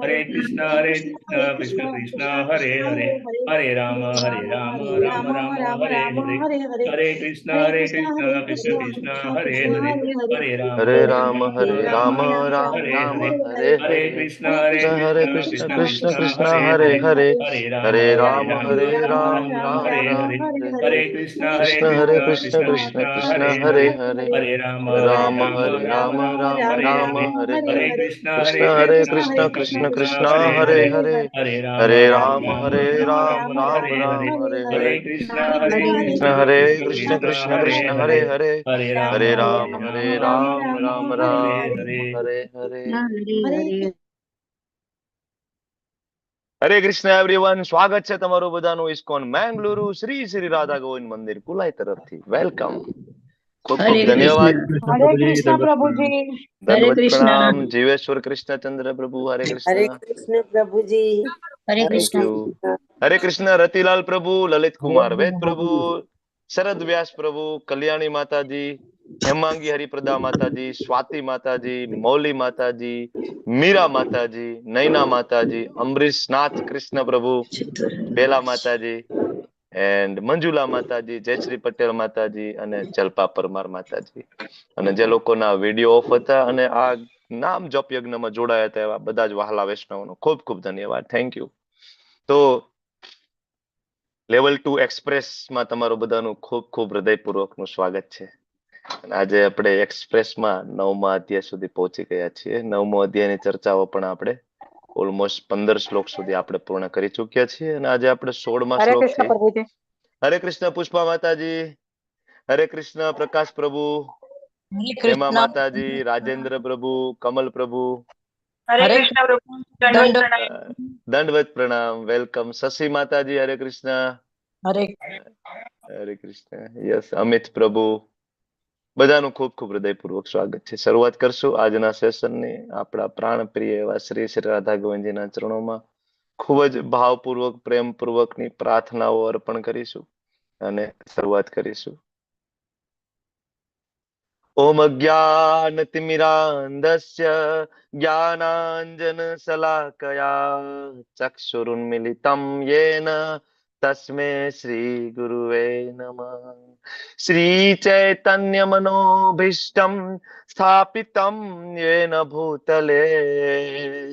हरे कृष्णा कृष्ण कृष्ण हरे हरे, हरे राम राम राम हरे हरे, हरे कृष्णा कृष्ण कृष्ण हरे हरे, हरे हरे राम राम राम हरे राम हरे, हरे हरे हरे, कृष्णा हरे कृष्ण कृष्ण कृष्ण कृष्ण कृष्ण हरे हरे हरे, हरे, हरे हरे राम राम राम हरे राम हरे, हरे हरे हरे, कृष्णा हरे कृष्ण कृष्ण कृष्ण कृष्ण कृष्ण हरे हरे हरे, हरे, हरे राम राम राम हरे राम हरे, हरे हरे हरे, कृष्णा हरे कृष्ण कृष्ण कृष्ण कृष्ण कृष्ण हरे हरे हरे, हरे, हरे हरे राम राम हरे हरे, राम हरे हरे हरे, कृष्णा कृष्ण कृष्ण कृष्ण हरे कृष्ण हरे हरे, हरे, हरे हरे राम राम राम हरे राम हरे। हरे हरे। હરે Krishna everyone, સ્વાગત છે તમારું બધાનું ઇસ્કોન મેંગલુરુ શ્રી શ્રી રાધા ગોવિંદ મંદિર કુલાઈ તરફથી. વેલકમ, ખૂબ ખૂબ हरे ધન્યવાદ. कृष्ण। हरे कृष्ण प्रभु जी। हरे દંડવત कृष्ण। પ્રણામ જીવેશ્વર કૃષ્ણચંદ્ર પ્રભુ. હરે हरे કૃષ્ણ, कृष्ण प्रभु जी। हरे हरे થેન્ક कृष्ण। યુ. कृष्ण। હરે કૃષ્ણ રતિલાલ પ્રભુ, લલિત કુમાર વેદ પ્રભુ, શરદ વ્યાસ પ્રભુ, કલ્યાણી માતાજી, હેમાંગી હરિપ્રદા માતાજી, સ્વાતિ માતાજી, મૌલી માતાજી, મીરા માતાજી, નૈના માતાજી, અમરીશ નાથ કૃષ્ણ પ્રભુ, બેલા માતાજી, એન્ડ મંજુલા માતાજી, જયશ્રી પટેલ માતાજી અને જલપા પરમાર માતાજી. અને જે લોકોના વિડીયો ઓફ હતા અને આ નામ જપ યજ્ઞમાં જોડાયા હતા એવા બધા જ વહાલા વૈષ્ણવનો ખૂબ ખૂબ ધન્યવાદ. Thank you. તો લેવલ 2 એક્સપ્રેસમાં તમારું બધાનું ખૂબ ખૂબ હૃદયપૂર્વકનું સ્વાગત છે. આજે આપણે એક્સપ્રેસમાં 9મા અધ્યાય સુધી પહોંચી ગયા છીએ. 9મો અધ્યાયની ચર્ચાઓ પણ આપણે ઓલમોસ્ટ 15 શ્લોક સુધી આપણે પૂર્ણ કરી ચૂક્યા છીએ અને આજે આપણે 16મા हरे શ્લોક कृष्ण થી. प्रभु जी। હરે કૃષ્ણ પુષ્પા માતાજી, હરે કૃષ્ણ પ્રકાશ પ્રભુ, हरे हेमा कृष्ण। माताजी, राजेंद्र प्रभु, कमल प्रभु, हरे कृष्ण प्रभु, दंडवत दंड। प्रणाम। दंडवत प्रणाम, वेलकम. शशि माताजी, हरे कृष्ण. हरे हरे कृष्ण, यस. अमित प्रभु, બધાનું ખૂબ ખૂબ હૃદયપૂર્વક સ્વાગત છે. શરૂઆત કરશું આજના સેશનની આપણા પ્રાણપ્રિય એવા શ્રી શ્રી રાધા ગોવિંદજીના ચરણોમાં ખૂબ જ ભાવપૂર્વક પ્રેમપૂર્વકની પ્રાર્થનાઓ અર્પણ કરીશું અને શરૂઆત કરીશું. ओम अज्ञानतिमिरान्धस्य ज्ञानाञ्जनशलाकया चक्षुरुन्मिलितं येन तस्मै श्रीगुरुवे नमः। श्रीचैतन्यमनोभीष्टं स्थापितं येन भूतले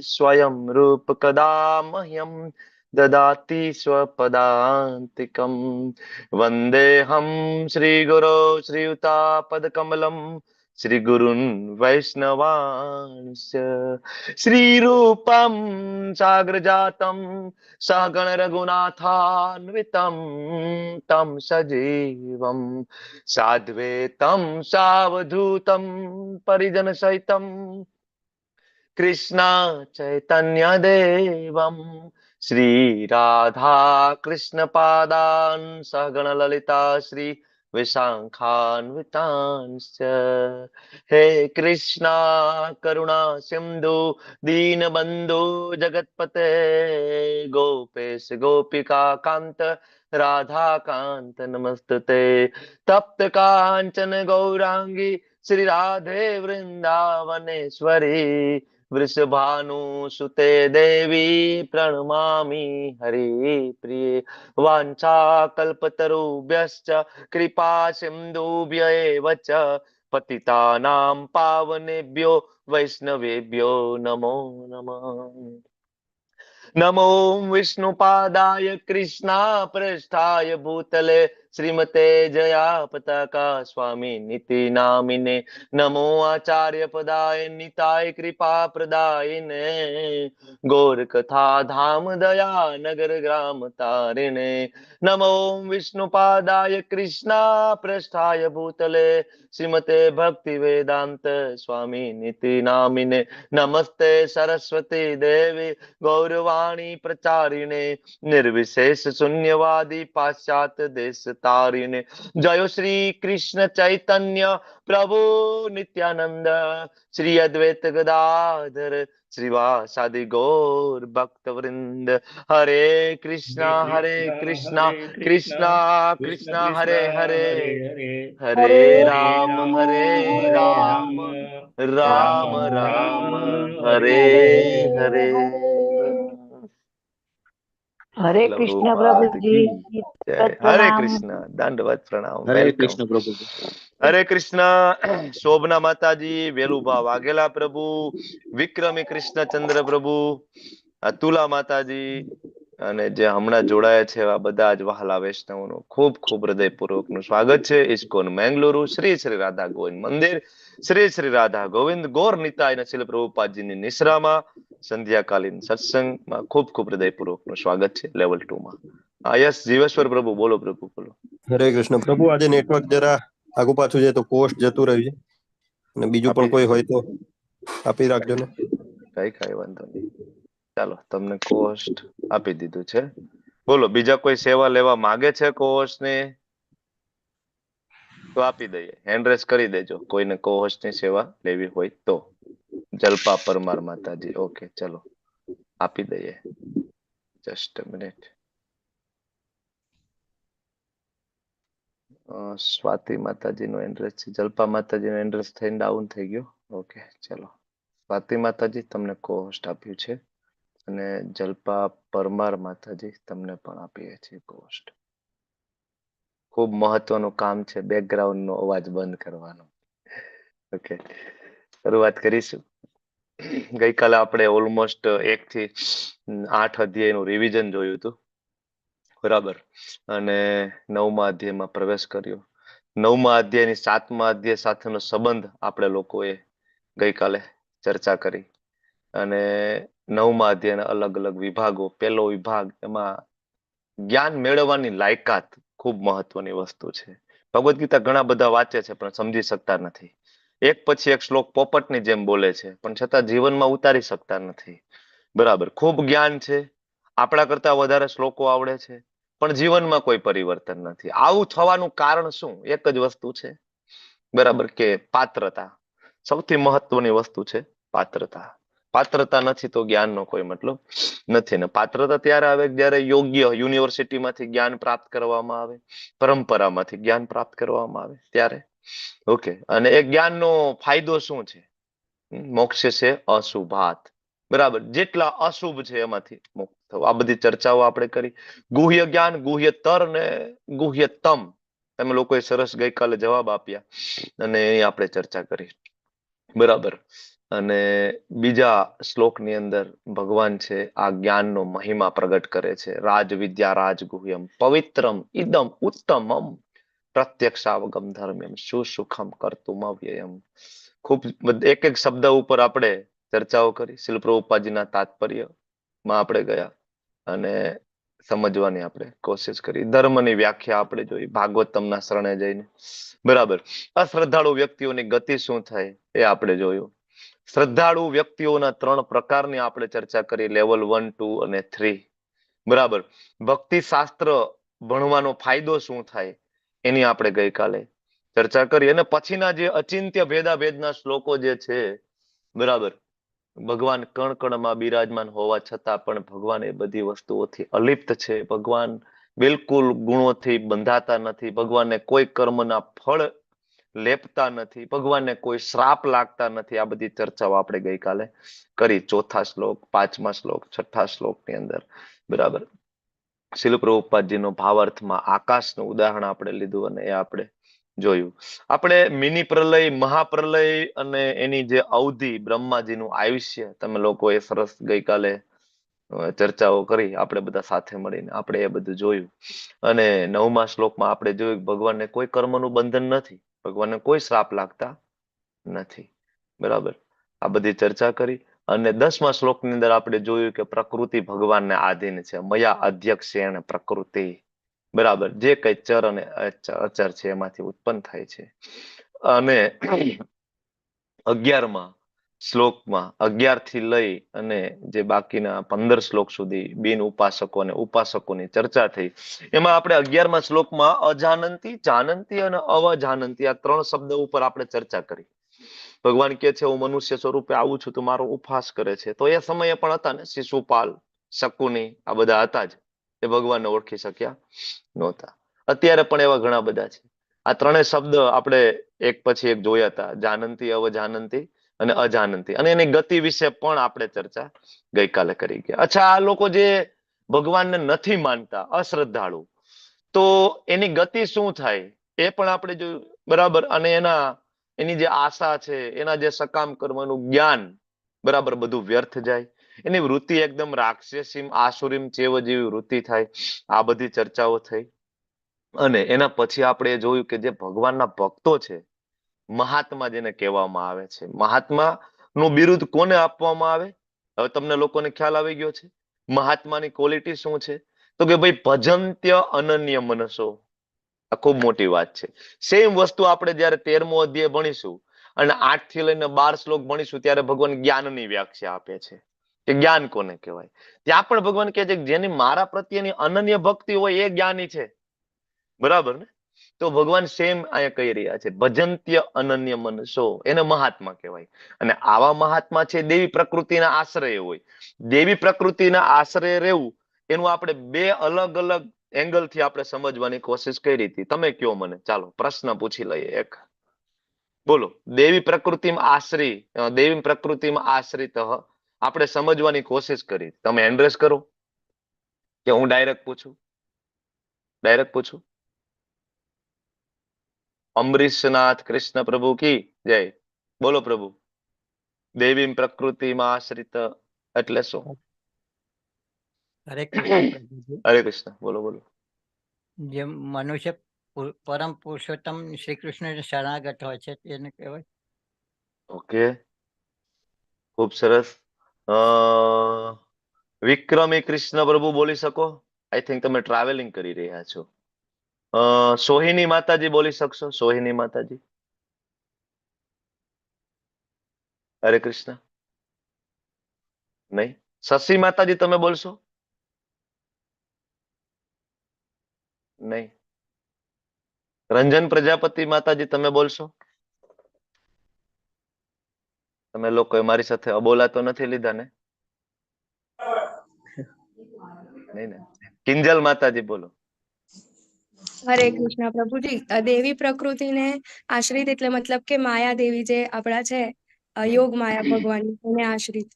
स्वयं रूपकदा मह्यं ददाति स्वपदान्तिकम्। वन्देऽहं श्रीगुरो श्रीयुतापदकमलं श्रीगुरुन् वैष्णवांश्च श्रीरूपं साग्रजातं सहगण रघुनाथान्वितं तं सजीवं साद्वैतं सावधूतं परिजनसहितं कृष्णा चैतन्य देवम श्री राधा कृष्ण पादान सहगण ललिता श्री विशाखान्वितांश्च हे कृष्णा करुणा सिंधु दीनबंधु जगतपते गोपेश गोपिका कांत राधा कांत नमस्तुते तप्त कांचन गौरांगी श्री राधे वृंदावनेश्वरी वृषभानुसुते देवी प्रणमामि हरिप्रिये वाञ्छाकल्पतरुभ्यश्च कृपा सिन्धुभ्य एव च पतितानां पावनेभ्यो वैष्णवेभ्यो नमो नमः। नमो विष्णुपादाय कृष्णापृष्ठाय भूतले श्रीमते जया पताका स्वामी नीति नामिने नमो आचार्य पदाय निताय कृपा प्रदायिने गौर कथा धाम दया नगर ग्राम तारिणे नमो विष्णुपादाय कृष्णा पृष्ठाय भूतले श्रीमते भक्ति वेदांत स्वामी नीति नामिने नमस्ते सरस्वती देवी गौरवाणी प्रचारिणे निर्विशेष शून्यवादी पाश्चात्य देश तारिणे जय श्री कृष्ण चैतन्य प्रभु नित्यानंद श्री अद्वैत गदाधर श्रीवासादि गौर भक्त वृंद हरे कृष्णा कृष्णा हरे कृष्णा कृष्ण हरे कृष्ण हरे हरे हरे, हरे हरे राम राम राम राम राम राम राम राम हरे हरे हरे। हरे। હરે કૃષ્ણ પ્રભુજી જય. હરે પ્રણામ. કૃષ્ણ, દંડવત પ્રણામ. હરે વેલકમ. કૃષ્ણ પ્રભુજી. હરે કૃષ્ણ, શોભના માતાજી, વેલુભા વાઘેલા પ્રભુ, વિક્રમી કૃષ્ણચંદ્ર પ્રભુ, અતુલા માતાજી, અને જે હમણાં જોડાયા છે એવા બધા જ વહાલા વૈષ્ણવોનું ખૂબ ખૂબ હૃદયપૂર્વકનું સ્વાગત છે. ઇસ્કોન મેંગલુરુ, શ્રી શ્રી રાધા ગોવિંદ મંદિર, શ્રી શ્રી રાધા ગોવિંદ ગોર નિતાય અને શીલ પ્રભુપાદજીની નિશ્રામાં સંધ્યાકાલીન સત્સંગમાં ખૂબ ખૂબ હૃદયપૂર્વકનું સ્વાગત છે. લેવલ 2 માં. યસ, જીવેશ્વર પ્રભુ, બોલો પ્રભુ, બોલો. હરે કૃષ્ણ પ્રભુ. આજે નેટવર્ક જરા આગુ પાછું છે તો કોસ્ટ જતું રહ્યું છે, અને બીજું પણ કોઈ હોય તો આપી રાખજો ને. કઈ વાંધો નહીં. ચાલો, તમને કોસ્ટ આપી દીધું છે. બોલો, બીજા કોઈ સેવા લેવા માંગે છે કોસ્ટ ને તો આપી દઈએ. હેન્ડ રેસ કરી દેજો કોઈને કોસ્ટ ની સેવા લેવી હોય તો. જલપા પરમાર માતાજી, ઓકે, ચલો આપી દઈએ. Just a minute. સ્વાતિ માતાજી નો એડ્રેસ છે. જલપા માતાજી નો એડ્રેસ થઈને ડાઉન થઈ ગયો. ઓકે, ચલો. સ્વાતિ માતાજી, તમને કોસ્ટ આપ્યું છે, અને જલપા પરમાર માતાજી તમને પણ આપીએ છીએ કોસ્ટ. ખૂબ મહત્વનું કામ છે બેકગ્રાઉન્ડ નો અવાજ બંધ કરવાનો. ઓકે, શરૂઆત કરીશું. ગઈકાલે આપણે ઓલમોસ્ટ 1 થી 8 અધ્યાયનું રિવિઝન જોયું હતું, બરાબર, અને 9મા અધ્યાયમાં પ્રવેશ કર્યો. 9મા અધ્યાયની 7મા અધ્યાય સાથેનો સંબંધ આપણે લોકોએ ગઈકાલે ચર્ચા કરી, અને 9મા અધ્યાયના અલગ અલગ વિભાગો. પહેલો વિભાગ, એમાં જ્ઞાન મેળવવાની લાયકાત ખૂબ મહત્વની વસ્તુ છે. ભગવદ્ ગીતા ઘણા બધા વાંચે છે પણ સમજી શકતા નથી. એક પછી એક શ્લોક પોપટની જેમ બોલે છે, પણ છતાં જીવનમાં ઉતારી શકતા નથી. બરાબર, ખૂબ જ્ઞાન છે, આપણા કરતા વધારે શ્લોકો આવડે છે, પણ જીવનમાં કોઈ પરિવર્તન નથી. આવું થવાનું કારણ શું? એક જ વસ્તુ છે, બરાબર, કે પાત્રતા. સૌથી મહત્વની વસ્તુ છે પાત્રતા. પાત્રતા નથી તો જ્ઞાનનો કોઈ મતલબ નથી. ને પાત્રતા ત્યારે આવે જ્યારે યોગ્ય યુનિવર્સિટીમાંથી જ્ઞાન પ્રાપ્ત કરવામાં આવે, પરંપરામાંથી જ્ઞાન પ્રાપ્ત કરવામાં આવે ત્યારે. ઓકે, અને એ જ્ઞાનનો ફાયદો શું છે? મોક્ષ છે અશુભાત. બરાબર, જેટલા અશુભ છે એમાંથી મુક્ત થવું. આ બધી ચર્ચાઓ આપણે કરી. ગુહ્ય જ્ઞાન, ગુહ્યતર ને ગુહ્યતમ, તમે લોકોએ સરસ ગઈકાલે જવાબ આપ્યા, અને એની આપણે ચર્ચા કરી. બરાબર, અને બીજા શ્લોકની અંદર ભગવાન છે આ જ્ઞાનનો મહિમા પ્રગટ કરે છે. રાજ વિદ્યા રાજગુહ્યમ પવિત્રમ ઇદમ ઉત્તમમ પ્રત્યક્ષાવગમ ધર્મ્યમ સુસુખમ કર્તુમ અવ્યયમ. ખૂબ એક એક શબ્દ ઉપર આપણે ચર્ચાઓ કરી. શીલ પ્રભુપાદજીના તાત્પર્યમાં આપણે ગયા અને સમજવાની આપણે કોશિશ કરી. ધર્મની વ્યાખ્યા આપણે જોઈ ભાગવતમના શરણે જઈને. બરાબર, અશ્રદ્ધાળુ વ્યક્તિઓની ગતિ શું થાય એ આપણે જોયું. શ્રદ્ધાળુ વ્યક્તિઓના 3 પ્રકારની આપણે ચર્ચા કરી, લેવલ 1, 2 અને 3. બરાબર, ભક્તિ શાસ્ત્ર ભણવાનો ફાયદો શું થાય એની આપણે ગઈકાલે ચર્ચા કરી. અને પછીના જે અચિંત્ય ભેદાભેદના શ્લોકો જે છે, બરાબર, ભગવાન કણ કણમાં બિરાજમાન હોવા છતાં પણ ભગવાન એ બધી વસ્તુઓથી અલિપ્ત છે. ભગવાન બિલકુલ ગુણોથી બંધાતા નથી. ભગવાનને કોઈ કર્મના ફળ લેપતા નથી. ભગવાનને કોઈ શ્રાપ લાગતા નથી. આ બધી ચર્ચાઓ આપણે ગઈકાલે કરી. 4થા શ્લોક, 5મા શ્લોક, 6થા શ્લોકની અંદર. બરાબર, શીલ પ્રભુપાદજીનો ભાવાર્થમાં આકાશનું ઉદાહરણ આપણે લીધું અને એ આપણે જોયું. આપણે મિની પ્રલય, મહાપ્રલય અને એની જે અવધિ, બ્રહ્માજીનું આયુષ્ય, તમે લોકોએ સરસ ગઈકાલે ચર્ચાઓ કરી. આપણે બધા સાથે મળીને આપણે એ બધું જોયું. અને 9મા શ્લોકમાં આપણે જોયું કે ભગવાનને કોઈ કર્મનું બંધન નથી, ભગવાનને કોઈ શ્રાપ લાગતા નથી. બરાબર, આ બધી ચર્ચા કરી. અને 10મા શ્લોકની અંદર આપણે જોયું કે પ્રકૃતિ ભગવાનને આધીન છે. મયા અધ્યક્ષેણ પ્રકૃતિ. બરાબર, જે કઈ ચર અને અચર છે એમાંથી ઉત્પન્ન થાય છે. અને 11મા શ્લોકમાં 11 થી લઈ અને જે બાકીના 15 શ્લોક સુધી બિન ઉપાસકો અને ઉપાસકોની ચર્ચા થઈ. એમાં આપણે 11મા શ્લોકમાં અજાનંતી, જાનંતી અને અવજાનંતી આ 3 શબ્દો ઉપર આપણે ચર્ચા કરી. ભગવાન કે છે હું મનુષ્ય સ્વરૂપે આવું છું તો મારો ઉપહાસ કરે છે. તો એ સમયે પણ હતા ને શિશુપાલ, શકુની, આ બધા હતા જ. એ ભગવાનને ઓળખી શક્યા નહોતા. અત્યારે પણ એવા ઘણા બધા છે. આ 3 શબ્દ આપણે એક પછી એક જોયા હતા, જાનંતી, અવજાનંતી અને અજાનંતી. અને એની ગતિ વિશે પણ આપણે ચર્ચા ગઈકાલે કરી ગયા. અચ્છા, આ લોકો જે ભગવાનને નથી માનતા, અશ્રદ્ધાળુ, તો એની ગતિ શું થાય એ પણ આપણે જોયું, બરાબર. અને એની જે આશા છે, એના જે સકામ કર્મનું જ્ઞાન, બરાબર, બધું વ્યર્થ જાય. એની વૃત્તિ એકદમ રાક્ષસીમ આસુરીમ ચેવ જેવી વૃત્તિ થાય. આ બધી ચર્ચાઓ થઈ. અને એના પછી આપણે જોયું કે જે ભગવાનના ભક્તો છે, મહાત્મા જેને કહેવામાં આવે છે, મહાત્મા નું બિરુદ કોને આપવામાં આવે? હવે તમને લોકોને ખ્યાલ આવી ગયો છે. મહાત્માની ક્વોલિટી શું છે? તો કે ભાઈ ભજંત્ય અનન્ય મનસો. આ ખૂબ મોટી વાત છે. સેમ વસ્તુ આપણે જયારે 13મો અધ્યાય ભણીશું અને 8 થી લઈને 12 શ્લોક ભણીશું ત્યારે ભગવાન જ્ઞાનની વ્યાખ્યા આપે છે કે જ્ઞાન કોને કહેવાય. ત્યાં પણ ભગવાન કહે છે કે જેની મારા પ્રત્યેની અનન્ય ભક્તિ હોય એ જ્ઞાની છે, બરાબર ને? તો ભગવાન સેમ અહીંયા કહી રહ્યા છે, ભજંત્ય અનન્ય મનસો, એને મહાત્મા કહેવાય. અને આવા મહાત્મા છે દેવી પ્રકૃતિના આશ્રય હોય. દેવી પ્રકૃતિના આશ્રય રહેવું, એનું આપણે બે અલગ અલગ એંગલ થી આપણે સમજવાની કોશિશ કરી હતી. તમે કયો મને, ચાલો પ્રશ્ન પૂછી લઈએ એક. બોલો, દેવી પ્રકૃતિમાં આશ્રિત આપણે સમજવાની કોશિશ કરી. તમે એન્ડ્રેસ કરો કે હું ડાયરેક્ટ પૂછું? અમરીશનાથ કૃષ્ણ પ્રભુ કી જય. બોલો પ્રભુ, દેવી પ્રકૃતિમાં આશ્રિત એટલે શું? હરે કૃષ્ણ પ્રભુજી. હરે કૃષ્ણ. બોલો. જે મનુષ્ય પરમ પુરુષોત્તમ શ્રી કૃષ્ણ શરણાગત હોય છે તેને કહેવાય. ઓકે, ખૂબ સરસ. વિક્રમી કૃષ્ણ પ્રભુ બોલી શકો? આઈ થિંક તમે ટ્રાવેલિંગ કરી રહ્યા છો. સોહિની માતાજી બોલી શકશો? સોહિની માતાજી. હરે કૃષ્ણ. નહીં. શશી માતાજી તમે બોલશો? નહીં. રંજન પ્રજાપતિ માતાજી તમે બોલશો? તમે લોકોએ મારી સાથે અબોલા તો નથી લીધા ને? નહીં ને? કિંજલ માતાજી બોલો. હરે કૃષ્ણ પ્રભુજી. દેવી પ્રકૃતિને આશ્રિત એટલે મતલબ કે માયા દેવી જે આપણા છે, યોગ માયા ભગવાન એને આશ્રિત.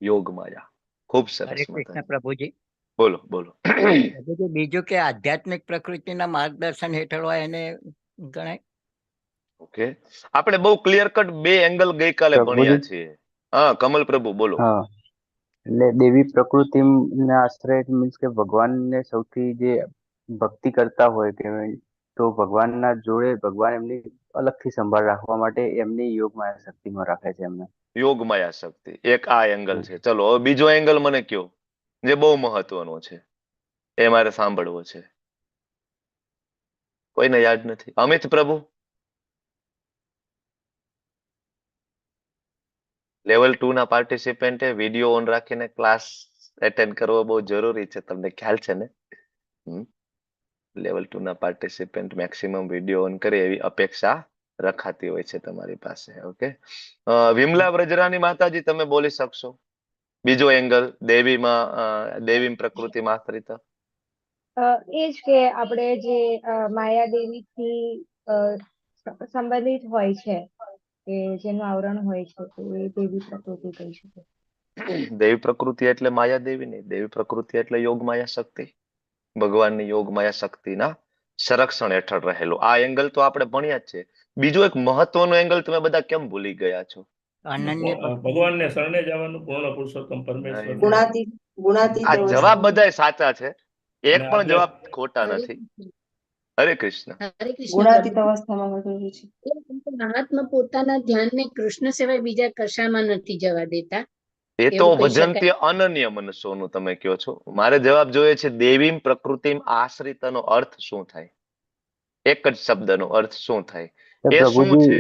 યોગ માયા. ખૂબ સરસ. હરે કૃષ્ણ પ્રભુજી. બોલો. પ્રભુજી, બીજું કે આધ્યાત્મિક પ્રકૃતિના માર્ગદર્શન હેઠળ હોય એને ગણાય. ઓકે, આપણે બહુ ક્લિયર કટ બે એંગલ ગઈકાલે ભણ્યા છીએ. હા, કમલ પ્રભુ બોલો. હા, એટલે દેવી પ્રકૃતિ ના આશ્રય મીન્સ કે ભગવાનને સૌથી જે ભક્તિ કરતા હોય કે તો ભગવાનના જોડે ભગવાન એમની અલગથી સંભાળ રાખવા માટે એમની યોગ માયા શક્તિમાં રાખે છે એમને. યોગ માયા શક્તિ, એક આ એંગલ છે. ચલો હવે બીજો એંગલ મને કયો, જે બહુ મહત્વનો છે, એ મારે સાંભળવો છે. કોઈને યાદ નથી? અમિત પ્રભુ. લેવલ 2 ના પાર્ટિસિપેન્ટ વિડીયો ઓન રાખીને ક્લાસ એટેન્ડ કરવો બહુ જરૂરી છે, તમને ખ્યાલ છે ને? લેવલ 2 ના પાર્ટિસિપેન્ટ મેક્સિમમ વિડીયો ઓન કરે એવી અપેક્ષા રખાતી હોય છે તમારી પાસે. ઓકે, વિમલા વ્રજરાની માતાજી તમે બોલી શકશો? બીજો એંગલ દેવી પ્રકૃતિમાં આશ્રિત. એ જ કે આપણે જે માયાદેવી થી સંબંધિત હોય છે, કે જેનું આવરણ હોય છે, તો એ દેવી પ્રકૃતિ કહી શકે. દેવી પ્રકૃતિ એટલે માયાદેવી નહીં, દેવી પ્રકૃતિ એટલે યોગ માયા શક્તિ, ભગવાનની યોગ માયા શક્તિના સંરક્ષણ હેઠળ રહેલું. આ એંગલ તો આપણે ભણ્યા જ છે. બીજો એક મહત્વનો એંગલ તમે બધા કેમ ભૂલી ગયા છો? ભગવાનને શરણે જવાનું, પૂર્ણ પુરુષોત્તમ પરમેશ્વર. આ જવાબ બધા સાચા છે, એક પણ જવાબ ખોટા નથી. હરે કૃષ્ણ. ગુણાતીત અવસ્થામાં વધુ છે. મહાત્મા પોતાના ધ્યાનને કૃષ્ણ સિવાય બીજા કશામાં નથી જવા દેતા. એ તો ભજંત્ય અનન્ય મનસોનું તમે કહો છો. મારે જવાબ જોઈએ છે દેવીમ પ્રકૃતિમ આશ્રિતનો અર્થ શું થાય? એક જ શબ્દનો અર્થ શું થાય? એ શું છે?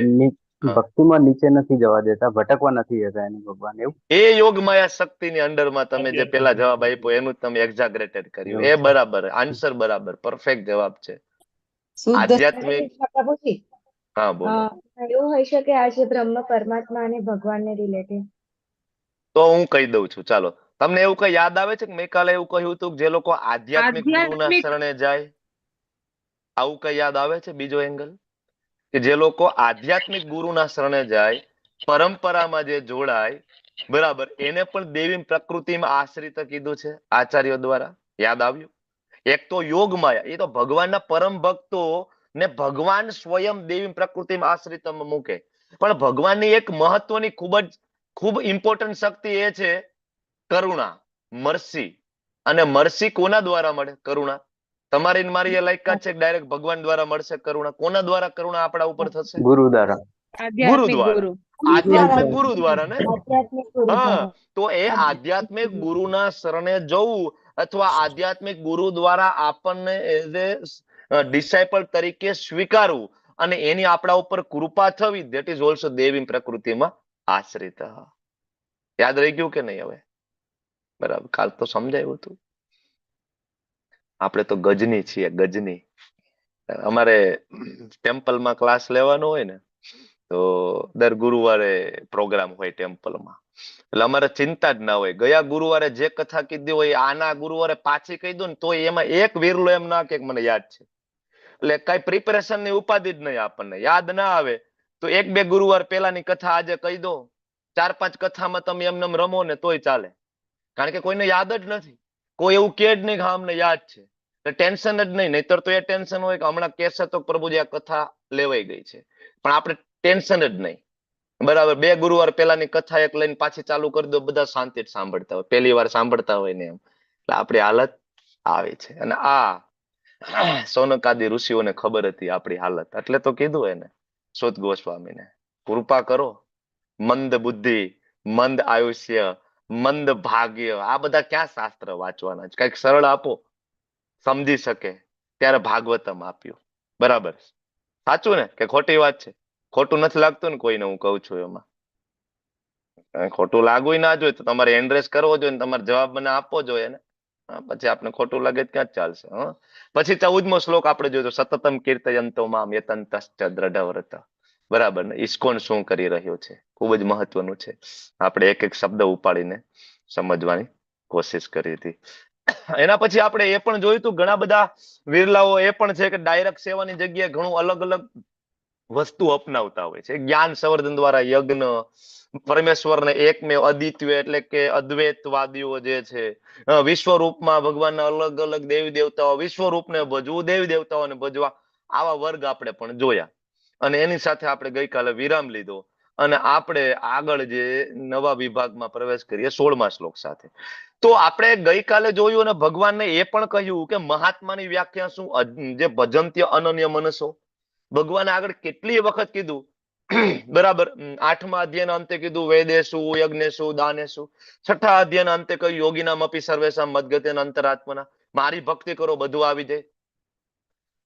ભક્તિમાં નીચે નથી જવા દેતા, ભટકવા નથી દેતા એને ભગવાન. એવું એ યોગ માયા શક્તિની અંડરમાં તમે જે પેલા જવાબ આપ્યો એનું તમે એક્ઝાગરેટેડ કર્યું. એ બરાબર, આન્સર બરાબર, પરફેક્ટ જવાબ છે. આધ્યાત્મિક. હા બોલો. એવું હોય શકે આજે બ્રહ્મ પરમાત્મા અને ભગવાનને રિલેટેડ. તો હું કહી દઉં છું, ચાલો. તમને એવું કઈ યાદ આવે છે કે મેં કાલે એવું કહ્યું હતું કે જે લોકો આધ્યાત્મિક ગુરુના શરણે જાય, આવું કઈ યાદ આવે છે? બીજો એંગલ કે જે લોકો આધ્યાત્મિક ગુરુના શરણે જાય, પરંપરામાં જે જોડાય, બરાબર, એને પણ દેવી પ્રકૃતિમાં આશ્રિત કીધું છે આચાર્યો દ્વારા. યાદ આવ્યું? એક તો યોગ માયા, એ તો ભગવાનના પરમ ભક્તો ને ભગવાન સ્વયં દેવી પ્રકૃતિમાં આશ્રિત મૂકે. પણ ભગવાનની એક મહત્વની ખૂબ ઇમ્પોર્ટન્ટ શક્તિ એ છે કરુણા, મર્સી. અને મર્સી કોના દ્વારા મળે? કરુણા. તમારી ને મારી એ લાયકાત છે ડાયરેક્ટ ભગવાન દ્વારા મળશે કરુણા. કોના દ્વારા કરુણા આપણા ઉપર થશે? ગુરુ દ્વારા. ગુરુ દ્વારા. આધ્યાત્મિક ગુરુ દ્વારા ને. આધ્યાત્મિક ગુરુ હા, દ્વારા. તો એ આધ્યાત્મિક ગુરુના શરણે જવું અથવા આધ્યાત્મિક ગુરુ દ્વારા આપણને એઝ એ ડિસાઇપલ તરીકે સ્વીકારવું અને એની આપણા ઉપર કૃપા થવી, ધેટ ઇઝ ઓલ્સો દેવી પ્રકૃતિમાં આશ્રિત. યાદ રહી ગયું કે નહીં હવે? બરાબર, કાલ તો સમજાયું હતું. આપણે તો ગજની છીએ, ગજની. અમારે ટેમ્પલમાં ક્લાસ લેવાનો હોય ને તો દર ગુરુવારે પ્રોગ્રામ હોય ટેમ્પલમાં. એટલે અમારે ચિંતા જ ના હોય. ગયા ગુરુવારે જે કથા કીધી હોય આના ગુરુવારે પાછી કહી દો ને તો એમાં એક વિરલો એમ ના કે મને યાદ છે. એટલે કઈ પ્રિપેરેશન ની ઉપાધિ જ નહીં. આપણને યાદ ના આવે તો એક બે ગુરુવાર પહેલાની કથા આજે કહી દો. 4-5 કથામાં તમે એમને રમો ને તોય ચાલે, કારણ કે કોઈને યાદ જ નથી. કોઈ એવું કે જ નહીં કે હા અમને યાદ છે. ટેન્શન જ નહીં. નહીતર તો એ ટેન્શન હોય કે હમણાં કહેશે તો પ્રભુજી આ કથા લેવાઈ ગઈ છે, પણ આપણે ટેન્શન જ નહીં. બરાબર, 2 ગુરુવાર પહેલાની કથા એક લઈને પાછી ચાલુ કરી દો, બધા શાંતિ જ સાંભળતા હોય, પહેલી વાર સાંભળતા હોય ને એમ. એટલે આપણી હાલત આવી છે. અને આ સૌનકાદી ઋષિઓને ખબર હતી આપણી હાલત, એટલે તો કીધું એને સુત ગોસ્વામીને, કૃપા કરો, મંદ બુદ્ધિ, મંદ આયુષ્ય, મંદ ભાગ્ય, આ બધા ક્યાં શાસ્ત્ર વાંચવાના છે? કઈક સરળ આપો, સમજી શકે. ત્યારે ભાગવતમ આપ્યું. બરાબર, સાચું ને કે ખોટી વાત છે? ખોટું નથી લાગતું ને કોઈને હું કહું છું એમાં? ખોટું લાગવું ના જોઈએ તો તમારે એન્ડ્રેસ કરવો જોઈએ ને તમારે જવાબ મને આપવો જોઈએ ને. પછી આપણે ખોટું લાગે ક્યાં ચાલશે? પછી 14મો શ્લોક આપણે જોયો, સતતમ કીર્તયંતો મામ યતંતશ્ચ દ્રઢવ્રત. બરાબર ને? ઇસ્કોન શું કરી રહ્યો છે? ખૂબ જ મહત્વનું છે. આપણે એક એક શબ્દ ઉપાડીને સમજવાની કોશિશ કરી હતી. એના પછી આપણે એ પણ જોયું હતું ઘણા બધા વિરલાઓ એ પણ છે કે ડાયરેક્ટ સેવાની જગ્યાએ ઘણું અલગ અલગ વસ્તુ અપનાવતા હોય છે. જ્ઞાન સંવર્ધન દ્વારા યજ્ઞ, પરમેશ્વરને એકમેવ અદ્વિતીય એટલે કે અદ્વૈતવાદીઓ જે છે, વિશ્વરૂપમાં ભગવાનના અલગ અલગ દેવી દેવતાઓ, વિશ્વરૂપને ભજવું, દેવી દેવતાઓને ભજવા, આવા વર્ગ આપણે પણ જોયા. અને એની સાથે આપણે ગઈકાલે વિરામ લીધો અને આપણે આગળ જે નવા વિભાગમાં પ્રવેશ કરીએ 16મા શ્લોક સાથે. તો આપણે ગઈકાલે જોયું અને ભગવાનને એ પણ કહ્યું કે મહાત્માની વ્યાખ્યા શું? જે ભજંત્ય અનન્ય મનસો. ભગવાને આગળ કેટલી વખત કીધું. બરાબર, 8મા અધ્યાયના અંતે કીધું વેદેશુ, યજ્ઞેશુ, દાનેશુ. 6ઠા અધ્યાયના અંતે કહ્યું યોગીનામ અપી સર્વેશામ મદ્ગતેન અંતરાત્મના, મારી ભક્તિ કરો બધું આવી જાય.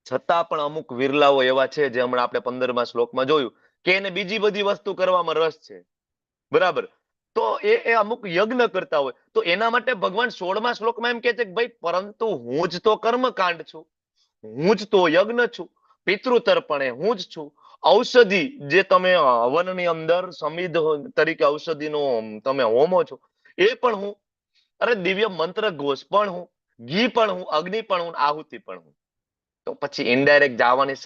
છતાં પણ અમુક વિરલાઓ એવા છે જે હમણાં આપણે 15મા શ્લોકમાં જોયું કે એને બીજી બધી વસ્તુ કરવામાં રસ છે. બરાબર, તો એ અમુક યજ્ઞ કરતા હોય તો એના માટે ભગવાન 16મા શ્લોકમાં એમ કહે છે કે ભાઈ પરંતુ હું જ તો કર્મકાંડ છું, હું જ તો યજ્ઞ છું, પિતૃતર્પણે હું જ છું, ઔષધિ જે તમે હવનની અંદર સમિધ તરીકે ઔષધિનો તમે હોમો છો એ પણ હું, અરે દિવ્ય મંત્ર ઘોષ પણ હું, ઘી પણ હું, અગ્નિ પણ હું, આહુતિ પણ હું. તો પછી ઇનડાયરેક્ટ જવાની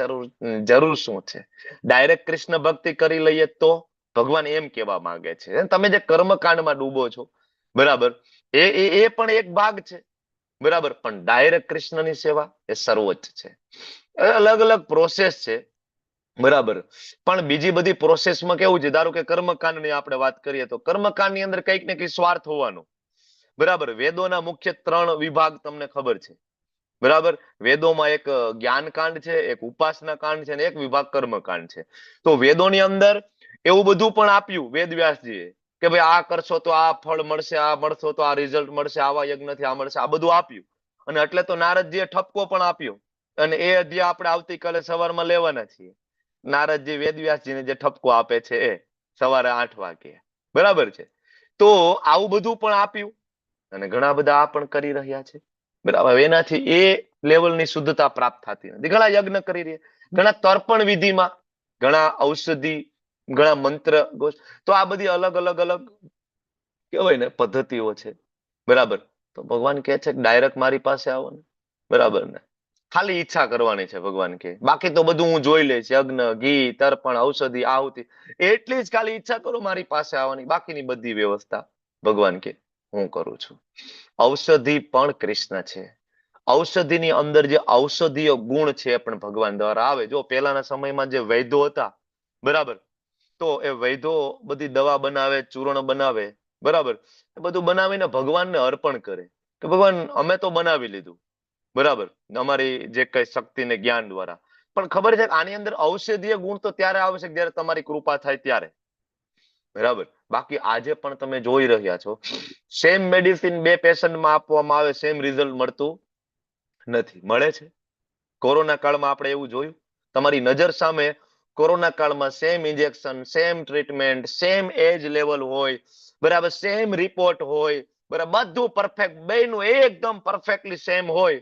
જરૂર શું છે? ડાયરેક્ટ કૃષ્ણ ભક્તિ કરી લઈએ તો ભગવાન એમ કહેવા માંગે છે તમે જે કર્મકાંડમાં ડૂબો છો, બરાબર, એ પણ એક ભાગ છે. બરાબર, પણ ડાયરેક્ટ કૃષ્ણની સેવા એ સર્વોચ્ચ છે. અલગ અલગ પ્રોસેસ છે. બરાબર, પણ બીજી બધી પ્રોસેસમાં કેવું છે? ધારો કે કર્મકાંડની આપણે વાત કરીએ તો કર્મકાંડની અંદર કંઈક ને કંઈક સ્વાર્થ હોવાનો. બરાબર, વેદોના મુખ્ય 3 વિભાગ તમને ખબર છે. બરાબર, વેદોમાં એક જ્ઞાનકાંડ છે, એક ઉપાસના કાંડ છે અને એક વિભાગ કર્મકાંડ છે. તો વેદોની અંદર એવું બધું પણ આપ્યું વેદવ્યાસજીએ કે ભાઈ આ કરશો તો આ ફળ મળશે, આ મળશો તો આ રિઝલ્ટ મળશે, આવા યજ્ઞથી આ મળશે, આ બધું આપ્યું. અને એટલે તો નારદજીએ ઠપકો પણ આપ્યો અને એ અધ્યાય આપણે આવતીકાલે સવારમાં લેવાના છીએ. નારદજી વેદવ્યાસજીને જે ઠપકો આપે છે એ સવારે 8 વાગે. બરાબર છે, તો આવું બધું પણ આપ્યું અને ઘણા બધા આ પણ કરી રહ્યા છે. બરાબર, એનાથી એ લેવલની શુદ્ધતા પ્રાપ્ત થતી નથી. ઘણા યજ્ઞ કરી રહ્યા, ઘણા તર્પણ વિધિમાં, ઘણા ઔષધિ, ઘણા મંત્ર. તો આ બધી અલગ અલગ અલગ કહેવાય ને પદ્ધતિઓ છે. બરાબર, તો ભગવાન કહે છે કે ડાયરેક્ટ મારી પાસે આવો ને. બરાબર ને? ખાલી ઈચ્છા કરવાની છે ભગવાન કે, બાકી તો બધું હું જોઈ લઈશ, યજ્ઞ, ઘી, તર્પણ, ઔષધિ, આહુતિ, એટલી જ ખાલી ઈચ્છા કરો મારી પાસે આવવાની, બાકીની બધી વ્યવસ્થા ભગવાન કે હું કરું છું. ઔષધિ પણ કૃષ્ણ છે. ઔષધિની અંદર જે ઔષધીય ગુણ છે પણ ભગવાન દ્વારા આવે. જો પહેલાના સમયમાં જે વૈદ્યો હતા, બરાબર, તો એ વૈદ્યો બધી દવા બનાવે, ચૂર્ણ બનાવે, બરાબર, એ બધું બનાવીને ભગવાનને અર્પણ કરે કે ભગવાન અમે તો બનાવી લીધું, બરાબર, અમારી જે કઈ શક્તિ ને જ્ઞાન દ્વારા. પણ ખબર છે કે આની અંદર ઔષધીય ગુણ તો ત્યારે આવશે જ્યારે તમારી કૃપા થાય ત્યારે, બરાબર. બાકી આજે પણ તમે જોઈ રહ્યા છો, સેમ મેડિસિન બે પેશન્ટમાં આપવામાં આવે, સેમ રિઝલ્ટ મળતું નથી. મળે છે કોરોના કાળમાં આપણે એવું જોયું, તમારી નજર સામે કોરોના કાળમાં same injection, same treatment, same age level હોય, બરાબર, સેમ રિપોર્ટ હોય, બરાબર, બધું પરફેક્ટ, બેયનું એકદમ પરફેક્ટલી સેમ હોય,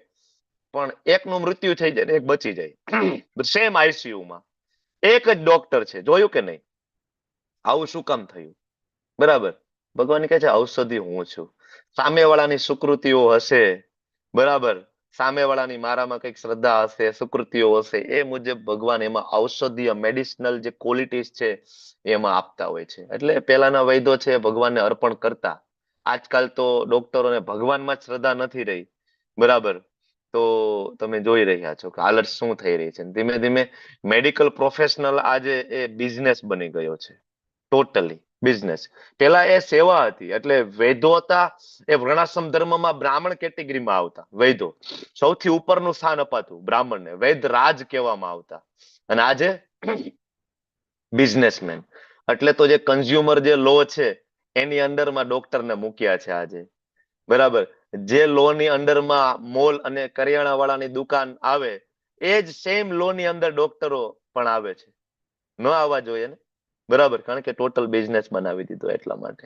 પણ એકનું મૃત્યુ થઈ જાય ને એક બચી જાય, સેમ આઈસીયુમાં, એક જ ડોક્ટર છે. જોયું કે નહીં? આવું શું કામ થયું? બરાબર. ભગવાન કહે છે ઔષધિ હું છું. સામેવાળાની સુકૃતિઓ હશે, બરાબર, સામેવાળાની મારામાં કઈક શ્રદ્ધા હશે, સુકૃતિઓ હશે, એ મુજબ ભગવાન એમાં ઔષધીય મેડિસિનલ જે ક્વોલિટીઝ છે એમાં આપતા હોય છે. એટલે પહેલાના વૈદ્યો છે ભગવાનને અર્પણ કરતા. આજકાલ તો ડોક્ટરોને ભગવાનમાં જ શ્રદ્ધા નથી રહી, બરાબર. તો તમે જોઈ રહ્યા છો કે હાલત શું થઈ રહી છે. ધીમે ધીમે મેડિકલ પ્રોફેશનલ આજે એ બિઝનેસ બની ગયો છે, ટોટલી બિઝનેસ. પેલા એ સેવા હતી. એટલે વૈદ્યો હતા એ વર્ણાશ્રમ ધર્મમાં બ્રાહ્મણ કેટેગરીમાં આવતા. વૈદ્યો સૌથી ઉપરનું સ્થાન અપાતું બ્રાહ્મણને, વૈદ રાજ કહેવામાં આવતા. અને આજે બિઝનેસમેન. એટલે તો જે કન્ઝ્યુમર જે લો છે એની અંડરમાં ડોક્ટરને મૂક્યા છે આજે, બરાબર. જે લો ની અંડરમાં મોલ અને કરિયાણા વાળાની દુકાન આવે, એ જ સેમ લો ની અંદર ડોક્ટરો પણ આવે છે. ન આવવા જોઈએ ને, બરાબર, કારણ કે ટોટલ બિઝનેસ બનાવી દીધો એટલા માટે.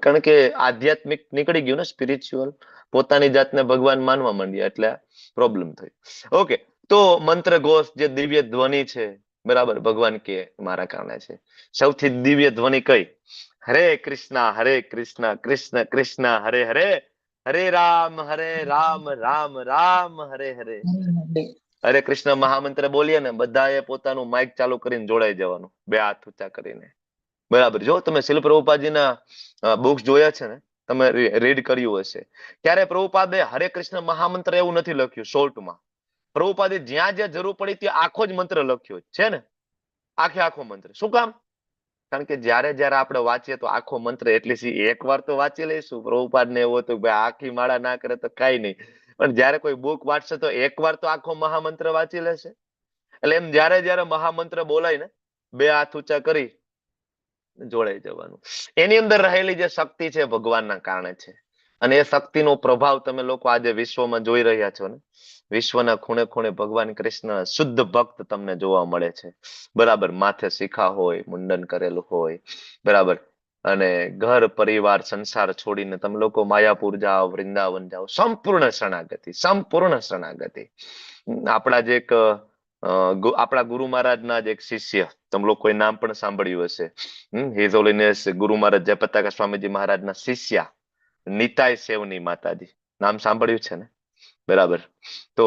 કારણ કે આધ્યાત્મિક નીકળી ગયું ને, સ્પિરિચ્યુઅલ, પોતાની જાતને ભગવાન માનવા માંડ્યા એટલે પ્રોબ્લેમ થઈ. ઓકે, તો મંત્ર ઘોષ જે દિવ્ય ધ્વનિ છે, બરાબર, ભગવાન કે મારા કારણે છે. સૌથી દિવ્ય ધ્વનિ કઈ? હરે કૃષ્ણ કૃષ્ણ કૃષ્ણ હરે હરે, હરે રામ રામ રામ હરે હરે. હરે કૃષ્ણ મહામંત્ર બોલીએ ને બધાએ પોતાનું માઇક ચાલુ કરીને જોડાઈ જવાનું, બે હાથ ઊંચા કરીને, બરાબર. જો તમે શિલ પ્રભુપાદજીના બુક્સ જોયા છે ને, તમે રીડ કર્યું હશે, ત્યારે પ્રભુપાદે હરે કૃષ્ણ મહામંત્ર એવું નથી લખ્યું શોર્ટમાં. પ્રભુપાદે જ્યાં જ્યાં જરૂર પડી ત્યાં આખો જ મંત્ર લખ્યો છે ને, આખો મંત્ર. શું કામ? કારણ કે જ્યારે જ્યારે આપણે વાંચીએ તો આખો મંત્ર એટલી એક વાર તો વાંચી લઈશું. પ્રભુપાદ ને એવું હતું ભાઈ આખી માળા ના કરે તો કઈ નહીં, પણ જયારે કોઈ બુક વાંચશે તો એક વાર તો આખો મહામંત્ર વાંચી લેશે. એટલે એમ જયારે જયારે મહામંત્ર બોલાય ને, બે હાથ ઊંચા કરી જોડાઈ જવાનું. એની અંદર રહેલી જે શક્તિ છે ભગવાનના કારણે છે. અને એ શક્તિનો પ્રભાવ તમે લોકો આજે વિશ્વમાં જોઈ રહ્યા છો ને, વિશ્વના ખૂણે ખૂણે ભગવાન કૃષ્ણ શુદ્ધ ભક્ત તમને જોવા મળે છે, બરાબર. માથે શિખા હોય, મુંડન કરેલું હોય, બરાબર. અને ઘર પરિવાર સંસાર છોડીને તમે લોકો માયાપુર જાઓ, વૃંદાવન જાઓ, સંપૂર્ણ શરણાગતિ, સંપૂર્ણ શરણાગતિ. આપણા જે એક આપણા ગુરુ મહારાજના જ એક શિષ્ય, તમે લોકોએ નામ પણ સાંભળ્યું હશે, હિઝ હોલીનેસ ગુરુ મહારાજ જયપ્રતાકા સ્વામીજી મહારાજના શિષ્યા નિતાય સેવની માતાજી, નામ સાંભળ્યું છે ને, બરાબર. તો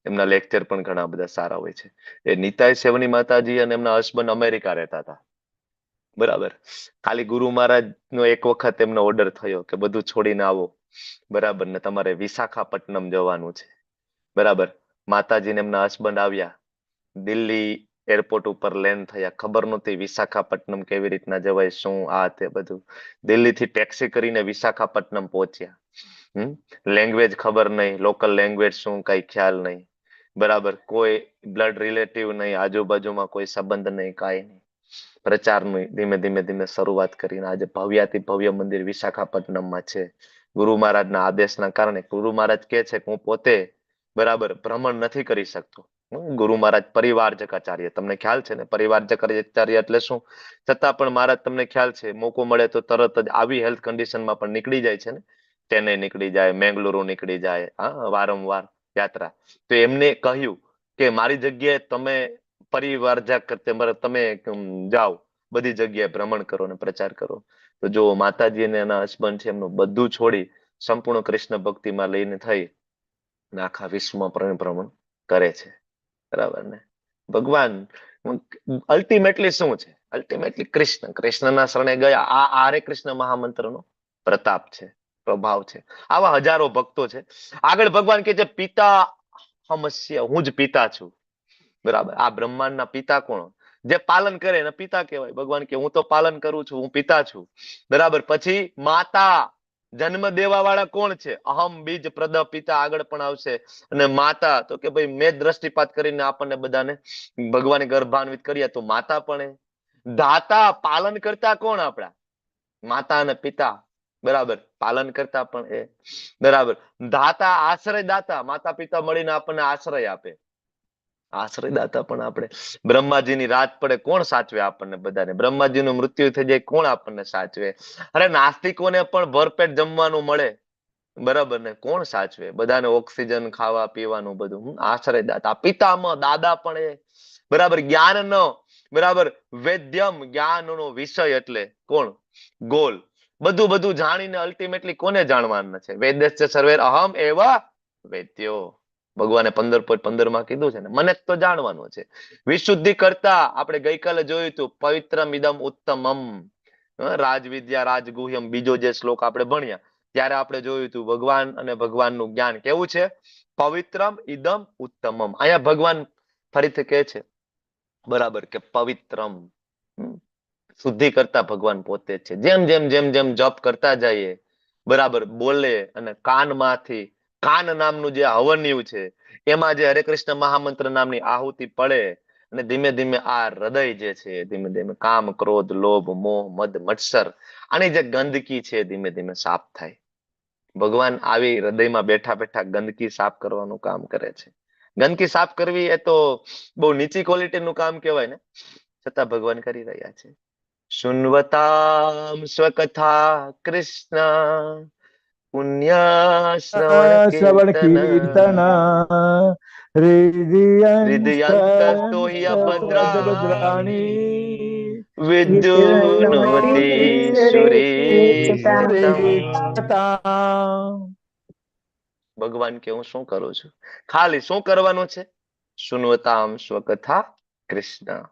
એમના લેક્ચર પણ ઘણા બધા સારા હોય છે. એ નિતાય સેવની માતાજી અને એમના હસબન્ડ અમેરિકા રહેતા હતા, બરાબર. ખાલી ગુરુ મહારાજ નો એક વખત એમનો ઓર્ડર થયો કે બધું છોડીને આવો, બરાબર, ને તમારે વિશાખાપટ્ટનમ જવાનું છે, બરાબર. માતાજીને એમના હસબન્ડ આવ્યા, દિલ્હી એરપોર્ટ ઉપર લેન્ડ થયા. ખબર નહોતી વિશાખાપટ્ટનમ કેવી રીતના જવાય, શું આ તે બધું. દિલ્હીથી ટેક્સી કરીને વિશાખાપટ્ટનમ પહોંચ્યા. લેંગ્વેજ ખબર નહીં, લોકલ લેંગ્વેજ શું કઈ ખ્યાલ નહીં, બરાબર. કોઈ બ્લડ રિલેટિવ નહીં, આજુબાજુમાં કોઈ સંબંધ નહીં, કાંઈ નહીં. પ્રચારની ધીમે ધીમે ધીમે શરૂઆત કરીને આજે ભવ્યાતિ ભવ્ય મંદિર વિશાખાપટ્ટનમમાં છે. ગુરુ મહારાજના આદેશના કારણે. ગુરુ મહારાજ કહે છે કે હું પોતે, બરાબર, ભ્રમણ નથી કરી શકતો. ગુરુ મહારાજ પરિવારજક આચાર્ય, તમને ખ્યાલ છે ને, પરિવારજક આચાર્ય એટલે શું? છતાં પણ મહારાજ, તમને ખ્યાલ છે, મોકો મળે તો તરત જ આવી હેલ્થ કન્ડિશનમાં પણ નીકળી જાય છે ને, ચેન્નઈ નીકળી જાય, મેંગલુરુ નીકળી જાય, હા, વારંવાર યાત્રા. તો એમને કહ્યું કે મારી જગ્યાએ તમે પરિવારજક, તમે જાઓ, બધી જગ્યાએ ભ્રમણ કરો અને પ્રચાર કરો. તો જો માતાજી અને એના હસબન્ડ છે એમનું બધું છોડી સંપૂર્ણ કૃષ્ણ ભક્તિમાં લઈને થઈ આખા વિશ્વમાં ભ્રમણ કરે છે, બરાબર ને. ભગવાન અલ્ટિમેટલી શું છે? અલ્ટિમેટલી કૃષ્ણ. કૃષ્ણના શરણે ગયા. આ હરે કૃષ્ણ મહામંત્રનો પ્રતાપ છે, પ્રભાવ છે. આવા હજારો ભક્તો છે. આગળ ભગવાન કે છે પિતા હમસ્ય, હું જ પિતા છું, બરાબર. આ બ્રહ્માંડના પિતા કોણ? જે પાલન કરે એને પિતા કહેવાય. ભગવાન કે હું તો પાલન કરું છું, હું પિતા છું, બરાબર. પછી માતા, જન્મ દેવા વાળા કોણ છે? અહમ બીજ પ્રદ પિતા આગળ પણ આવશે. અને માતા તો કે ભાઈ મેં દ્રષ્ટિપાત કરીને આપણને બધાને ભગવાને ગર્ભાન્વિત કર્યા, તો માતા પણ એ. દાતા, પાલન કરતા કોણ આપણા? માતા અને પિતા, બરાબર. પાલન કરતા પણ એ, બરાબર. દાતા, આશ્રય દાતા, માતા પિતા મળીને આપણને આશ્રય આપે. આશ્રયદાતા પણ આપણે. બ્રહ્માજીની રાત પડે કોણ સાચવે આપણને બધાને? બ્રહ્માજીનું મૃત્યુ થઈ જાય કોણ આપણને સાચવે? અરે નાસ્તિકોને પણ ભરપેટ જમવાનું મળે, બરાબર ને, કોણ સાચવે? બધાને ઓક્સિજન, ખાવા પીવાનું બધું. આશ્રયદાતા. પિતામહ, દાદા પણ એ, બરાબર. જ્ઞાનનો, બરાબર, વેદ્યમ, જ્ઞાનનો વિષય એટલે કોણ? ગોલ. બધું જાણીને અલ્ટિમેટલી કોને જાણવાનું છે? વેદસ્ય સર્વેર અહમ એવ વેદ્યો. ભગવાને 15.15 માં કીધું છે ને, મને તો જાણવાનું છે. વિશુદ્ધિ કરતા આપણે ગઈકાલે જોયું હતું, પવિત્રમ ઇદમ ઉત્તમમ, રાજવિદ્યા રાજગુહ્યમ, બીજો જે શ્લોક આપણે ભણ્યા ત્યારે આપણે જોયું હતું ભગવાન અને ભગવાનનું જ્ઞાન કેવું છે? પવિત્રમ ઇદમ ઉત્તમમ. અહીંયા ભગવાન ફરીથી કહે છે, બરાબર, કે પવિત્રમ, શુદ્ધિ કરતા ભગવાન પોતે છે. જેમ જેમ જેમ જેમ જપ કરતા જઈએ, બરાબર, બોલે અને કાનમાંથી, કાન નામનું જે હવન્યું છે એમાં જે હરે કૃષ્ણ મહામંત્ર નામની આહુતિ પડે અને ધીમે ધીમે આ હૃદય જે છે ધીમે ધીમે કામ, ક્રોધ, લોભ, મોહ, મદ, મત્સર, આની જે ગંદકી છે ધીમે ધીમે સાફ થાય. ભગવાન આવી હૃદયમાં બેઠા બેઠા ગંદકી સાફ કરવાનું કામ કરે છે. ગંદકી સાફ કરવી એ તો બહુ નીચી ક્વોલિટીનું કામ કહેવાય ને, છતાં ભગવાન કરી રહ્યા છે. શુન્વતામ સ્વકથા કૃષ્ણ પુણ્ય શ્રવણ કીર્તન હૃદયંતસ્તો ભદ્રાણી વિદ્યુન્નોતિ સુરેષતામ. ભગવાન કે હું શું કરું છું? ખાલી શું કરવાનું છે? શુન્વતામ સ્વકથા કૃષ્ણ.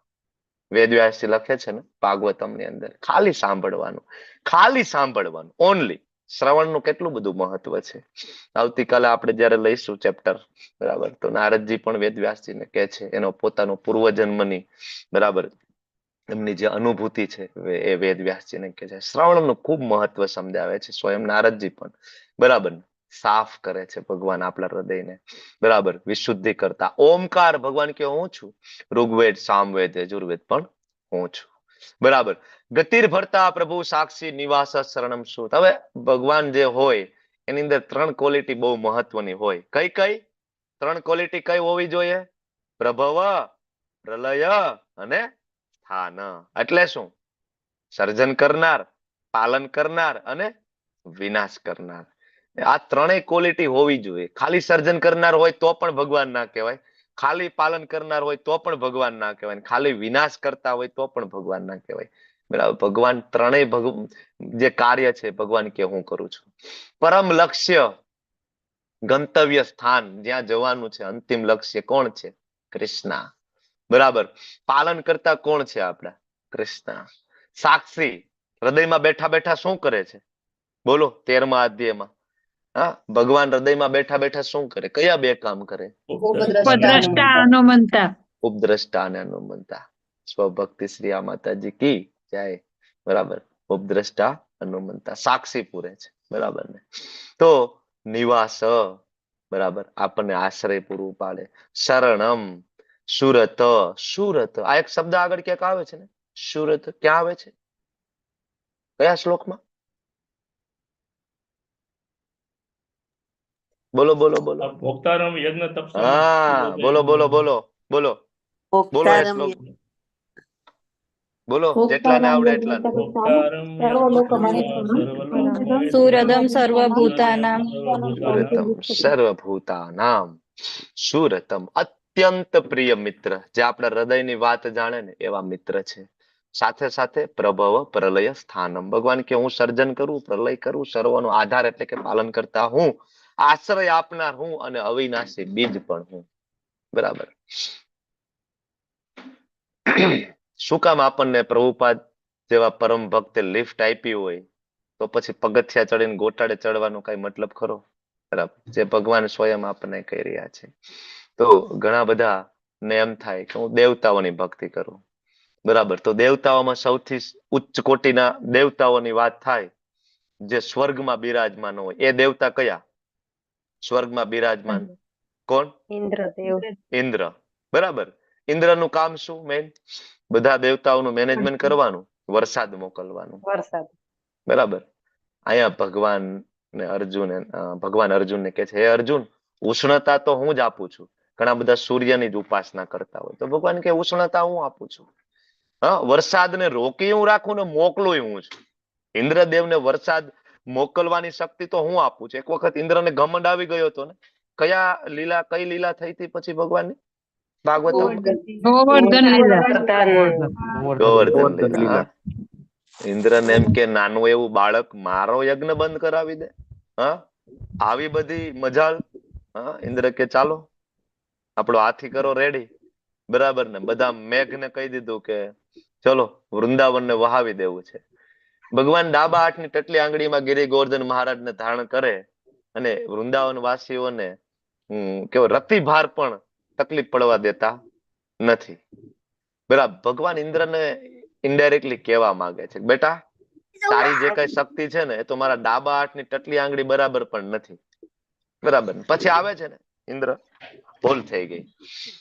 વેદવ્યાસજી લખે છે ને ભાગવતમની અંદર, ખાલી સાંભળવાનું, ખાલી સાંભળવાનું, ઓનલી. શ્રવણનું કેટલું બધું મહત્વ છે. આવતીકાલે આપણે જયારે લઈશું ચેપ્ટર, બરાબર, તો નારદજી પણ વેદવ્યાસજીને કહે છે એનો પોતાનો પૂર્વજન્મની, બરાબર, એમની જે અનુભૂતિ છે એ વેદવ્યાસજીને કહે છે. શ્રવણનું ખૂબ મહત્વ સમજાવે છે સ્વયં નારદજી પણ, બરાબર. સાફ કરે છે ભગવાન આપણા હૃદયને, બરાબર, વિશુદ્ધિ કરતા. ઓમકાર, ભગવાન કે હું છું. ઋગ્વેદ, સામવેદ, યજુર્વેદ પણ હું છું, બરાબર. ગતિર ભરતા પ્રભુ સાક્ષી નિવાસ શરણમ સુત. હવે ભગવાન જે હોય એની અંદર 3 ક્વોલિટી બહુ મહત્વની હોય. કઈ કઈ 3 ક્વોલિટી કઈ હોવી જોઈએ? પ્રભવ, પ્રલય અને સ્થાન. એટલે શું? સર્જન કરનાર, પાલન કરનાર અને વિનાશ કરનાર. આ 3 ક્વોલિટી હોવી જોઈએ. ખાલી સર્જન કરનાર હોય તો પણ ભગવાન ના કહેવાય, ખાલી પાલન કરનાર હોય તો પણ ભગવાન ના કહેવાય, ખાલી વિનાશ કરતા હોય તો પણ ભગવાન ના કહેવાય, બરાબર. ભગવાન 3 જે કાર્ય છે ભગવાન કે હું કરું છું. પરમ લક્ષ્ય, ગંતવ્ય સ્થાન, જ્યાં જવાનું છે, અંતિમ લક્ષ્ય કોણ છે? કૃષ્ણ, બરાબર. પાલન કરતા કોણ છે આપણા? કૃષ્ણ. સાક્ષી, હૃદયમાં બેઠા બેઠા શું કરે છે? બોલો 13મા અધ્યાયમાં. હા, ભગવાન હૃદયમાં બેઠા બેઠા શું કરે? કયા 2 કામ કરે? ઉપદ્રષ્ટા હનુમંતા. ઉપદ્રષ્ટા અને હનુમંતા. સ્વભક્તિ શ્રી આ માતાજી કી જય, બરાબર. ઉપદ્રષ્ટા, હનુમંતા, સાક્ષી પૂરે છે, બરાબર ને. તો નિવાસ, બરાબર, આપણને આશ્રય પૂરું પાડે. શરણમ, સુરત, સુરત, આ એક શબ્દ આગળ ક્યાંક આવે છે ને, સુરત. ક્યાં આવે છે? કયા શ્લોકમાં? બોલો બોલો બોલો. ભોક્તારમ યજ્ઞ તપસમ. હા, બોલો બોલો બોલો બોલો બોલો એ શ્લોક બોલો, જેટલાને આવડે એટલાને. ભોક્તારમ સુરદમ સર્વભૂતાનામ સુરતમ સર્વભૂતાનામ સુરતમ. અત્યંત પ્રિય મિત્ર, જે આપણા હૃદયની વાત જાણે ને એવા મિત્ર છે. સાથે સાથે પ્રભવ પ્રલય સ્થાનમ. ભગવાન કે હું સર્જન કરું, પ્રલય કરું, સર્વનો આધાર એટલે કે પાલન કરતા હું, આશ્રય આપનાર હું અને અવિનાશી બીજ પણ હું, બરાબર. શું કામ આપણને પ્રભુપાદ જેવા પરમ ભક્તે લિફ્ટ આપી હોય તો પછી પગથિયા ચડીને ગોટાળે ચડવાનો કઈ મતલબ ખરો? બરાબર, જે ભગવાન સ્વયં આપણને કહી રહ્યા છે. તો ઘણા બધા ને એમ થાય કે હું દેવતાઓની ભક્તિ કરું. બરાબર, તો દેવતાઓમાં સૌથી ઉચ્ચ કોટીના દેવતાઓની વાત થાય, જે સ્વર્ગમાં બિરાજમાન હોય, એ દેવતા કયા? સ્વર્ગમાં બિરાજમાન કોણ? ઇન્દ્ર. બરાબર. ઇન્દ્રનું કામ શું? મેન બધા દેવતાઓનું મેનેજમેન્ટ કરવાનું, વરસાદ મોકલવાનું. બરાબર. અહીંયા ભગવાન અર્જુનને કહે છે, હે અર્જુન, ઉષ્ણતા તો હું જ આપું છું. ઘણા બધા સૂર્યની જ ઉપાસના કરતા હોય, તો ભગવાન કે ઉષ્ણતા હું આપું છું. હા, વરસાદને રોકી હું રાખું ને મોકલું હું છું. ઇન્દ્રદેવને વરસાદ મોકલવાની શક્તિ તો હું આપું છું. એક વખત ઇન્દ્રને ઘમંડ આવી ગયો હતો ને, કઈ લીલા થઈ હતી પછી ભગવાનની ભાગવતમાં? ગોવર્ધન લીલા. ઇન્દ્રને એમ કે નાનું એવું બાળક મારો યજ્ઞ બંધ કરાવી દે? હા, આવી બધી મજાલ. હા, ઇન્દ્ર કે ચાલો આપણો હાથી કરો રેડી. બરાબર ને, બધા મેઘને કહી દીધું કે ચલો વૃંદાવનને વહાવી દેવું છે. ભગવાન ડાબા હાથની ટટલી આંગળીમાં ગિરી ગોવર્ધન મહારાજને ધારણ કરે અને વૃંદાવન વાસીઓને કેવો રતિભાર પણ તકલીફ પડવા દેતા નથી. બરાબર, ભગવાન ઇન્દ્રને ઇનડાયરેક્ટલી કહેવા માંગે છે, બેટા તારી જે કઈ શક્તિ છે ને એ તો મારા ડાબા હાથની ટટલી આંગળી બરાબર પણ નથી. બરાબર, પછી આવે છે ને ઇન્દ્ર, ભૂલ થઈ ગઈ.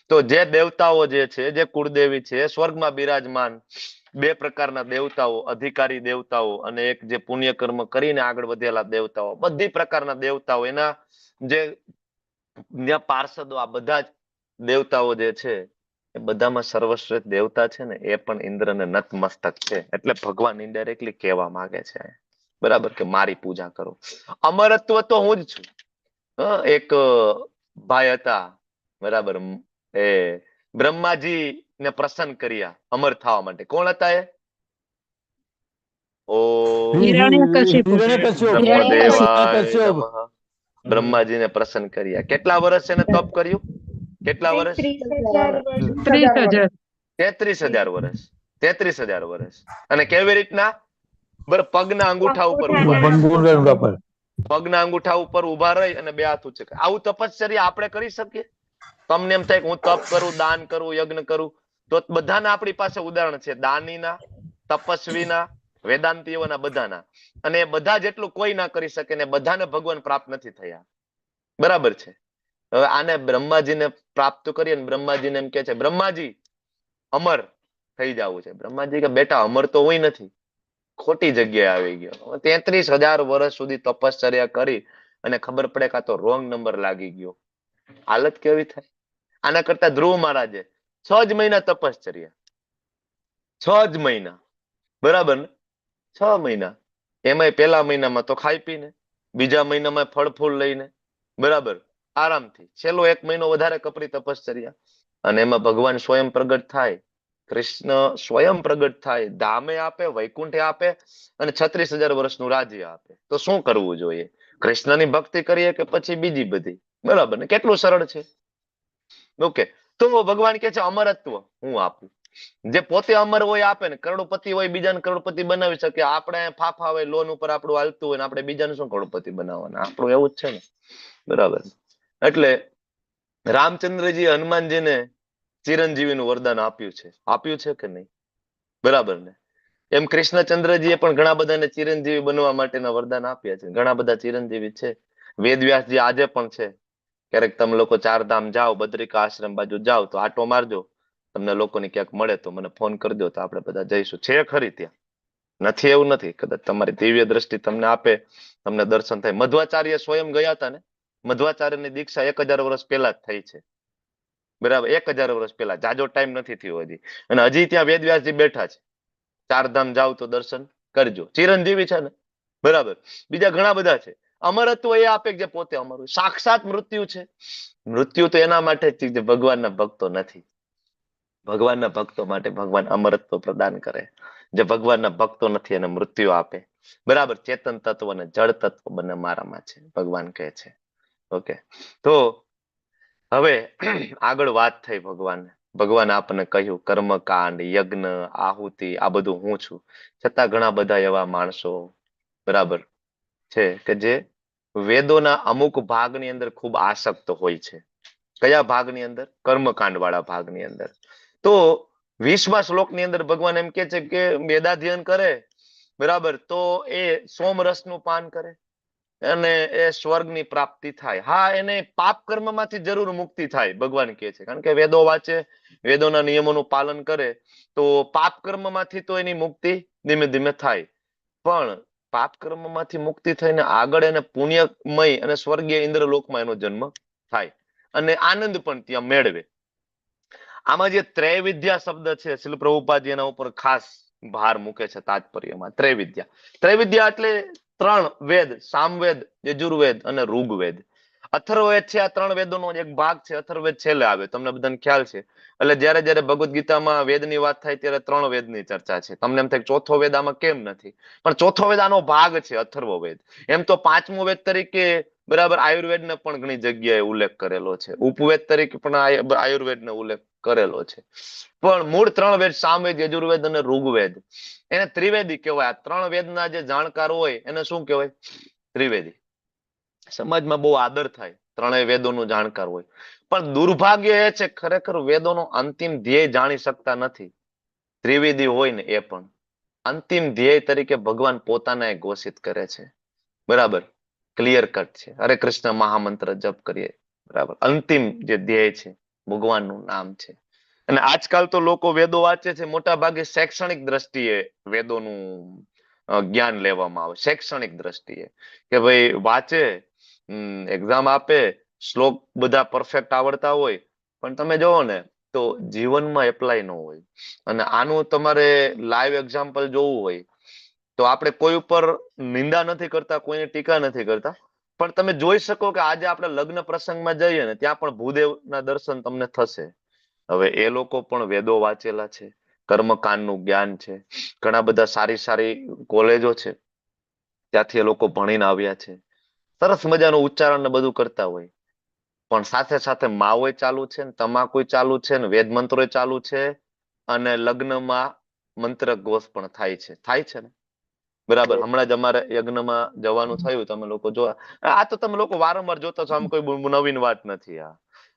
તો જે દેવતાઓ જે છે, જે કુળદેવી છે, સ્વર્ગમાં બિરાજમાન બે પ્રકારના દેવતાઓ, અધિકારી દેવતાઓ અને એક જે પુણ્ય કર્મ કરીને આગળ વધેલા દેવતાઓ, બધી પ્રકારના દેવતાઓ, એના જે પાર્ષદો, આ બધા જ દેવતાઓ જે છે એ બધામાં સર્વશ્રેષ્ઠ દેવતા છે ને એ પણ ઇન્દ્રને નતમસ્તક છે. એટલે ભગવાન ઇનડાયરેક્ટલી કહેવા માંગે છે, બરાબર, કે મારી પૂજા કરો. અમરત્વ તો હું જ છું. એક ભાઈ હતા, બરાબર, એ બ્રહ્માજી ને પ્રસન્ન કર્યા અમર થવા માટે. કોણ હતા એ? ઓ બ્રહ્મદેવાય નમઃ. બ્રહ્માજીને પ્રસન્ન કર્યા. કેટલા વર્ષ એને તપ કર્યું? કેટલા વર્ષ? 33,000 33,000 વર્ષ. 33,000 વર્ષ. અને કેવી રીતના? પગના અંગૂઠા ઉપર ઉભા રહી. પગના અંગૂઠા ઉપર ઉભા રહી અને બે હાથ ઊંચે. આવું તપશ્ચર્યા આપણે કરી શકીએ? તમને એમ થાય કે હું તપ કરું, દાન કરું, યજ્ઞ કરું, તો બધાના આપણી પાસે ઉદાહરણ છે, દાનીના, તપસ્વીના, વેદાંતીઓના, બધાના. અને એ બધા જેટલું કોઈ ના કરી શકે ને બધાને ભગવાન પ્રાપ્ત નથી થયા. બરાબર છે. હવે આને બ્રહ્માજીને પ્રાપ્ત કરીએ ને બ્રહ્માજીને એમ કે છે, બ્રહ્માજી અમર થઈ જવું છે. બ્રહ્માજી કે બેટા અમર તો હું નથી, ખોટી જગ્યાએ આવી ગયો. 33,000 વર્ષ સુધી તપશ્ચર્યા કરી અને ખબર પડે કે આ તો રોંગ નંબર લાગી ગયો. હાલત કેવી થાય? આના કરતા ધ્રુવ મહારાજે 6 જ મહિના તપશ્ચર્યા. 6 જ મહિના. બરાબર ને? 6 મહિના. એમાંય પહેલા મહિનામાં તો ખાઈ પીને, બીજા મહિનામાં ફળ ફૂલ લઈને, બરાબર, આરામથી. છેલ્લો 1 મહિનો વધારે કપરી તપશ્ચર્યા. અને એમાં ભગવાન સ્વયં પ્રગટ થાય, કૃષ્ણ સ્વયં પ્રગટ થાય, ધામે આપે, વૈકુંઠે આપે અને 36,000 વર્ષનું રાજ્ય આપે. તો શું કરવું જોઈએ? કૃષ્ણની ભક્તિ કરીએ કે પછી બીજી બધી? બરાબર ને? કેટલું સરળ છે. ઓકે, તો ભગવાન કે છે અમરત્વ હું આપું. જે પોતે અમર હોય આપે ને, કરોડપતિ હોય બીજાને કરોડપતિ બનાવી શકે. આપણે ફાફા હોય, લોન ઉપર આપણું હાલતું હોય ને આપણે બીજાને શું કરોડપતિ બનાવવાના? આપણું એવું જ છે ને, બરાબર. એટલે રામચંદ્રજી હનુમાનજીને ચિરંજીવીનું વરદાન આપ્યું છે કે નહીં? બરાબર ને? એમ કૃષ્ણચંદ્રજીએ પણ ઘણા બધાને ચિરંજીવી બનવા માટેના વરદાન આપ્યા છે. ઘણા બધા ચિરંજીવી છે. વેદવ્યાસજી આજે પણ છે. ક્યારેક તમે લોકો 4 ધામ જાઓ, બદ્રિકા આશ્રમ બાજુ જાઓ તો આટો મારજો. તમને લોકોને ક્યાંક મળે તો મને ફોન કરજો, તો આપણે બધા જઈશું. છે ખરી ત્યાં, નથી એવું નથી. કદાચ તમારી દિવ્ય દ્રષ્ટિ તમને આપે, તમને દર્શન થાય. મધ્વાચાર્ય સ્વયં ગયા હતા ને, મધ્વાચાર્યની દીક્ષા 1000 વર્ષ પહેલા જ થઈ છે. બરાબર, 1000 વર્ષ પહેલા, જાજો ટાઈમ નથી થયો હજી. અને હજી ત્યાં વેદવ્યાસજી બેઠા છે. 4 ધામ જાવ તો દર્શન કરજો. ચિરંજીવી છે ને, બરાબર. બીજા ઘણા બધા છે. અમરત્વ એ આપે જે પોતે અમર હોય. સાક્ષાત મૃત્યુ છે. મૃત્યુ તો એના માટે જ જે ભગવાનના ભક્તો નથી. ભગવાનના ભક્તો માટે ભગવાન અમરત્વ પ્રદાન કરે. જે ભગવાનના ભક્તો નથી એને મૃત્યુ આપે. બરાબર, ચેતન તત્વ અને જળ તત્વ બંને મારામાં છે, ભગવાન કહે છે. ઓકે, તો હવે આગળ વાત થઈ ભગવાન આપણને કહ્યું કર્મકાંડ, યજ્ઞ, આહુતિ આ બધું હું છું. છતાં ઘણા બધા એવા માણસો બરાબર છે કે જે વેદોના અમુક ભાગની અંદર ખૂબ આસક્ત હોય છે. કયા ભાગની અંદર? કર્મકાંડ વાળા ભાગની અંદર. તો 20મા શ્લોકની અંદર ભગવાન એમ કે છે કે વેદાધ્યયન કરે બરાબર તો એ સોમરસનું પાન કરે અને એ સ્વર્ગની પ્રાપ્તિ થાય. હા, એને પાપ કર્મમાંથી જરૂર મુક્તિ થાય ભગવાન કહે છે, કારણ કે વેદો વાંચે, વેદોના નિયમોનું પાલન કરે તો પાપ કર્મમાંથી તો એની મુક્તિ ધીમે ધીમે થાય. પણ પાપ કર્મમાંથી મુક્તિ થઈને આગળ એને પુણ્યમય અને સ્વર્ગીય ઇન્દ્રલોકમાં એનો જન્મ થાય અને આનંદ પણ ત્યાં મેળવે. આમાં જે ત્રૈવિદ્યા શબ્દ છે, શ્રીલ પ્રભુપાદ એના ઉપર ખાસ ભાર મૂકે છે તાત્પર્યમાં. ત્રૈવિદ્યા એટલે 3 વેદ, સામવેદ, યજુર્વેદ અને ઋગ્વેદ. અથર્વવેદ છે આ 3 વેદોનો એક ભાગ છે. અથર્વવેદ છેલ્લે આવે, તમને બધાને ખ્યાલ છે. એટલે જ્યારે જ્યારે ભગવદ્ ગીતામાં વેદની વાત થાય ત્યારે 3 વેદની ચર્ચા છે. તમને એમ થાય ચોથો વેદ આમાં કેમ નથી, પણ ચોથો વેદ આનો ભાગ છે, અથર્વવેદ. એમ તો 5મો વેદ તરીકે બરાબર આયુર્વેદને પણ ઘણી જગ્યાએ ઉલ્લેખ કરેલો છે. ઉપવેદ તરીકે પણ આયુર્વેદનો ઉલ્લેખ કરેલો છે. પણ મૂળ 3 વેદ સામવેદ, યજુર્વેદ અને ઋગ્વેદ એને ત્રિવેદી કહેવાય. આ 3 વેદના જે જાણકાર હોય એને શું કહેવાય? ત્રિવેદી. સમાજમાં બહુ આદર થાય, 3 વેદોનું જાણકાર હોય. પણ દુર્ભાગ્ય એ છે ખરેખર વેદોનો અંતિમ ધ્યેય જાણી શકતા નથી. ત્રિવેદી હોય ને એ પણ અંતિમ ધ્યેય તરીકે ભગવાન પોતાને ઘોષિત કરે છે. બરાબર, ક્લિયર કટ છે. હરે કૃષ્ણ મહામંત્ર જપ કરીએ બરાબર, અંતિમ જે ધ્યેય છે ભગવાનનું નામ છે. અને આજકાલ તો લોકો વેદો વાંચે છે મોટા ભાગે શૈક્ષણિક દ્રષ્ટિએ વેદોનું જ્ઞાન લેવામાં આવે. શૈક્ષણિક દ્રષ્ટિએ કે ભાઈ વાંચે, એક્ઝામ આપે, શ્લોક બધા પરફેક્ટ આવડતા હોય, પણ તમે જોવો ને તો જીવનમાં એપ્લાય ન હોય. અને આનું તમારે લાઈવ એક્ઝામ્પલ જોવું હોય તો આપણે કોઈ ઉપર નિંદા નથી કરતા, કોઈની ટીકા નથી કરતા, પણ તમે જોઈ શકો કે આજે આપણે લગ્ન પ્રસંગમાં જઈએ ને ત્યાં પણ ભૂદેવના દર્શન તમને થશે. હવે એ લોકો પણ વેદો વાંચેલા છે, કર્મકાંડનું જ્ઞાન છે, ઘણા બધા સારી સારી કોલેજો છે ત્યાંથી એ લોકો ભણીને આવ્યા છે, સરસ મજાનું ઉચ્ચારણ ને બધું કરતા હોય. પણ સાથે સાથે માવોય ચાલુ છે ને તમાકુય ચાલુ છે ને વેદ મંત્રોય ચાલુ છે અને લગ્નમાં મંત્ર ઘોષ પણ થાય છે ને બરાબર. હમણાં જ અમારે યજ્ઞમાં જવાનું થયું, તમે લોકો જોવા, આ તો તમે લોકો વારંવાર જોતા છો, આમ કોઈ નવીન વાત નથી આ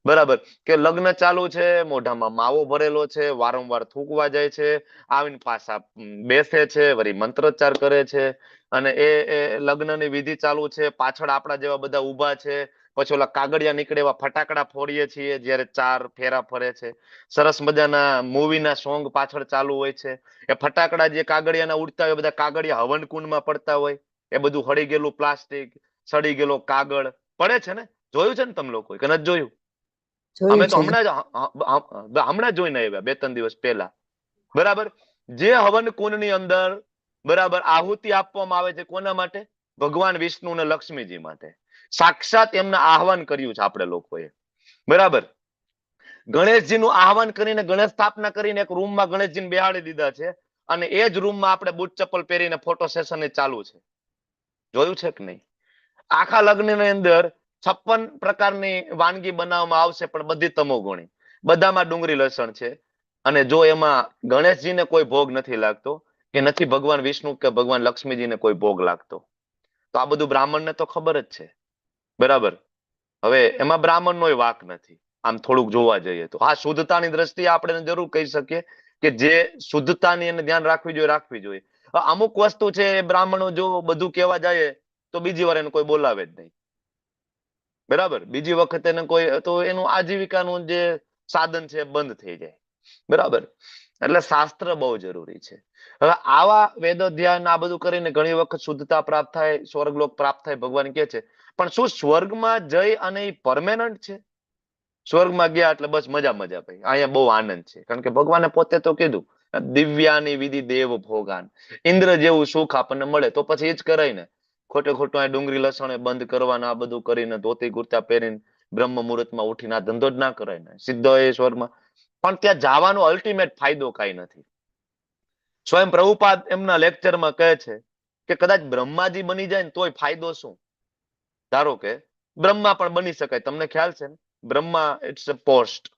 બરાબર. કે લગ્ન ચાલુ છે, મોઢામાં માવો ભરેલો છે, વારંવાર થૂકવા જાય છે, આવીને પાછા બેસે છે, વળી મંત્રોચ્ચાર કરે છે અને એ લગ્નની વિધિ ચાલુ છે. પાછળ આપણા જેવા બધા ઊભા છે, પછી ઓલા કાગળિયા નીકળે એવા ફટાકડા ફોડીએ છીએ જયારે 4 ફેરા ફરે છે. સરસ મજાના મૂવીના સોંગ પાછળ ચાલુ હોય છે. એ ફટાકડા જે કાગળિયાના ઉડતા હોય બધા કાગળિયા હવનકુંડમાં પડતા હોય, એ બધું હળી ગયેલું પ્લાસ્ટિક, સડી ગયેલો કાગળ પડે છે ને. જોયું છે ને તમે લોકો કે નથી જોયું? અમે તો હમણાં જોઈને આવ્યા 2-3 દિવસ પહેલા બરાબર. જે હવન કુંડની અંદર બરાબર આહુતિ આપવામાં આવે છે કોના માટે? ભગવાન વિષ્ણુ અને લક્ષ્મીજી માટે. સાક્ષાત એમના આહવાન કર્યું છે આપણે લોકોએ બરાબર. ગણેશજીનું આહવાન કરીને ગણેશ સ્થાપના કરીને એક રૂમમાં ગણેશજીને બેહાડી દીધા છે અને એ જ રૂમમાં આપણે બૂટ ચપ્પલ પહેરીને ફોટો સેશન ચાલુ છે. જોયું છે કે નહીં? આખા લગ્નની અંદર 56 પ્રકારની વાનગી બનાવવામાં આવશે પણ બધી તમોગુણી, બધામાં ડુંગળી લસણ છે. અને જો એમાં ગણેશજીને કોઈ ભોગ નથી લાગતો કે નથી ભગવાન વિષ્ણુ કે ભગવાન લક્ષ્મીજીને કોઈ ભોગ લાગતો, તો આ બધું બ્રાહ્મણને તો ખબર જ છે બરાબર. હવે એમાં બ્રાહ્મણનો વાંક નથી આમ થોડુંક જોવા જઈએ તો. હા, શુદ્ધતાની દ્રષ્ટિએ આપણે જરૂર કહી શકીએ કે જે શુદ્ધતાની એને ધ્યાન રાખવી જોઈએ. અમુક વસ્તુ છે બ્રાહ્મણો જો બધું કહેવા જાય તો બીજી વાર એને કોઈ બોલાવે જ નહીં બરાબર. બીજી વખત એને કોઈ તો એનું આજીવિકાનું જે સાધન છે બંધ થઈ જાય બરાબર. એટલે શાસ્ત્ર બહુ જરૂરી છે. હવે આવા વેદ ધ્યાન આ બધું કરીને ઘણી વખત શુદ્ધતા પ્રાપ્ત થાય, સ્વર્ગલોક પ્રાપ્ત થાય ભગવાન કહે છે. પણ શું સ્વર્ગમાં જઈ અને એ પરમેનન્ટ છે? સ્વર્ગમાં ગયા એટલે બસ મજા ભાઈ, અહીંયા બહુ આનંદ છે. કારણ કે ભગવાને પોતે તો કીધું દિવ્યાની વિધિ દેવ ભોગાન, ઇન્દ્ર જેવું સુખ આપણને મળે તો પછી એ જ કરાય ને. ખોટું આ ડુંગળી લસણે બંધ કરવાના આ બધું કરીને ધોતી કુર્તા પહેરીને બ્રહ્મ મુહૂર્તમાં ઉઠીને આ ધંધો જ ના કરાય ને, સીધો એ સ્વર્ગમાં. પણ ત્યાં જવાનો અલ્ટિમેટ ફાયદો કઈ નથી. સ્વયં પ્રભુપાદ એમના લેક્ચરમાં કહે છે કે કદાચ બ્રહ્માજી બની જાય ને તોય ફાયદો શું? ધારો કે બ્રહ્મા પણ બની શકાય, તમને ખ્યાલ છે ને બ્રહ્મા ઇટ્સ અ પોસ્ટ,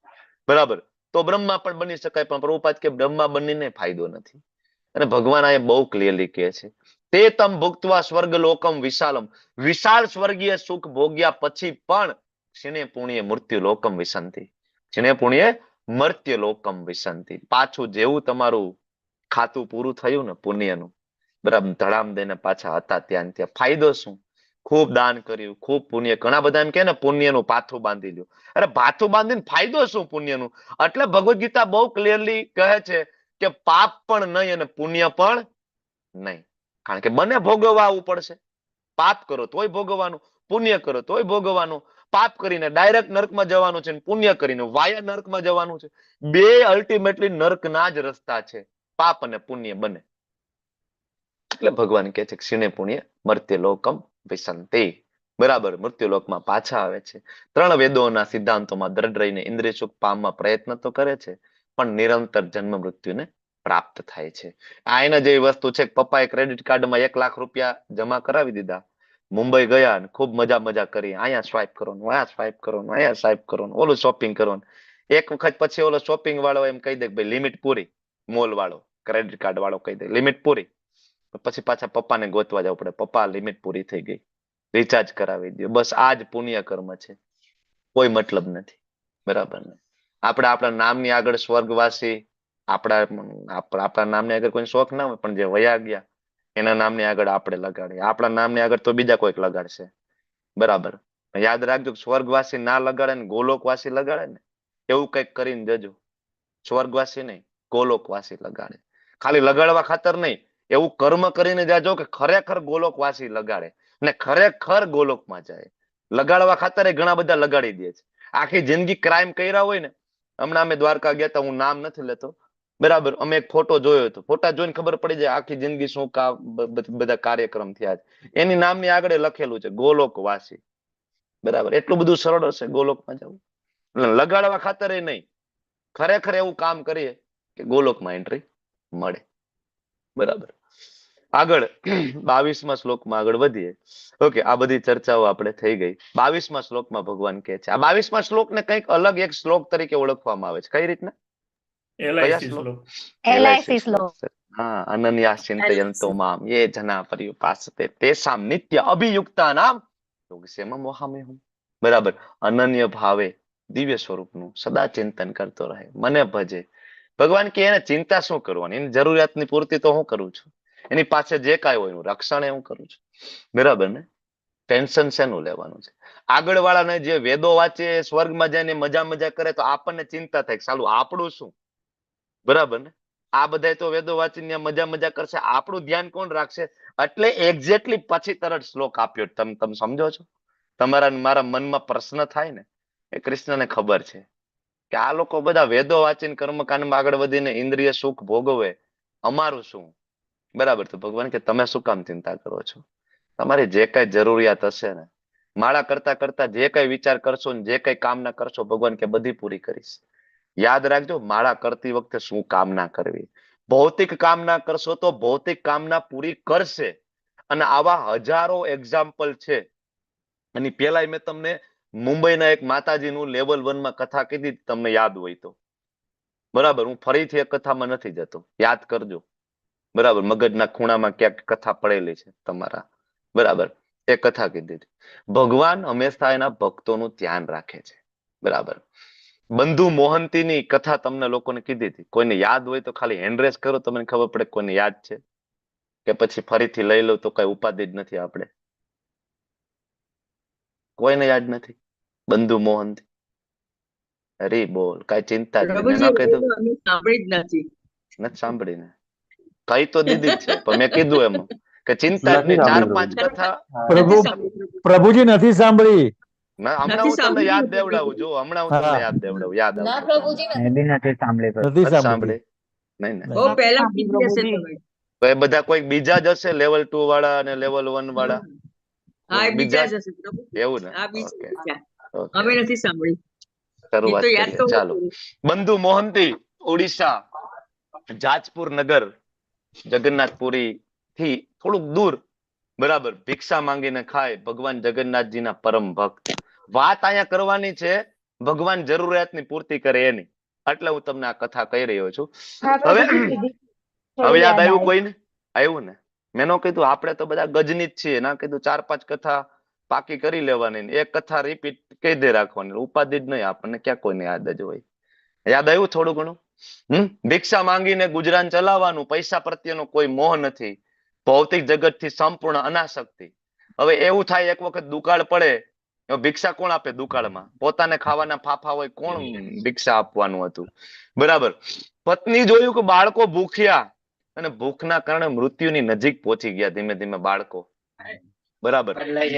બરાબર, તો બ્રહ્મા પણ બની શકાય, પણ પ્રભુપાદ કે બ્રહ્મા બનીને ફાયદો નથી. અને ભગવાન આ બહુ ક્લિયરલી કહે છે, તે તમ ભુક્તવા સ્વર્ગ લોકમ વિશાલમ, વિશાળ સ્વર્ગીય સુખ ભોગ્યા પછી પણ ક્ષીણે પુણ્ય મૃત્યુ લોકમ વિસંતિ, ક્ષીણે પુણ્ય મર્ત્ય લોકમ વિસંતિ. પાછું જેવું તમારું ખાતું પૂરું થયું ને પુણ્યનું, બરાબર, ધડામ દઈને પાછા હતા ત્યાં ત્યાં. ફાયદો શું? ખૂબ દાન કર્યું, ખૂબ પુણ્ય. ઘણા બધા એમ કે ને પુણ્યનું પાથું બાંધી લ્યો. અરે પાથું બાંધીને ફાયદો શું પુણ્યનું? એટલે ભગવદ ગીતા બહુ ક્લિયરલી કહે છે કે પાપ પણ નહીં અને પુણ્ય પણ નહીં. કારણ કે બંને ભોગવવા આવવું પડશે. પાપ કરો તોય ભોગવવાનું, પુણ્ય કરો તોય ભોગવવાનું. પાપ કરીને ડાયરેક્ટ નરકમાં જવાનું છે, પુણ્ય કરીને વાયા નરકમાં જવાનું છે. બે અલ્ટિમેટલી નરકના જ રસ્તા છે, પાપ અને પુણ્ય બંને. એટલે ભગવાન કહે છે ક્ષીણે પુણ્ય મર્ત્ય લોકમ વિસંતિ, બરાબર, મૃત્યુલોકમાં પાછા આવે છે. 3 વેદોના સિદ્ધાંતોમાં દ્રઢ રહીને ઇન્દ્રિય સુખ પામવા પ્રયત્ન તો કરે છે, પણ નિરંતર જન્મ મૃત્યુને પ્રાપ્ત થાય છે. આ એના જેવી વસ્તુ છે કે પપ્પાએ ક્રેડિટ કાર્ડમાં 1 લાખ રૂપિયા જમા કરાવી દીધા, મુંબઈ ગયા ને ખૂબ મજા કરી, અહીંયા સ્વાઇપ કરવાનું, અહીંયા સ્વાઇપ કરવાનું, અહીંયા સ્વાઇપ કરવાનું, ઓલું શોપિંગ કરવાનું. એક વખત પછી ઓલો શોપિંગ વાળો એમ કહી દે કે ભાઈ લિમિટ પૂરી, મોલ વાળો ક્રેડિટ કાર્ડ વાળો કહી દે લિમિટ પૂરી. પછી પાછા પપ્પાને ગોતવા જવું પડે, પપ્પા લિમિટ પૂરી થઈ ગઈ, રિચાર્જ કરાવી દો. બસ આ જ પુણ્ય કર્મ છે, કોઈ મતલબ નથી, બરાબર ને? આપણે આપણા નામની આગળ સ્વર્ગવાસી, આપણા નામની આગળ કોઈ શોખ ના હોય, પણ જે વયા ગયા એના નામની આગળ આપણે લગાડીએ. આપણા નામની આગળ તો બીજા કોઈક લગાડશે, બરાબર. યાદ રાખજો, સ્વર્ગવાસી ના લગાડે ને ગોલોકવાસી લગાડે ને, એવું કંઈક કરીને જજો. સ્વર્ગવાસી નહીં, ગોલોકવાસી લગાડે. ખાલી લગાડવા ખાતર નહીં, એવું કર્મ કરીને જાજો કે ખરેખર ગોલોકવાસી લગાડે ને ખરેખર ગોલોકમાં જાય. લગાડવા ખાતર ઘણા બધા લગાડી દે છે. આખી જિંદગી ક્રાઇમ કર્યા હોય ને. હમણાં અમે દ્વારકા ગયા હતા, હું નામ નથી લેતો, બરાબર, અમે એક ફોટો જોયો હતો, ફોટા જોઈને ખબર પડી જાય આખી જિંદગી શું બધા કાર્યક્રમ થયા છે. એની નામની આગળ લખેલું છે ગોલોકવાસી, બરાબર. એટલું બધું સરળ હશે ગોલોકમાં જવું. લગાડવા ખાતર નહીં, ખરેખર એવું કામ કરીએ કે ગોલોકમાં એન્ટ્રી મળે, બરાબર. આગળ 22મા શ્લોકમાં આગળ વધીએ. ઓકે, આ બધી ચર્ચાઓ આપણે થઈ ગઈ. 22મા શ્લોકમાં ભગવાન કહે છે, આ 22મા શ્લોકને કંઈક અલગ એક શ્લોક તરીકે ઓળખવામાં આવે છે. કઈ રીતના? LIC શ્લોક. LIC શ્લોક. હા, અનન્યા ચિંતયંતો મામ યે જના પર્યુપાસતે તેસામ નિત્ય અભિયુક્તાનામ યોગક્ષેમમ વહામ્યહમ. બરાબર, અનન્ય ભાવે દિવ્ય સ્વરૂપનું સદા ચિંતન કરતો રહે, મને ભજે. ભગવાન કે એને ચિંતા શું કરવાની, એની જરૂરિયાતની પૂર્તિ તો હું કરું છું, એની પાસે જે કાંઈ હોય એનું રક્ષણ હું કરું છું, બરાબર ને? ટેન્શન શેનું લેવાનું છે? આગળ વાળાને જે વેદો વાંચે સ્વર્ગમાં જઈને મજા કરે તો આપણને ચિંતા થાય, સાલું આપણું શું, બરાબર ને? આ બધા તો વેદો વાંચીને મજા કરશે, આપણું ધ્યાન કોણ રાખશે? એટલે એક્ઝેક્ટલી પછી તરત શ્લોક આપ્યો. તમે સમજો છો? તમારા મારા મનમાં પ્રશ્ન થાય ને, એ કૃષ્ણને ખબર છે કે આ લોકો બધા વેદો વાંચીને કર્મકાંડમાં આગળ વધીને ઇન્દ્રિય સુખ ભોગવે, અમારું શું? બરાબર. તો ભગવાન કે તમે શું કામ ચિંતા કરો છો? તમારી જે કઈ જરૂરિયાત હશે ને, માળા કરતા જે કઈ વિચાર કરશો ને જે કઈ કામના કરશો, ભગવાન કે બધી પૂરી કરીશ. યાદ રાખજો, માળા કરતી વખતે શું કામના કરવી. ભૌતિક કામના કરશો તો ભૌતિક કામના પૂરી કરશે. અને આવા હજારો એક્ઝામ્પલ છે. અને પેલા મેં તમને મુંબઈના એક માતાજીનું લેવલ 1 માં કથા કીધી, તમને યાદ હોય તો, બરાબર. હું ફરીથી એક કથામાં નથી જતો, યાદ કરજો, બરાબર. મગજના ખૂણામાં ક્યાંક કથા પડેલી છે તમારા, બરાબર. એ કથા કીધી. ભગવાન હંમેશા એના ભક્તોનું ધ્યાન રાખે છે, બરાબર. બંધુ મોહંતીની કથા તમને લોકોને કીધી હતી. કોઈને યાદ હોય તો ખાલી હેન્ડ રેઝ કરો, તમને ખબર પડે કોઈને યાદ છે કે પછી ફરીથી લઈ લો તો કઈ ઉપાધિ જ નથી આપણે. કોઈને યાદ નથી બંધુ મોહંતી? અરે બોલ, કઈ ચિંતા જ નથી. નથી સાંભળીને કઈ તો દીધી જ છે, પણ મેં કીધું એમ કે ચિંતા જ નહીં. 4-5 કથા પ્રભુજી નથી સાંભળી. હમણાં હું તમને યાદ દેવડાવું, જો હમણાં હું તમને યાદ દેવડાવું, યાદ નથી સાંભળી. નહીં તો એ બધા કોઈ બીજા જ હશે, લેવલ 2 વાળા અને લેવલ 1 વાળા. બીજા એવું ને? શરૂઆત કરીએ, ચાલો. બંધુ મોહંતી, ઓડિશા, જાજપુર નગર, જગન્નાથપુરી થી થોડુંક દૂર, બરાબર. ભિક્ષા માંગીને ખાય ભગવાન જગન્નાથજીના પરમ ભક્ત. વાત અહીંયા કરવાની છે ભગવાન જરૂરિયાતની પૂર્તિ કરે એની. એટલે હું તમને આ કથા કહી રહ્યો છું. હા હવે પ્રભુજી કીધી હવે થોડી યાદ યાદ આવ્યું આવી. કોઈને? આવ્યું ને? મેં નો કીધું આપણે તો બધા ગજની જ છીએ. ના કીધું 4-5 કથા પાકી કરી લેવાની ને એક કથા રિપીટ કહી દે રાખવાની. ઉપાધિ જ નહીં, આપણને ક્યાં કોઈને યાદ જ હોય. યાદ આવ્યું થોડું ઘણું? ભિક્ષા માંગીને ગુજરાન ચલાવવાનું, પૈસા પ્રત્યેનો કોઈ મોહ નથી, ભૌતિક જગતથી સંપૂર્ણ અનાસક્તિ. હવે એવું થાય એક વખત દુકાળ પડે, ભિક્ષા કોણ આપે? દુકાળમાં પોતાને ખાવાના ફાફા હોય, કોણ ભિક્ષા આપવાનું હતું? બરાબર. પત્ની જોયું કે બાળકો ભૂખ્યા અને ભૂખના કારણે મૃત્યુની નજીક પહોંચી ગયા ધીમે ધીમે બાળકો. બરાબર.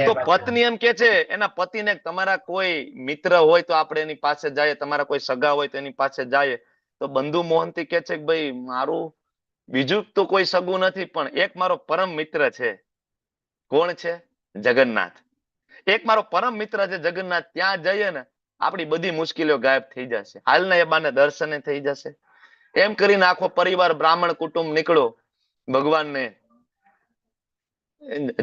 તો પત્ની એમ કે છે એના પતિને, તમારા કોઈ મિત્ર હોય તો આપણે એની પાસે જાય, તમારા કોઈ સગા હોય તો એની પાસે જાય. તો બંધુ મોહનથી કે છે કે ભાઈ મારું બીજું તો કોઈ સગું નથી, પણ એક મારો પરમ મિત્ર છે. કોણ છે? જગન્નાથ. એક મારો પરમ મિત્ર છે જગન્નાથ, ત્યાં જઈએ ને આપણી બધી મુશ્કેલીઓ ગાયબ થઈ જશે. હાલ ને એ બાને દર્શને થઈ જશે. એમ કરીને આખો પરિવાર બ્રાહ્મણ કુટુંબ નીકળો ભગવાનને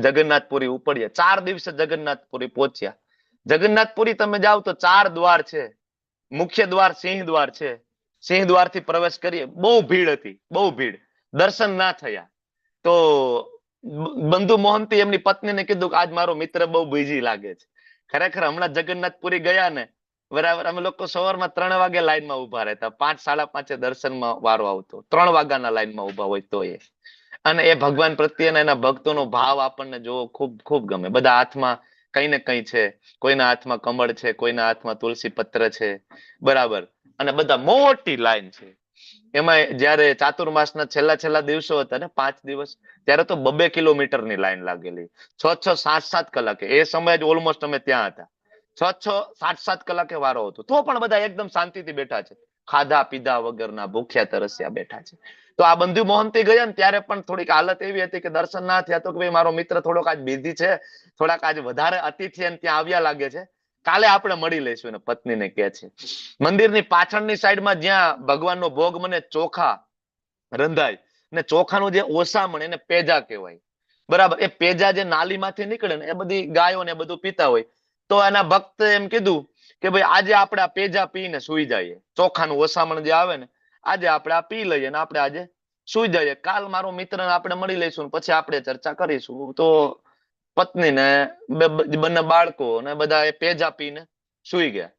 જગન્નાથપુરી ઉપડ્યા. 4 દિવસે જગન્નાથપુરી પહોંચ્યા. જગન્નાથપુરી તમે જાઓ તો 4 દ્વાર છે. મુખ્ય દ્વાર સિંહ દ્વાર છે. સિંહ દ્વારથી પ્રવેશ કરીએ, બહુ ભીડ હતી, બહુ ભીડ, દર્શન ના થયા. તો બંધુ મોહનથી એમની પત્નીને કીધું કે આજ મારો મિત્ર બહુ બીજી લાગે છે. ખરેખર હમણાં જગન્નાથપુરી ગયા ને, બરાબર, અમે લોકો સવારમાં 3 વાગે લાઈનમાં ઉભા રહેતા, 5, 5:30 દર્શનમાં વારો આવતો, 3 વાગ્યાના લાઈનમાં ઉભા હોય તો એ. અને એ ભગવાન પ્રત્યેના એના ભક્તોનો ભાવ આપણને જોવો ખૂબ ખૂબ ગમે. બધા હાથમાં કઈ ને કઈ છે, કોઈના હાથમાં કમળ છે, કોઈના હાથમાં તુલસી પત્ર છે, બરાબર. અને બધા મોટી લાઈન છે. એમાં જયારે ચાતુર્માસના છેલ્લા દિવસો હતા ને, 5 દિવસ, ત્યારે તો 2-2 કિલોમીટરની લાઈન લાગેલી, 6-6, 7-7 કલાકે. એ સમયે જ ઓલમોસ્ટ અમે ત્યાં હતા. 6-6, 7-7 કલાકે વારો હતો, તો પણ બધા એકદમ શાંતિથી બેઠા છે, ખાધા પીધા વગરના, ભૂખ્યા તરસ્યા બેઠા છે. તો આ બંધુ મોહનથી ગયા ને ત્યારે પણ થોડીક હાલત એવી હતી કે દર્શન ના થયા. તો કે ભાઈ મારો મિત્ર થોડોક આજ બિઝી છે, થોડાક આજ વધારે અતિથિ ત્યાં આવ્યા લાગે છે, કાલે આપણે મળી લઈશું. એને પત્નીને કહે છે. મંદિરની પાછળની સાઈડમાં જ્યાં ભગવાનનો ભોગ મને ચોખા રંધાય ને, ચોખાનું જે ઓસામણ એને પેજા કહેવાય, બરાબર. એ પેજા જે નાલીમાંથી નીકળે ને, એ બધી ગાયો ને બધું પીતા હોય. તો એના ભક્ત એમ કીધું કે ભાઈ આજે આપણે આ પેજા પીને સુઈ જઈએ. ચોખાનું ઓસામણ જે આવે ને, આજે આપણે આ પી લઈએ ને આપણે આજે સુઈ જઈએ. કાલ મારો મિત્ર આપણે મળી લઈશું, પછી આપણે ચર્ચા કરીશું. તો પત્ની ને બંને બાળકો ને બધા એ પેજા પીને સુઈ ગયા,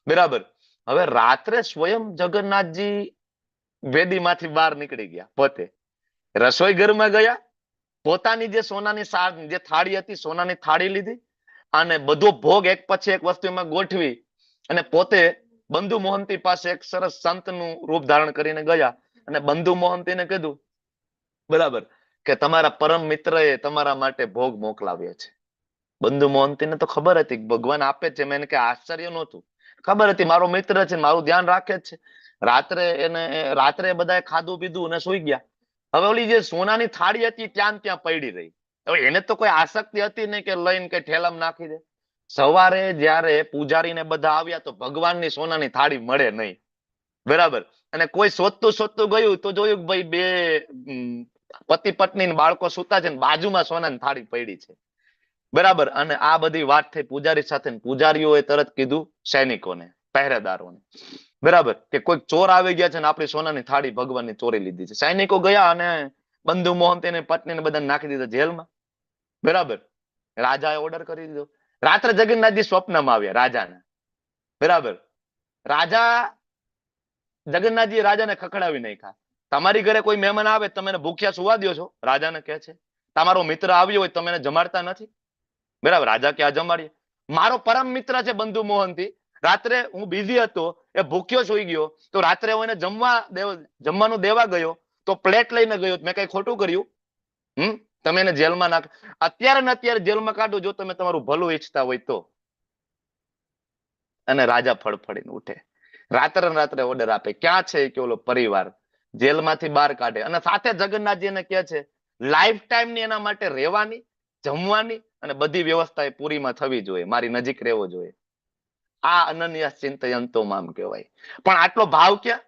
બરાબર. હવે રાત્રે સ્વયં જગન્નાથજી વેદીમાંથી બહાર નીકળી ગયા. પોતે રસોઈ ઘરમાં ગયા, પોતાની જે સોનાની જે થાળી હતી, સોનાની થાળી લીધી અને બધો ભોગ એક પછી એક વસ્તુ એમાં ગોઠવી અને પોતે બંધુ મોહંતી પાસે એક સરસ સંતનું રૂપ ધારણ કરીને ગયા અને બંધુ મોહંતીને કીધું, બરાબર, કે તમારા પરમ મિત્ર એ તમારા માટે ભોગ મોકલાવ્યો છે. બંધુ મોહંતીને તો ખબર હતી કે ભગવાન આપે છે. મેં કઈ આશ્ચર્ય નહોતું, ખબર હતી મારો મિત્ર છે, મારું ધ્યાન રાખે છે. રાત્રે બધાએ ખાધું પીધું અને સુઈ ગયા. હવે ઓલી જે સોનાની થાળી હતી ત્યાં પડી રહી. હવે એને તો કોઈ આસક્તિ હતી નહીં કે લઈને કઈ ઠેલામાં નાખી દે. સવારે જયારે પૂજારીને બધા આવ્યા તો ભગવાનની સોનાની થાળી મળે નહીં, બરાબર. અને કોઈ શોધતું ગયું તો જોયું કે ભાઈ બે પતિ પત્ની બાળકો સુતા છે ને બાજુમાં સોનાની થાળી પડી છે, બરાબર. અને આ બધી વાત થઈ પૂજારી સાથે. પૂજારીઓએ તરત કીધું સૈનિકોને, પહેરેદારોને, બરાબર, કે કોઈક ચોર આવી ગયા છે ને આપણી સોનાની થાળી ભગવાનની ચોરી લીધી છે. સૈનિકો ગયા અને બંધુ મોહન તેને પત્નીને બધા નાખી દીધા જેલમાં, બરાબર. રાજાએ ઓર્ડર કરી દીધો. રાત્રે જગન્નાથજી સ્વપ્નમાં આવ્યા રાજાને, બરાબર. જગન્નાથજી રાજાને ખખડાવી નાખ્યા. તમારી ઘરે કોઈ મહેમાન આવે તમે એને ભૂખ્યા સુવા દો છો? રાજાને કહે છે. તમારો મિત્ર આવ્યો હોય તમે એને જમાડતા નથી, બરાબર. રાજા કે આ જમાડીએ. મારો પરમ મિત્ર છે બંધુ મોહનથી, રાત્રે હું બિઝી હતો, એ ભૂખ્યો સુઈ ગયો, તો રાત્રે હું એને જમવાનું દેવા ગયો તો પ્લેટ લઈને ગયો, મેં કઈ ખોટું કર્યું? તમે એને જેલમાં નાખ, અત્યારે ને અત્યારે જેલમાં કાઢો જો તમે તમારું ભલું ઈચ્છતા હોય તો. અને રાજા ફડફડીને ઉઠે. રાત્રે ઓર્ડર આપે. ક્યાં છે કે ઓલો પરિવાર? જેલમાંથી બહાર કાઢે અને સાથે જગન્નાથજીને કહે છે લાઈફ ટાઈમ ની એના માટે રહેવાની, જમવાની અને બધી વ્યવસ્થા એ પૂરીમાં થવી જોઈએ, મારી નજીક રહેવો જોઈએ. આ અનન્ય ચિંતયંતો મામ કહેવાય. પણ આટલો ભાવ ક્યાં,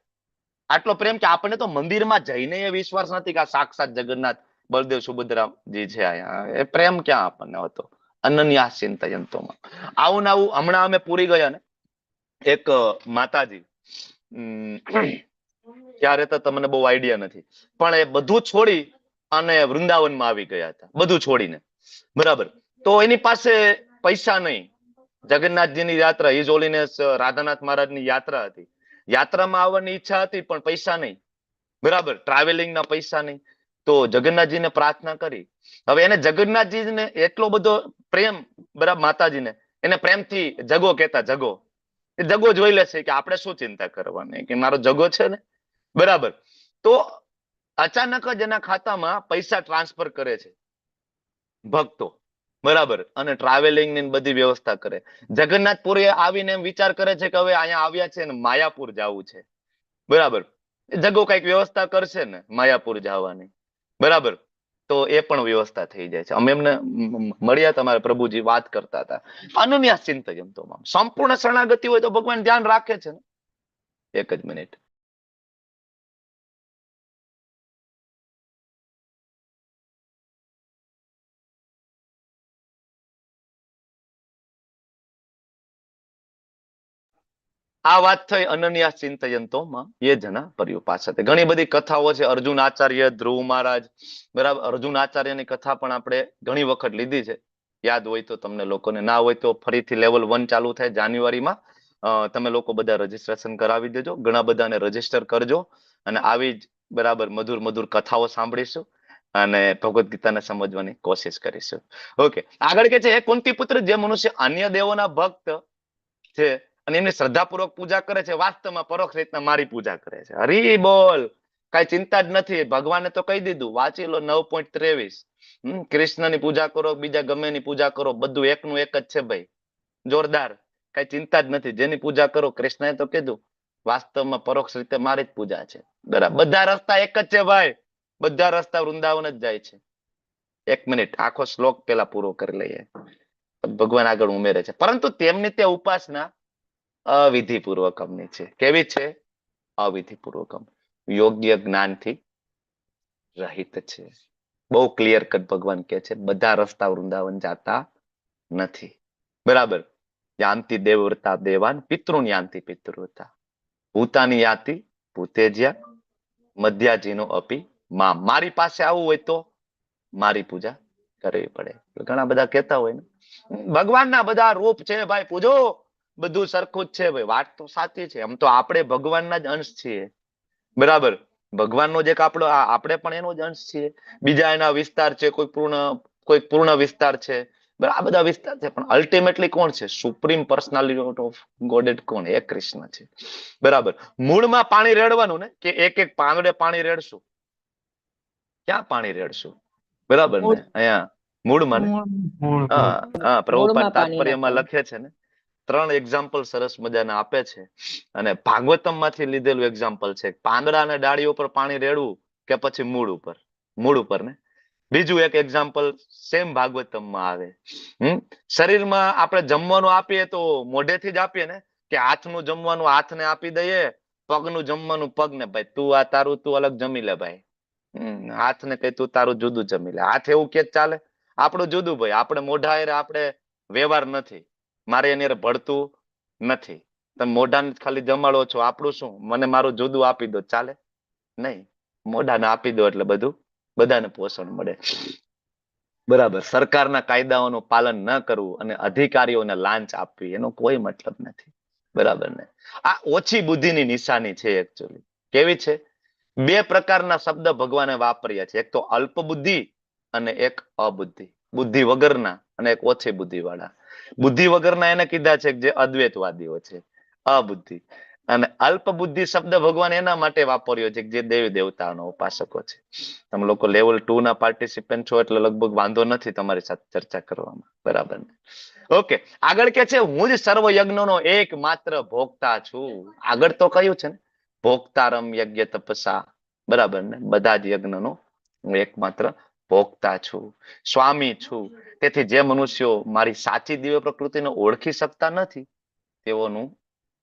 આટલો પ્રેમ કે આપણને તો મંદિરમાં જઈને એ વિશ્વાસ નથી કે આ સાક્ષાત જગન્નાથ બળદેવ સુભદ્રાજી છે. એ પ્રેમ ક્યાં આપણને હતો? અનન્ય ચિંતયંતો મામ. આવું હમણાં અમે પૂરી ગયા ને, એક માતાજી ક્યાં રહેતા તમને બહુ આઈડિયા નથી, પણ એ બધું છોડી અને વૃંદાવનમાં આવી ગયા હતા, બધું છોડીને, બરાબર. તો એની પાસે પૈસા નહીં. જગન્નાથજીની યાત્રા, હિઝ હોલીનેસ રાધાનાથ મહારાજની યાત્રા હતી. યાત્રામાં આવવાની ઈચ્છા હતી પણ પૈસા નહીં, બરાબર, ટ્રાવેલિંગના પૈસા નહીં. તો જગન્નાથજીને પ્રાર્થના કરી. હવે એને જગન્નાથજીને એટલો બધો પ્રેમ, બરાબર, માતાજીને એને પ્રેમથી જગો કહેતા, જગો. એ જગો જોઈ લેશે કે આપણે શું ચિંતા કરવાની, કે મારો જગો છે ને, બરાબર. તો અચાનક જ એના ખાતામાં પૈસા ટ્રાન્સફર કરે છે ભક્તો, બરાબર, અને ટ્રાવેલિંગ ની બધી વ્યવસ્થા કરે. જગન્નાથપુરે આવીને એમ વિચાર કરે છે કે હવે અહીંયા આવ્યા છે ને માયાપુર જવું છે, બરાબર. જગો કઈક વ્યવસ્થા કરશે ને માયાપુર જવાની, બરાબર. તો એ પણ વ્યવસ્થા થઈ જાય છે. અમે એમને મળ્યા, તમારે પ્રભુજી વાત કરતા હતા. અનન્યા ચિંતયમ તો સંપૂર્ણ શરણાગતિ હોય તો ભગવાન ધ્યાન રાખે છે ને. એક જ મિનિટ. આ વાત થઈ અનન્યા ચિંતયંતોમાં એ જના પર્યુપાસતે. ઘણી બધી કથાઓ છે. અર્જુન આચાર્ય, ધ્રુવ મહારાજ, બરાબર. અર્જુન આચાર્યની કથા પણ આપણે ઘણી વખત લીધી છે. યાદ હોય તો તમને લોકોને, ના હોય તો ફરીથી લેવલ 1 ચાલુ થાય જાન્યુઆરીમાં. તમે લોકો બધા રજીસ્ટ્રેશન કરાવી દેજો, ઘણા બધાને રજીસ્ટર કરજો, અને આવી જ બરાબર મધુર મધુર કથાઓ સાંભળીશું અને ભગવદ્ ગીતાને સમજવાની કોશિશ કરીશું. ઓકે, આગળ કે છે, હે કુંતી પુત્ર, જે મનુષ્ય અન્ય દેવોના ભક્ત છે અને એમની શ્રદ્ધાપૂર્વક પૂજા કરે છે, વાસ્તવમાં પરોક્ષ રીતના મારી પૂજા કરે છે. હરી બોલ, કઈ ચિંતા જ નથી. ભગવાને તો કહી દીધું, વાંચી લો 9.23. કૃષ્ણની પૂજા કરો, બીજા ગમે ની પૂજા કરો, બધું એકનું એક જ છે ભાઈ. જોરદાર, કઈ ચિંતા જ નથી. જેની પૂજા કરો, કૃષ્ણએ તો કીધું વાસ્તવમાં પરોક્ષ રીતે મારી જ પૂજા છે, બરાબર. બધા રસ્તા એક જ છે ભાઈ, બધા રસ્તા વૃંદાવન જ જાય છે. એક મિનિટ, આખો શ્લોક પેલા પૂરો કરી લઈએ, ભગવાન આગળ ઉમેરે છે. પરંતુ તેમની તે ઉપાસના અવિધિપૂર્વકમની છે. કેવી છે? અવિધિપૂર્વકમ, યોગ્ય જ્ઞાનથી રહિત છે. બહુ ક્લિયર કટ ભગવાન કે છે, બધા રસ્તા વૃંદાવન જાતા નથી, બરાબર. યાંતિ દેવવ્રતા દેવાન, પિતૃન યાંતિ પિતૃવ્રતા, ભૂતાની યાતિ ભૂતેજ્યા, મધ્યાજીનો અપી માં. મારી પાસે આવવું હોય તો મારી પૂજા કરવી પડે. ઘણા બધા કહેતા હોય ને, ભગવાનના બધા રૂપ છે ભાઈ, પૂજો, બધું સરખું જ છે ભાઈ. વાત તો સાચી છે. આમ તો આપણે ભગવાનના જ અંશ છીએ, બરાબર. ભગવાનનો જે આપણો, આપણે પણ એનો જ અંશ છીએ. બીજા એના વિસ્તાર છે, કોઈ પૂર્ણ વિસ્તાર છે, આ બધા વિસ્તાર છે, પણ અલ્ટિમેટલી કોણ છે? સુપ્રીમ પર્સનાલિટી ઓફ ગોડેડ કોણ? એ કૃષ્ણ છે, બરાબર. મૂળમાં પાણી રેડવાનું ને, કે એક એક પાંદડે પાણી રેડશું? ક્યાં પાણી રેડશું? બરાબર ને, અહીંયા મૂળમાં ને. હા, પ્રભુપાદ તાત્પર્યમાં લખે છે ને, 3 એક્ઝામ્પલ સરસ મજાના આપે છે, અને ભાગવતમ માંથી લીધેલું એક્ઝામ્પલ છે. પાંદડા અને ડાળીઓ ઉપર પાણી રેડવું કે પછી મૂળ ઉપર? મૂળ ઉપર ને. બીજું એક એક્ઝામ્પલ સેમ ભાગવતમમાં આવે. શરીરમાં આપણે જમવાનું આપીએ તો મોઢેથી જ આપીએ ને, કે હાથનું જમવાનું હાથને આપી દઈએ, પગનું જમવાનું પગને, ભાઈ તું આ તારું તું અલગ જમી લે ભાઈ. હાથને કઈ તું તારું જુદું જમી લે. હાથ એવું કે ચાલે? આપણું જુદું ભાઈ. આપણે મોઢા આપણે વ્યવહાર નથી, મારે એની ભળતું નથી. તમે મોઢાને ખાલી જમાડો છો, આપણું શું? મને મારું જુદું આપી દો, ચાલે? નહીં, મોઢાને આપી દો એટલે બધું બધાને પોષણ મળે, બરાબર. સરકારના કાયદાઓનું પાલન ન કરવું અને અધિકારીઓને લાંચ આપવી, એનો કોઈ મતલબ નથી, બરાબર ને. આ ઓછી બુદ્ધિની નિશાની છે એકચ્યુઅલી. કેવી છે? 2 પ્રકારના શબ્દ ભગવાને વાપર્યા છે, એક તો અલ્પ બુદ્ધિ અને એક અબુદ્ધિ. બુદ્ધિ વગરના અને એક ઓછી બુદ્ધિ વાળા. બુદ્ધિ વગરના એને કીધા છે જે અદ્વૈતવાદીઓ છે, અબુદ્ધિ. અને અલ્પ બુદ્ધિ શબ્દ ભગવાન એના માટે વાપર્યો છે જે દેવી દેવતાનો ઉપાસકો છે. તમે લોકો લેવલ 2 ના પાર્ટિસિપન્ટ છો એટલે લગભગ વાંધો નથી તમારી સાથે ચર્ચા કરવામાં, બરાબર ને. ઓકે, આગળ કે છે, હું જ સર્વ યજ્ઞનો એકમાત્ર ભોગતા છું. આગળ તો કયું છે ને, ભોગતારમ યજ્ઞ તપસા, બરાબર ને. બધા જ યજ્ઞનો હું એકમાત્ર ભોગતા છું, સ્વામી છું. તેથી જે મનુષ્યો મારી સાચી દિવ્ય પ્રકૃતિને ઓળખી શકતા નથી, તેઓનું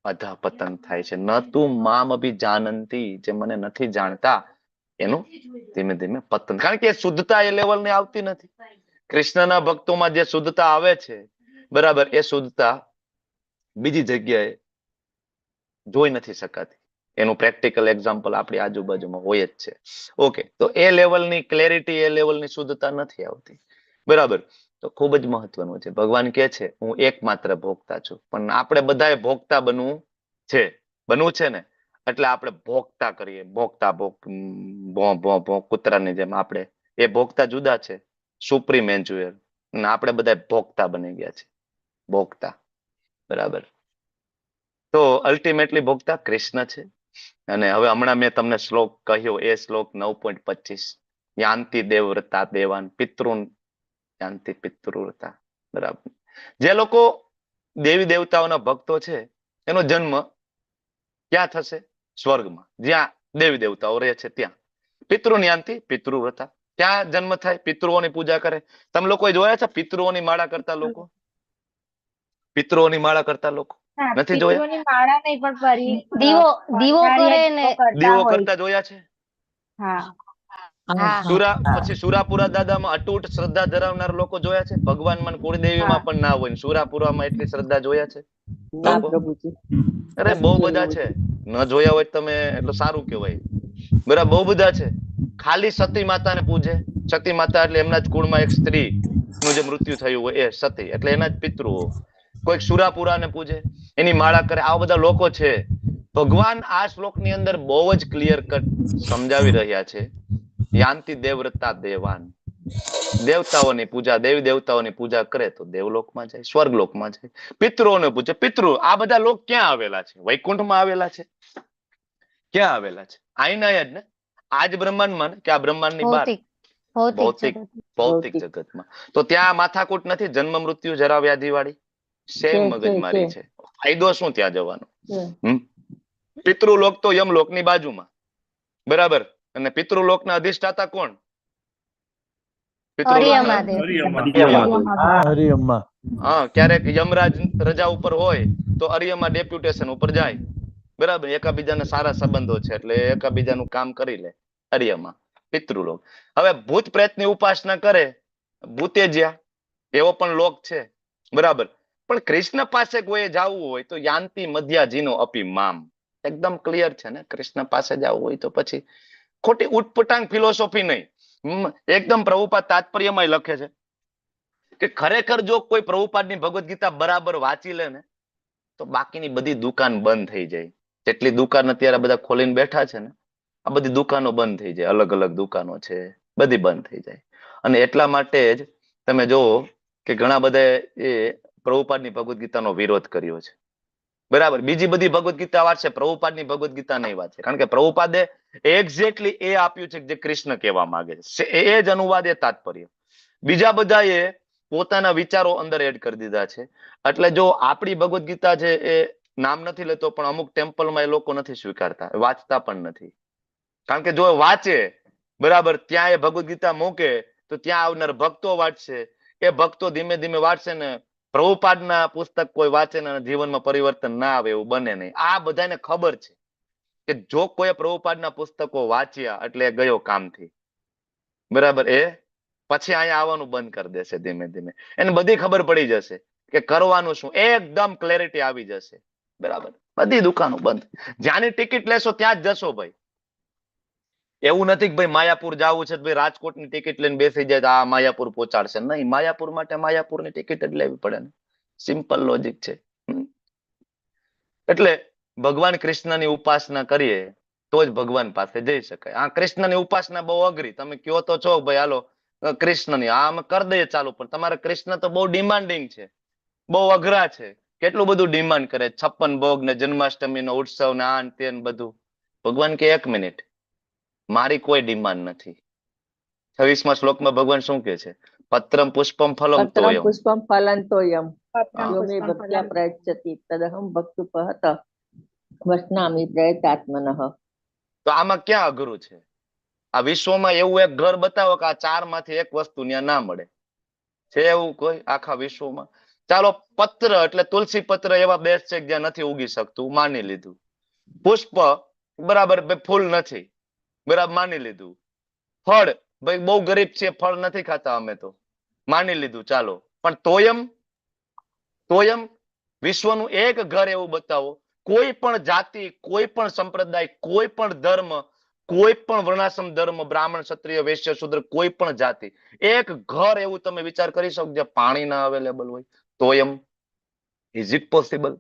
અધઃપતન થાય છે. ન તું મામ અભી જાનંતી, જે મને નથી જાણતા એનું ધીમે ધીમે પતન. કારણ કે શુદ્ધતા એ લેવલ ની આવતી નથી. કૃષ્ણના ભક્તોમાં જે શુદ્ધતા આવે છે, બરાબર, એ શુદ્ધતા બીજી જગ્યાએ જોઈ નથી શકાતી. એનું પ્રેક્ટિકલ એક્ઝામ્પલ આપણી આજુબાજુમાં હોય જ છે. ઓકે, તો એ લેવલની ક્લેરિટી, એ લેવલની શુદ્ધતા નથી આવતી. બરાબર. તો ખૂબ જ મહત્વનું છે. ભગવાન કહે છે હું એકમાત્ર ભોગતા છું, પણ આપણે બધાએ ભોગતા બનવું છે ને, એટલે આપણે ભોગતા કરીએ. ભોગતા ભોગ કૂતરાની જેમ આપણે એ ભોગતા જુદા છે, સુપ્રીમ એન્જોયર, અને આપણે બધા ભોગતા બની ગયા છે. ભોગતા. બરાબર. તો અલ્ટિમેટલી ભોગતા કૃષ્ણ છે. અને હવે હમણાં મેં તમને શ્લોક કહ્યો, એ શ્લોક 9.25, યાંતિ દેવવ્રતા દેવાન પિતૃન યાંતિ પિતૃવ્રતા. બરાબર. જે લોકો દેવી દેવતાઓના ભક્તો છે એનો જન્મ ક્યાં થશે? સ્વર્ગમાં, જ્યાં દેવી દેવતાઓ રહે છે ત્યાં. પિતૃન યાંતિ પિતૃવ્રતા, ત્યાં જન્મ થાય, પિતૃઓની પૂજા કરે. તમે લોકોએ જોયા છે પિતૃઓની માળા કરતા લોકો? પિતૃઓની માળા કરતા લોકો હા, નથી જોયા? પિતૃઓની માળા નહીં પણ દીવો કરે ને દીવો કરતા જોયા છે? હા. પછી સુરાપુરા દાદામાં અતૂટ શ્રદ્ધા ધરાવનાર લોકો જોયા છે? ભગવાનમાં કુળદેવીમાં પણ ના હોય, સુરાપુરામાં એટલી શ્રદ્ધા જોયા છે લોકો? અરે બહુ બધા છે. ન જોયા હોય તમે એટલે સારું કહેવાય. બરાબર, બહુ બધા છે. ખાલી સતી માતાને પૂજે. સતી માતા એટલે એમના જ કુળમાં એક સ્ત્રી નું જે મૃત્યુ થયું હોય એ સતી, એટલે એના જ પિતૃઓ. કોઈક સુરાપુરાને પૂજે, એની માળા કરે. આવા બધા લોકો છે. ભગવાન આ શ્લોકની અંદર બહુ જ ક્લિયર કટ સમજાવી રહ્યા છે. યાંતિ દેવવ્રતા દેવાન, દેવતાઓની પૂજા, દેવી દેવતાઓની પૂજા કરે તો દેવલોકમાં જાય, સ્વર્ગલોકમાં જાય. પિતૃઓને પૂછે, પિતૃ આ બધા લોક ક્યાં આવેલા છે? વૈકુંઠમાં આવેલા છે? ક્યાં આવેલા છે? આઈના જ ને, આજ બ્રહ્માંડમાં, કે આ બ્રહ્માંડની બહાર? ભૌતિક જગતમાં. તો ત્યાં માથાકૂટ નથી? જન્મ મૃત્યુ જરા વ્યાધિ વાળી સેમ મગજમારી છે. ફાયદો શું ત્યાં જવાનો? પિતૃલોક તો યમલોકની બાજુમાં. બરાબર. અને પિતૃલોકના અધિષ્ઠાતા કોણ? હા, ક્યારેક યમરાજ રજા ઉપર હોય તો અરિયમાં ડેપ્યુટેશન ઉપર જાય. બરાબર. એકાબીજાના સારા સંબંધો છે એટલે એકાબીજાનું કામ કરી લે. અરિયમાં, પિતૃલોક. હવે ભૂત પ્રેતની ઉપાસના કરે, ભૂતેજ્યા, એવો પણ લોક છે. બરાબર. પણ કૃષ્ણ પાસે કોઈ જવું હોય તો યાંતિ મધ્યાજીનો અપી મામ. એકદમ ક્લિયર છે ને, કૃષ્ણ પાસે જવું હોય તો પછી ખોટી ઉટપટાંગ ફિલોસોફી નહીં. એકદમ પ્રભુપાદ તાત્પર્યમાં લખે છે કે ખરેખર જો કોઈ પ્રભુપાદની ભગવદ્ ગીતા બરાબર વાંચી લે ને તો બાકીની બધી દુકાન બંધ થઈ જાય. જેટલી દુકાન અત્યારે બધા ખોલીને બેઠા છે ને, આ બધી દુકાનો બંધ થઈ જાય. અલગ અલગ દુકાનો છે, બધી બંધ થઈ જાય. અને એટલા માટે જ તમે જોવો કે ઘણા બધા એ પ્રભુપાદની ભગવદ્ ગીતાનો વિરોધ કર્યો છે. બરાબર. બીજી બધી ભગવદ્ ગીતા વાંચશે, પ્રભુપાદની ભગવદ્ ગીતા નહીં વાંચે. કારણ કે પ્રભુપાદે એક્ઝેક્ટલી એ આપ્યું છે જે કૃષ્ણ કહેવા માંગે છે. એ જ અનુવાદ, એ તાત્પર્ય. બીજા બધાએ પોતાના વિચારો અંદર એડ કરી દીધા છે. એટલે જો આપણી ભગવદ્ ગીતા છે એ નામ નથી લેતો, પણ અમુક ટેમ્પલમાં એ લોકો નથી સ્વીકારતા, વાંચતા પણ નથી. કારણ કે જો વાંચે, બરાબર, ત્યાં એ ભગવદ્ ગીતા મૂકે તો ત્યાં આવનાર ભક્તો વાંચશે. એ ભક્તો ધીમે ધીમે વાંચશે ને પ્રભુપાદના પુસ્તક કોઈ વાંચે ને જીવનમાં પરિવર્તન ના આવે એવું બને નહીં. આ બધાને ખબર છે કે જો કોઈ પ્રભુપાદના પુસ્તકો વાંચ્યા એટલે ગયો કામથી. બરાબર. એ પછી અહીંયા આવવાનું બંધ કરી દેશે ધીમે ધીમે. એને બધી ખબર પડી જશે કે કરવાનું શું. એકદમ ક્લેરિટી આવી જશે. બરાબર. બધી દુકાનો બંધ. જ્યાંની ટિકિટ લેશો ત્યાં જ જશો ભાઈ. એવું નથી કે ભાઈ માયાપુર જવું છે, ભાઈ રાજકોટની ટિકિટ લઈને બેસી જાય તો આ માયાપુર પહોંચાડશે. નહીં, માયાપુર માટે માયાપુરની ટિકિટ જ લેવી પડે ને. સિમ્પલ લોજિક છે. એટલે ભગવાન કૃષ્ણની ઉપાસના કરીએ તો જ ભગવાન પાસે જઈ શકાય. આ કૃષ્ણની ઉપાસના બહુ અઘરી. તમે કયો તો છો ભાઈ હાલો કૃષ્ણની આ અમે કરી દઈએ ચાલુ, પણ તમારે કૃષ્ણ તો બહુ ડિમાન્ડિંગ છે, બહુ અઘરા છે. કેટલું બધું ડિમાન્ડ કરે, 56 ભોગ ને જન્માષ્ટમીનો ઉત્સવ ને આ તે બધું. ભગવાન કે 1 મિનિટ, મારી કોઈ ડિમાન્ડ નથી. 26મા શ્લોકમાં ભગવાન શું કે છે? પત્રમ પુષ્પમ ફલમ તોયમ. પુષ્પમ ફલંતોયમ યો મે ભક્ત્યા પ્રયચ્છતિ તદહમ ભક્તુપહત વસનામિ પ્રયતાત્મનઃ. તો આમાં ક્યાં અઘરું છે? આ વિશ્વમાં એવું એક ઘર બતાવો કે આ 4 માંથી એક વસ્તુ ત્યાં ના મળે છે. એવું કોઈ આખા વિશ્વમાં? ચાલો, પત્ર એટલે તુલસી પત્ર એવા બેસ્ટ છે જ્યાં નથી ઉગી શકતું, માની લીધું. પુષ્પ, બરાબર, ફૂલ નથી, બરાબર, માની લીધું. ફળ, ભાઈ બહુ ગરીબ છે, ફળ નથી ખાતા અમે તો, માની લીધું. ચાલો, પણ તોયમ, વિશ્વનું એક ઘર એવું બતાવો કોઈ પણ જાતિ, કોઈ પણ સંપ્રદાય, કોઈ પણ ધર્મ, કોઈ પણ વર્ણાશ્રમ ધર્મ, બ્રાહ્મણ, ક્ષત્રિય, વૈશ્ય, શૂદ્ર, કોઈ પણ જાતિ, એક ઘર એવું તમે વિચાર કરી શકો જે પાણી ના અવેલેબલ હોય? તો એમ ઇઝ ઇટ પોસિબલ?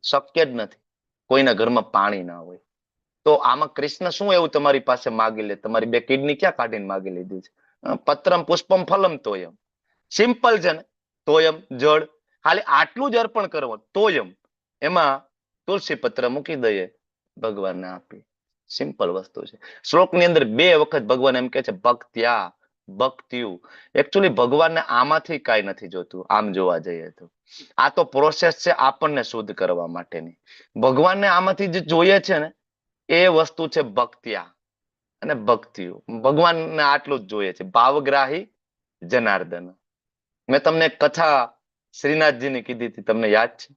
શક્ય જ નથી. કોઈના ઘરમાં પાણી ના હોય. તો આમાં કૃષ્ણ શું એવું તમારી પાસે માગી લે? તમારી બે કિડની ક્યાં કાઢીને માગી લીધી છે? પત્રમ પુષ્પમ ફલમ તોયમ. સિમ્પલ છે ને? તોયમ જળ, ખાલી આટલું જ અર્પણ કરવું. તોયમ એમાં તુલસી પત્ર મૂકી દઈએ, ભગવાનને આપી. સિમ્પલ વસ્તુ છે. શ્લોકની અંદર 2 વખત ભગવાન એમ કે છે ભક્ત્યા, ભક્ત્યુ. એકચ્યુઅલી ભગવાનને આમાંથી કાંઈ નથી જોતું, આમ જોવા જઈએ તો. આ તો પ્રોસેસ છે આપણને શુદ્ધ કરવા માટેની. ભગવાનને આમાંથી જે જોઈએ છે ને એ વસ્તુ છે ભક્ત્યા અને ભક્તિઓ. ભગવાનને આટલું જ જોઈએ છે, ભાવગ્રાહી જનાર્દન. મેં તમને એક કથા શ્રીનાથજીની કીધી હતી, તમને યાદ છે?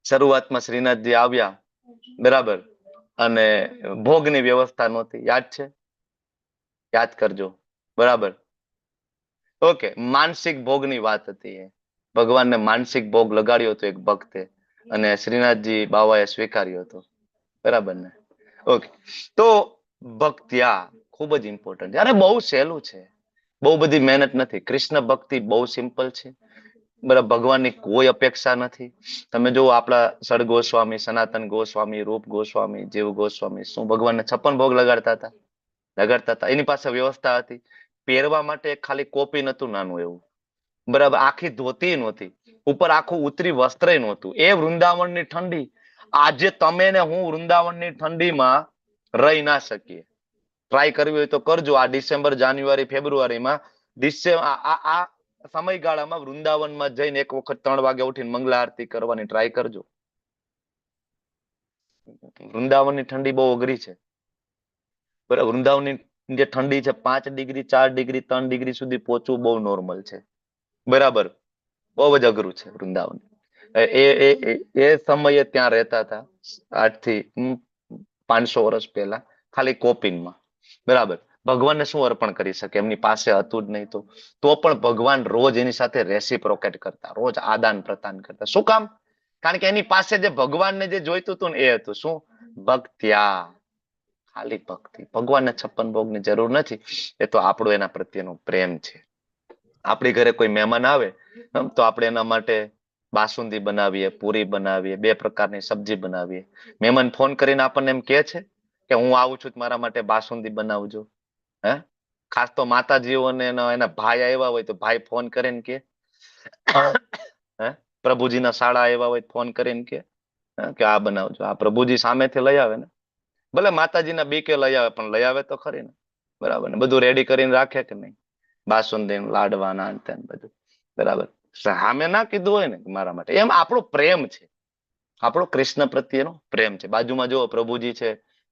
શરૂઆતમાં શ્રીનાથજી આવ્યા, બરાબર, અને ભોગની વ્યવસ્થા નહોતી, યાદ છે? યાદ કરજો, બરાબર. ઓકે, માનસિક ભોગની વાત હતી. ભગવાનને માનસિક ભોગ લગાડ્યો હતો એક ભક્તે, અને શ્રીનાથજી બાવાએ સ્વીકાર્યો હતો, બરાબર ને? ઓકે, તો ભક્ત્યા ખૂબ જ ઇમ્પોર્ટન્ટ છે અને બહુ સહેલું છે, બહુ બધી મહેનત નથી. કૃષ્ણ ભક્તિ બહુ સિમ્પલ છે, બરાબર. ભગવાનની કોઈ અપેક્ષા નથી. તમે જો આપણા સડ ગોસ્વામી, સનાતન ગોસ્વામી, રૂપ ગોસ્વામી, જીવ ગોસ્વામી શું ભગવાનને 56 ભોગ લગાડતા હતા? લગાડતા હતા. એની પાસે વ્યવસ્થા હતી. પહેરવા માટે ખાલી કોપી નતું નાનું એવું, બરાબર. આખી ધોતી નહોતી, ઉપર આખું ઉતરી વસ્ત્ર નહોતું. એ વૃંદાવનની ઠંડી. આજે તમે ને હું વૃંદાવનની ઠંડીમાં રહી ના શકીએ. ટ્રાય કરવી હોય તો કરજો. આ ડિસેમ્બર, જાન્યુઆરી, ફેબ્રુઆરીમાં આ સમયગાળામાં વૃંદાવનમાં જઈને એક વખત 3 વાગે ઉઠીને મંગલા આરતી કરવાની ટ્રાય કરજો. વૃંદાવનની ઠંડી બહુ અઘરી છે, બરાબર. વૃંદાવનની જે ઠંડી છે 5 ડિગ્રી, 4 ડિગ્રી, 3 ડિગ્રી સુધી પહોંચવું બહુ નોર્મલ છે, બરાબર. બહુ જ અઘરું છે વૃંદાવન. એ સમયે ત્યાં રહેતા હતા, આજથી 500 વર્ષ પહેલા, ખાલી કોપીનમાં, બરાબર. ભગવાનને શું અર્પણ કરી શકે? એમની પાસે હતું જ નહીં. તો પણ ભગવાન રોજ એની સાથે રેસિપ્રોકેટ કરતા, રોજ આદાન પ્રદાન કરતા. શું કામ? કારણ કે એની પાસે જે ભગવાનને જે જોઈતું હતું ને એ હતું શું? ભક્ત્યા, ખાલી ભક્તિ. ભગવાનને 56 ભોગની જરૂર નથી. એ તો આપણો એના પ્રત્યેનો પ્રેમ છે. આપણી ઘરે કોઈ મહેમાન આવે તો આપણે એના માટે બાસુંદી બનાવીએ, પૂરી બનાવીએ, 2 પ્રકારની સબ્જી બનાવીએ. મહેમાન ફોન કરીને આપણને એમ કહે છે કે હું આવું છું, મારા માટે બાસુંદી બનાવજો? હે? ખાસ તો માતાજીઓ અને એના ભાઈ આવ્યા હોય તો ભાઈ ફોન કરીને કે, હે, પ્રભુજીના શાળા આવ્યા હોય ફોન કરીને કે આ બનાવજો. આ પ્રભુજી સામેથી લઈ આવે ને, ભલે માતાજીના બીકે લઈ આવે પણ લઈ આવે તો ખરી ને, બરાબર ને? બધું રેડી કરીને રાખે કે નહીં? બાસુંદી, લાડવાના અંતે બધું, બરાબર. સામે ના કીધું હોય ને મારા માટે. એમ આપણો પ્રેમ છે, આપણો કૃષ્ણ પ્રત્યેનો પ્રેમ છે. બાજુમાં જુઓ પ્રભુજી છે,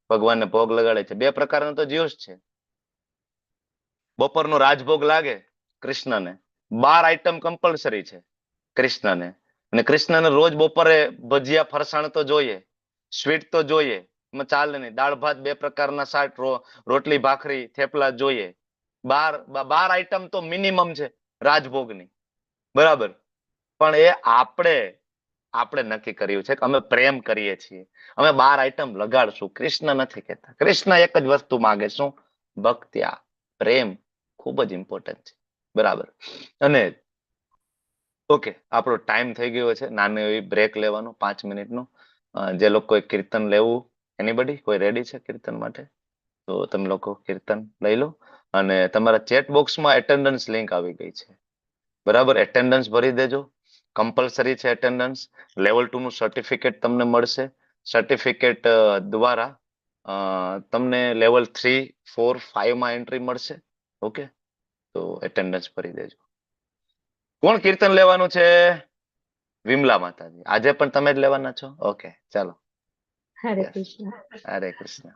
ભગવાનને ભોગ લગાડે છે. 2 પ્રકારનો તો જ્યુસ છે. બપોરનો રાજભોગ લાગે કૃષ્ણને, 12 આઈટમ કમ્પલસરી છે કૃષ્ણને. અને કૃષ્ણને રોજ બપોરે ભજીયા, ફરસાણ તો જોઈએ, સ્વીટ તો જોઈએ, ચાલે નહીં. દાળ ભાત, 2 પ્રકારના શાક, રોટલી, ભાખરી, થેપલા જોઈએ. 12 આઈટમ તો મિનિમમ છે રાજભોગની, બરાબર. પણ એ આપણે નક્કી કર્યું છે કે અમે પ્રેમ કરીએ છીએ, અમે 12 આઈટમ લગાડશું. કૃષ્ણ નથી કહેતા. કૃષ્ણ એક જ વસ્તુ માંગે, શું? ભક્ત્યા, પ્રેમ. ખૂબ જ ઇમ્પોર્ટન્ટ છે, બરાબર. અને ઓકે, આપણો ટાઈમ થઈ ગયો છે. નાની એવી બ્રેક લેવાનો 5 મિનિટનો. જે લોકો કીર્તન લેવું, એનીબડી કોઈ રેડી છે કીર્તન માટે? તો તમે લોકો કીર્તન લઈ લો. અને તમારા ચેટ બોક્સમાં એટેન્ડન્સ લિંક આવી ગઈ છે, બરાબર. એટેન્ડન્સ ભરી દેજો. કમ્પલસરી છે એટેન્ડન્સ. લેવલ 2 નું સર્ટિફિકેટ તમને મળશે. સર્ટિફિકેટ દ્વારા તમને લેવલ 3, 4, 5 માં એન્ટ્રી મળશે. ઓકે, તો એટેન્ડન્સ ભરી દેજો. કોણ કીર્તન લેવાનું છે? વિમલા માતાજી. આજે પણ તમે જ લેવાના છો? ઓકે, ચાલો. હરે કૃષ્ણ. હરે કૃષ્ણ.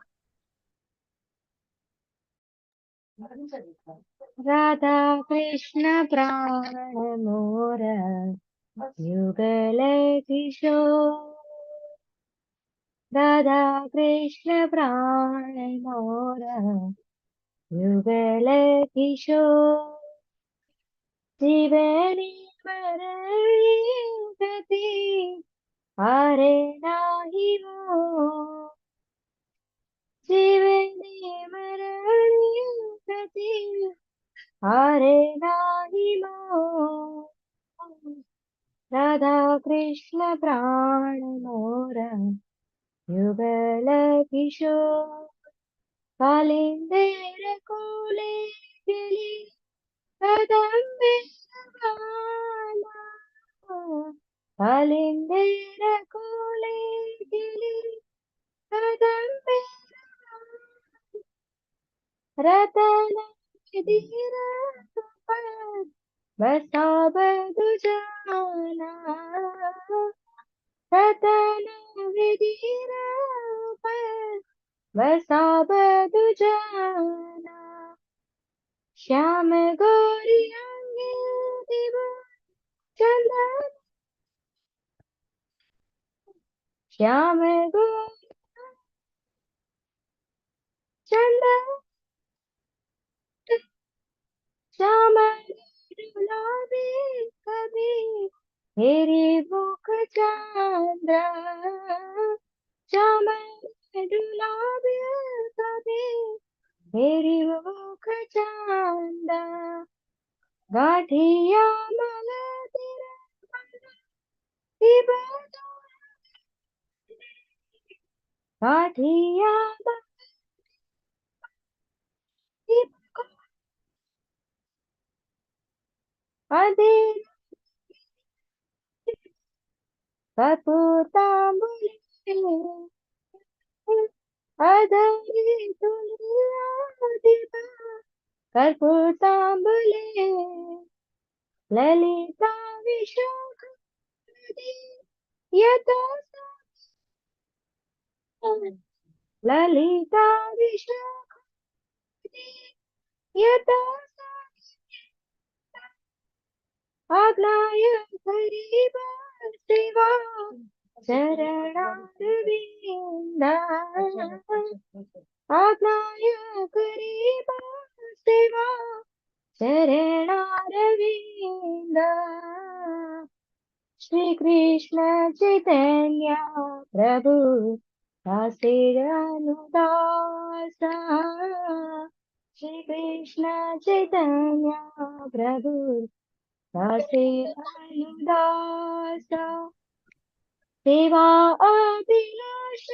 રાધા કૃષ્ણ પ્રાણ મોર યુગલ કિશોર, રાધા કૃષ્ણ પ્રાણ મોર યુગલ કિશોર, જીવની મરણી ગતિ હારે નાહી મોહ જીવને મરણે પ્રતિ હારે નાહી મોહ રાધા કૃષ્ણ પ્રાણ મોરા યુગલ કિશોર કાલિંદેર કોલે ગેલી કદંબે સવાલા કાલિંદેર કોલે ગેલી કદંબે રતન ધીર પર બસા બધુ જાના રતન વિધિર પર બસા બધુ જાના શ્યામ ગોરી અંગે દિવ ચંદન શ્યામ ગોરી ચંદન श्याम डुलावे कभी मेरी भूख चांद्रा श्याम डुलावे कभी मेरी भूख चांदा गाठिया मला तेरा गाठिया अधे कपूतांबुले अधरे तुलिया दिवा कर्पूतांबुले ललिता विशाख यथा ललिता विशाख यथा आज्ञाय करीब सेवा चरणारविंदा आज्ञाय करीब सेवा चरणारविंदा श्री कृष्ण चैतन्य प्रभु दासेरानुदासा श्री कृष्ण चैतन्य प्रभु दासेरानुदासा सेवा अभिलाष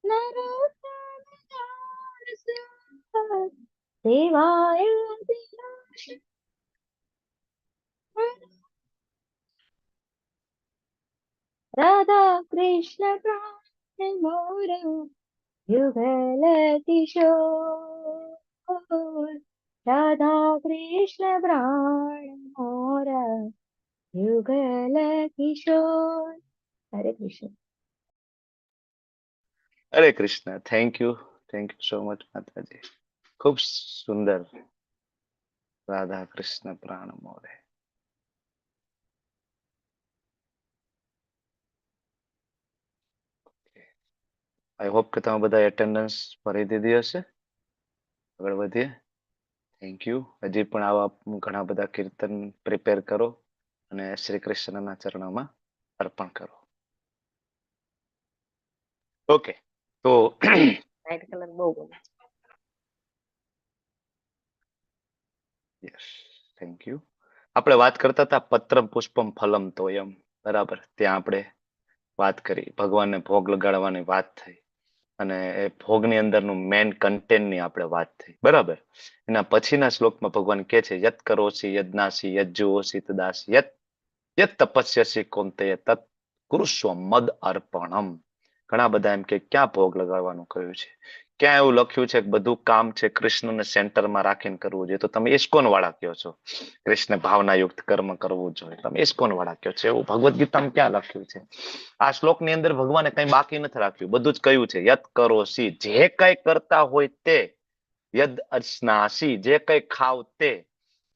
नरोत्तम दास सेवा अभिलाष राधा कृष्ण प्राण मोर युगल किशोर राधा कृष्ण प्राण मोर युगल किशोर हरे कृष्ण હરે Krishna. Thank you so much માતાજી. ખૂબ સુંદર. રાધા કૃષ્ણ પ્રાણ મોરે. આઈ હોપ કે તમે બધા એટેન્ડન્સ ભરી દીધી હશે. આગળ વધીએ. Thank you. હજી પણ આવા ઘણા બધા કીર્તન પ્રિપેર કરો અને શ્રી કૃષ્ણના ચરણોમાં અર્પણ કરો. ઓકે, તો વ્હાઈટ કલર બહુ ગમે. Yes, thank you. આપણે વાત કરતા હતા પત્રમ પુષ્પમ ફલમ તોયમ, બરાબર. ત્યાં આપણે વાત કરી, ભગવાનને ભોગ લગાડવાની વાત થઈ અને એ ભોગની અંદરનું મેન કન્ટેન્ટની આપણે વાત થઈ, બરાબર. એના પછીના શ્લોકમાં ભગવાન કહે છે યત કરોસી યજ્ઞાસી યજ્જુઓસી તદાસી યત યત તપસ્યસી કૌંતેય તત કુરુષ્વ મદ અર્પણમ. ઘણા બધા એમ કે ક્યાં ભોગ લગાડવાનું કહ્યું છે, ક્યાં એવું લખ્યું છે કે બધું કામ છે કૃષ્ણને સેન્ટરમાં રાખીને કરવું જોઈએ, તો તમે ઇસ્કોન વાળા કહો છો કૃષ્ણ ભાવનાયુક્ત કર્મ કરવું જોઈએ, તમે ઇસ્કોન વાળા કહો છો. એવું ભગવદ્ ગીતામાં ક્યાં લખ્યું છે? આ શ્લોકની અંદર ભગવાને કઈ બાકી નથી રાખ્યું, બધું જ કહ્યું છે. યત કરોસી, જે કઈ કરતા હોય તે, યદ અસ્નાસી, જે કઈ ખાવ તે,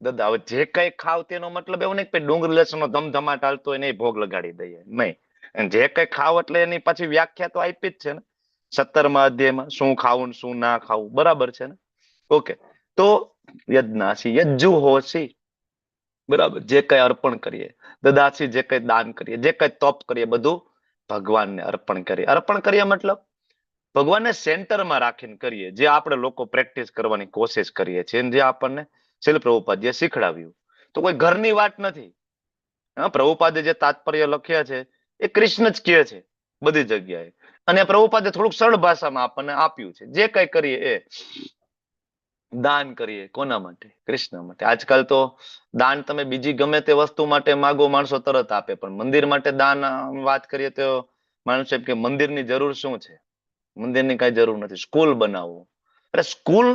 દાદા હવે જે કઈ ખાવ તેનો મતલબ એવું નહીં કે ડુંગર લસણનો ધમધમાટ હાલતો હોય ને એ ભોગ લગાડી દઈએ, નહીં. જે કઈ ખાવ એટલે એની પાછી વ્યાખ્યા તો આપી જ છે ને 17મા અધ્યાયમાં, શું ખાવું શું ના ખાવું, બરાબર છે ને? ઓકે, તો યજ્ઞાસી યજ્જુ હોસી, બરાબર, જે કઈ અર્પણ કરીએ, દદાસી જે કઈ દાન કરીએ, જે કઈ તપ કરીએ, બધું ભગવાનને અર્પણ કરીએ. અર્પણ કરીએ મતલબ ભગવાનને સેન્ટરમાં રાખીને કરીએ, જે આપણે લોકો પ્રેક્ટિસ કરવાની કોશિશ કરીએ છીએ, જે આપણને શીલ પ્રભુપાદે શીખડાવ્યું. તો કોઈ ઘરની વાત નથી. હા, પ્રભુપાદે જે તાત્પર્ય લખ્યા છે એ કૃષ્ણ જ કહે છે બધી જગ્યાએ, અને પ્રભુપાદે થોડુંક સરળ ભાષામાં આપણને આપ્યું છે. જે કઈ કરીએ એ દાન કરીએ, કોના માટે? કૃષ્ણ માટે. આજકાલ તો દાન તમે બીજી ગમે તે વસ્તુ માટે માગો, માણસો તરત આપે, પણ મંદિર માટે દાન વાત કરીએ તો માણસો એમ કે મંદિરની જરૂર શું છે? મંદિરની કઈ જરૂર નથી. સ્કૂલ બનાવો, અરે સ્કૂલ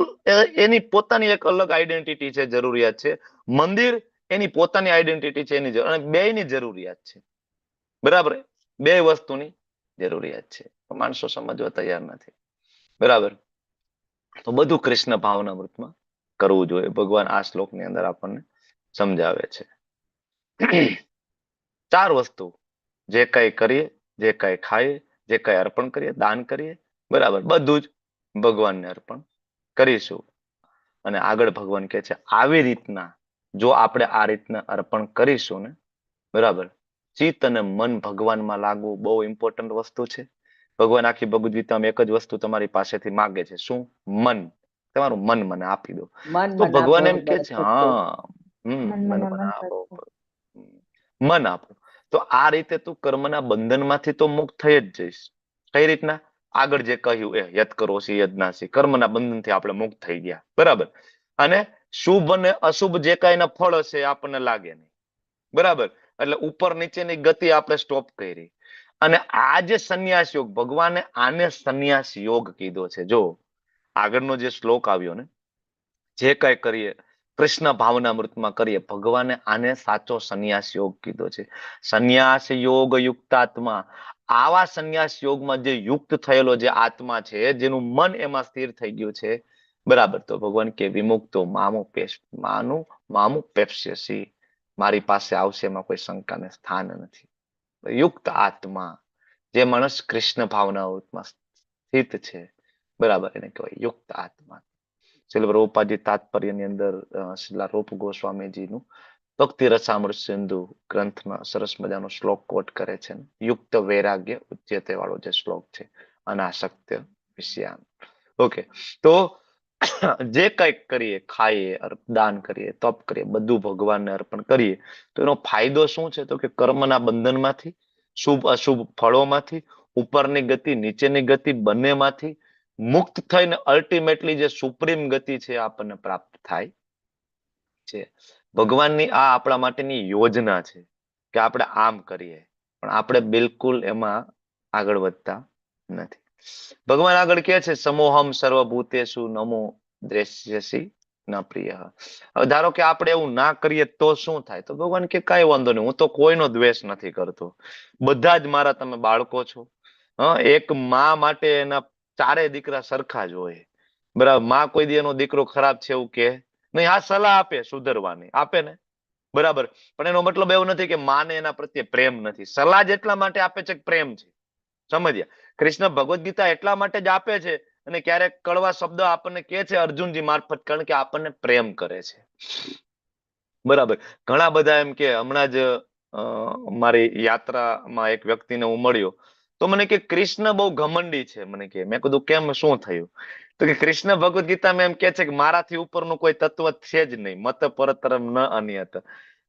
એની પોતાની એક અલગ આઈડેન્ટિટી છે, જરૂરિયાત છે. મંદિર એની પોતાની આઈડેન્ટિટી છે, એની અને બેયની જરૂરિયાત છે. બરાબર, બે વસ્તુની જરૂરિયાત છે. માણસો સમજવા તૈયાર નથી. બરાબર, તો બધું કૃષ્ણ ભાવનામૃતમાં કરવું જોઈએ. ભગવાન આ શ્લોકની અંદર આપણને સમજાવે છે. 4 વસ્તુ, જે કઈ કરીએ, જે કઈ ખાઈએ, જે કઈ અર્પણ કરીએ, દાન કરીએ, બરાબર, બધું જ ભગવાનને અર્પણ કરીશું. અને આગળ ભગવાન કહે છે આવી રીતના જો આપણે આ રીતના અર્પણ કરીશું ને, બરાબર, ચિત્ત અને મન ભગવાનમાં લાગવું બહુ ઇમ્પોર્ટન્ટ વસ્તુ છે. ભગવાન આખી ભગવદ ગીતામાં એક જ વસ્તુ તમારી પાસેથી માગે છે. શું? મન. તમારું મન મને આપી દો. તો ભગવાન એમ કે છે, હા, મન આપો, મન આપો. તો આ રીતે તું કર્મના બંધનમાંથી તો મુક્ત થઈ જ જઈશ. કઈ રીતના? આગળ જે કહ્યું એ યત કરોસી યજ્ઞાસી, કર્મના બંધનથી આપણે મુક્ત થઈ ગયા. બરાબર, અને શુભ અને અશુભ જે કાંઈના ફળ હશે એ આપણને લાગે નહીં. બરાબર, એટલે ઉપર નીચેની ગતિ આપણે સ્ટોપ કરી. અને આ જે સંન્યાસ યોગ, ભગવાને આને સંન્યાસ યોગ કીધો છે. જો આગળનો જે શ્લોક આવ્યો ને, જે કઈ કરીએ કૃષ્ણ ભાવનામૃતમાં કરીએ, ભગવાને આને સાચો સંન્યાસ યોગ કીધો છે. સંન્યાસ યોગ યુક્તાત્મા. આવા સંન્યાસ યોગમાં જે યુક્ત થયેલો જે આત્મા છે, જેનું મન એમાં સ્થિર થઈ ગયું છે, બરાબર, તો ભગવાન કે વિમુક્તો મામુ પેપ્સ્યસી, મારી પાસે આવશે, એમાં કોઈ શંકાને સ્થાન નથી. યુક્ત આત્મા, જે માણસ કૃષ્ણ ભાવનામાં સ્થિત છે, બરાબર, એને કહેવાય યુક્ત આત્મા. શ્રીલ પ્રભુપાદજી તાત્પર્યની અંદર શ્રીલા રૂપ ગોસ્વામીજીનું ભક્તિ રસામૃત સિંધુ ગ્રંથમાં સરસ મજાનો શ્લોક કોટ કરે છે. યુક્ત વૈરાગ્ય ઉચ્યતે વાળો જે શ્લોક છે, અનાસક્ત વિષયાન. ઓકે, તો જે કંઈક કરીએ, ખાઈએ, દાન કરીએ, તપ કરીએ, બધું ભગવાનને અર્પણ કરીએ, તો એનો ફાયદો શું છે? તો કે કર્મના બંધનમાંથી, શુભ અશુભ ફળોમાંથી, ઉપરની ગતિ નીચેની ગતિ બંનેમાંથી મુક્ત થઈને અલ્ટિમેટલી જે સુપ્રીમ ગતિ છે આપણને પ્રાપ્ત થાય છે. ભગવાનની આ આપણા માટેની યોજના છે કે આપણે આમ કરીએ, પણ આપણે બિલકુલ એમાં આગળ વધતા નથી. ભગવાન આગળ કહે છે સમોહમ સર્વભૂતેષુ નમો દ્રશ્યસી ન પ્રિય. હવે ધારો કે આપણે એવું ના કરીએ તો શું થાય? તો ભગવાન કે કઈ વાંધો નહીં, હું તો કોઈનો દ્વેષ નથી કરતો, બધા જ મારા તમે બાળકો છો. એક માં માટે એના 4 દીકરા સરખા જ હોય. બરાબર, માં કોઈ દી એનો દીકરો ખરાબ છે એવું કે નહીં. આ સલાહ આપે સુધરવાની, આપે ને, બરાબર, પણ એનો મતલબ એવો નથી કે માને એના પ્રત્યે પ્રેમ નથી. સલાહ જ એટલા માટે આપે છે કે પ્રેમ છે. સમજ્યા? કૃષ્ણ ભગવદ્ ગીતા એટલા માટે જ આપે છે, અને ક્યારેક કડવા શબ્દ આપણને કહે છે અર્જુનજી મારફત, કારણ કે આપણને પ્રેમ કરે છે. બરાબર, ઘણા બધા એમ કે હમણાં જ મારી યાત્રામાં એક વ્યક્તિને હું મળ્યો, તો મને કે કૃષ્ણ બહુ ઘમંડી છે. મને કે, મેં કીધું કેમ, શું થયું? તો કે કૃષ્ણ ભગવદ્ ગીતામાં એમ કે છે કે મારાથી ઉપરનું કોઈ તત્વ છે જ નહીં, મત પરતરમ ન અન્યત.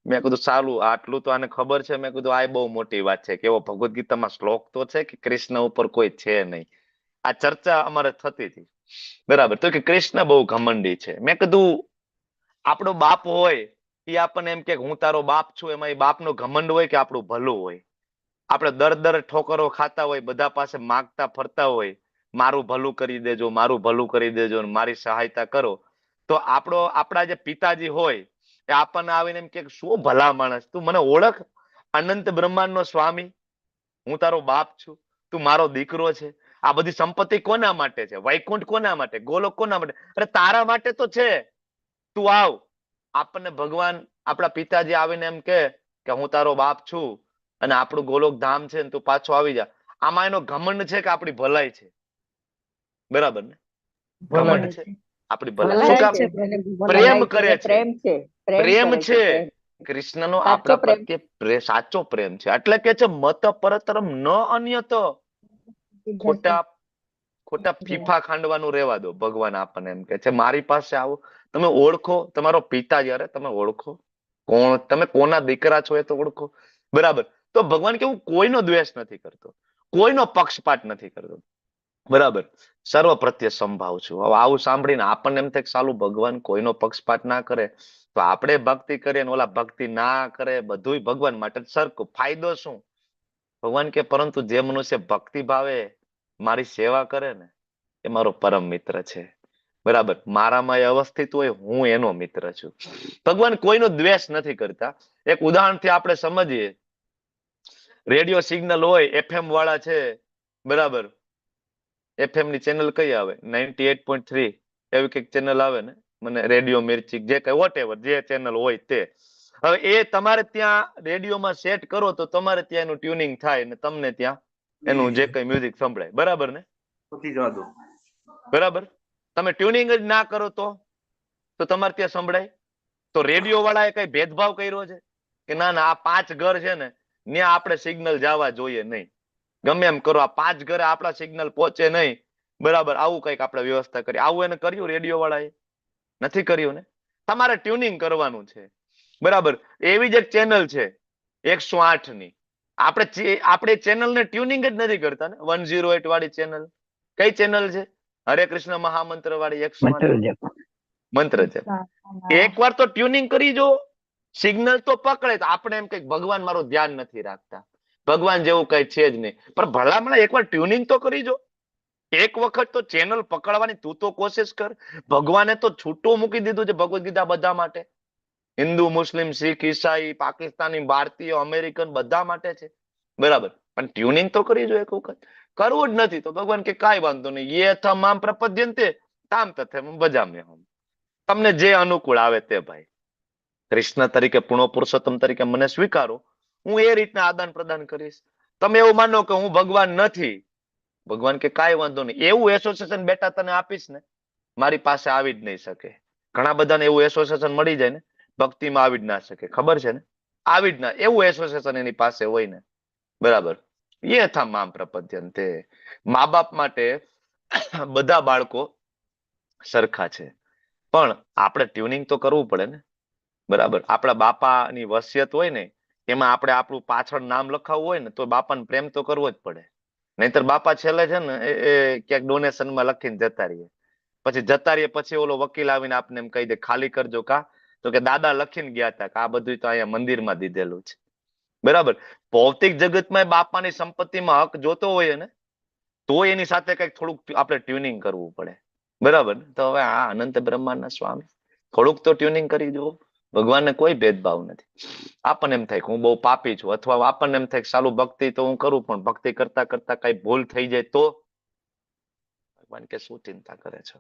મેં કીધું સારું, આટલું તો આને ખબર છે. મેં કીધું આ બહુ મોટી વાત છે કે એવો ભગવદ્ ગીતામાં શ્લોક તો છે કે કૃષ્ણ ઉપર કોઈ છે નહીં. આ ચર્ચા અમારે થતી હતી. બરાબર, તો કે કૃષ્ણ બહુ ઘમંડી છે. મેં કીધું આપણો બાપ હોય એ આપણને એમ કે હું તારો બાપ છું, એમાં એ બાપનો ઘમંડ હોય કે આપણું ભલું હોય? આપણે દર ઠોકરો ખાતા હોય, બધા પાસે માગતા ફરતા હોય, મારું ભલું કરી દેજો, મારું ભલું કરી દેજો, મારી સહાયતા કરો. તો આપણા જે પિતાજી હોય એ આપણને આવીને એમ કે શું ભલા માણસ, તું મને ઓળખ, અનંત બ્રહ્માંડનો સ્વામી, હું તારો બાપ છું, તું મારો દીકરો છે. આ બધી સંપત્તિ કોના માટે છે? વૈકુંઠ કોના માટે? ગોલોક કોના માટે? અરે તારા માટે તો છે, તું આવ. આપણને ભગવાન, આપણા પિતાજી આવીને એમ કે હું તારો બાપ છું અને આપણું ગોલોક ધામ છે, તું પાછો આવી જા. આમાં એનો ઘમંડ છે કે આપણી ભલાઈ છે? બરાબર ને? ઘમંડ છે, આપણી ભલાઈ. શું કામ? પ્રેમ કરે છે, પ્રેમ છે, કૃષ્ણનો સાચો આપણા પ્રેમ. પ્રત્યે સાચો પ્રેમ છે. એટલે કે છે મત પરતરમ ન અન્યત. ખોટા ખોટા ફીફા ખાંડવાનું રહેવા દો. ભગવાન આપણને એમ કે છે મારી પાસે આવો, તમે ઓળખો તમારો પિતા, જયારે તમે ઓળખો કોણ તમે, કોના દીકરા છો એ તો ઓળખો. બરાબર. તો ભગવાન કેવું કોઈનો દ્વેષ નથી કરતો, કોઈનો પક્ષપાત નથી કરતો. બરાબર. સર્વ પ્રત્યે સંભાવ છું. હવે આવું સાંભળીને આપણને એમ થાય કે સાલું ભગવાન કોઈનો પક્ષપાત ના કરે તો આપણે ભક્તિ કરીએ ને ઓલા ભક્તિ ના કરે, બધુંય ભગવાન માટે સરખું. ફાયદો શું? ભગવાન કે પરંતુ જે મનુષ્ય ભક્તિ ભાવે મારી સેવા કરે ને એ મારો પરમ મિત્ર છે. બરાબર. મારામાં એ અવસ્થિત હોય, હું એનો મિત્ર છું. ભગવાન કોઈનો દ્વેષ નથી કરતા. એક ઉદાહરણથી આપણે સમજીએ. રેડિયો સિગ્નલ હોય, એફએમ વાળા છે, બરાબર. એફએમ ની ચેનલ કઈ આવે? 98.3 એવી કઈક ચેનલ આવે ને, મને રેડિયો મિર્ચી જે કઈ વોટ એવર જે ચેનલ હોય તે. હવે એ તમારે ત્યાં રેડિયોમાં સેટ કરો તો તમારે ત્યાં એનું ટ્યુનિંગ થાય ને તમને ત્યાં એનું જે કઈ મ્યુઝિક સંભળાય. બરાબર ને? બરાબર. તમે ટ્યુનિંગ જ ના કરો તો તમારે ત્યાં સંભળાય? તો રેડિયો વાળાએ કઈ ભેદભાવ કર્યો છે કે ના ના આ 5 ઘર છે ને ત્યાં આપણે સિગ્નલ જવા જોઈએ નહીં, ગમે એમ કરો, આ 5 ઘરે આપણા સિગ્નલ પહોંચે નહીં, બરાબર, આવું કઈક આપણે વ્યવસ્થા કરી? આવું એને કર્યું રેડિયો વાળાએ? નથી કર્યું ને. તમારે ટ્યુનિંગ કરવાનું છે. બરાબર. એવી જ એક ચેનલ છે 108 ની. આપણે ચેનલને ટ્યુનિંગ જ નથી કરતા ને. 108 વાળી ચેનલ કઈ ચેનલ છે? હરે કૃષ્ણ મહામંત્ર વાળી 108 મંત્ર છે. એકવાર તો ટ્યુનિંગ કરી જો, સિગ્નલ તો પકડે. તો આપણે એમ કઈક ભગવાન મારું ધ્યાન નથી રાખતા, ભગવાન જેવું કઈ છે જ નહીં. પણ ભલામણ એકવાર ટ્યુનિંગ તો કરી જો. એક વખત તો ચેનલ પકડવાની તું તો કોશિશ કર. ભગવાને તો છૂટું મૂકી દીધું છે ભગવદ ગીતા બધા માટે. હિન્દુ, મુસ્લિમ, શીખ, ઈસાઈ, પાકિસ્તાની, ભારતીય, અમેરિકન બધા માટે છે. બરાબર. પણ ટ્યુનિંગ તો કરી જો એક વખત. કરવું જ નથી તો ભગવાન કે કાંઈ વાંધો નહીં, યે થમામ પ્રપદ્યંતે તામ તથેમ ભજામ્યહમ. તમને જે અનુકૂળ આવે તે ભાઈ. કૃષ્ણ તરીકે, પૂર્ણ પુરુષોત્તમ તરીકે મને સ્વીકારો, હું એ રીતના આદાન પ્રદાન કરીશ. તમે એવું માનો કે હું ભગવાન નથી, ભગવાન કે કાંઈ વાંધો નહીં, એવું એસોસિએશન બેટા તને આપીશ ને મારી પાસે આવી જ નહીં શકે. ઘણા બધાને એવું એસોસિએશન મળી જાય ને ભક્તિમાં આવી જ ના શકે, ખબર છે ને? આવી જ ના, એવું એસોસિએશન એની પાસે હોય ને. બરાબર. એ થા મામ પ્રપદ્યંતે. મા બાપ માટે બધા બાળકો સરખા છે, પણ આપણે ટ્યુનિંગ તો કરવું પડે ને. બરાબર. આપણા બાપાની વસિયત હોય ને એમાં આપણે આપણું પાછળ નામ લખાવવું હોય ને તો બાપાને પ્રેમ તો કરવો જ પડે. નહીતર બાપા છેલ્લે છે ને એ ક્યાંક ડોનેશનમાં લખીને જતા રહીએ. પછી જતા રહીએ પછી ઓલો વકીલ આવીને આપને એમ કહી દે ખાલી કરજો. કા તો કે દાદા લખીને ગયા હતા કે આ બધું તો અહીંયા મંદિરમાં દીધેલું છે. બરાબર. ભૌતિક જગતમાં બાપાની સંપત્તિમાં હક જોતો હોય ને તો એની સાથે કઈક થોડુંક આપણે ટ્યુનિંગ કરવું પડે. બરાબર. તો હવે આ અનંત બ્રહ્માંડના સ્વામી થોડુંક તો ટ્યુનિંગ કરી જુઓ. ભગવાનને કોઈ ભેદભાવ નથી. આપણને એમ થાય કે હું બહુ પાપી છું, અથવા આપણને એમ થાય કે સાલું ભક્તિ તો હું કરું પણ ભક્તિ કરતા કરતા કઈ ભૂલ થઈ જાય તો ભગવાન કે શું ચિંતા કરે છે?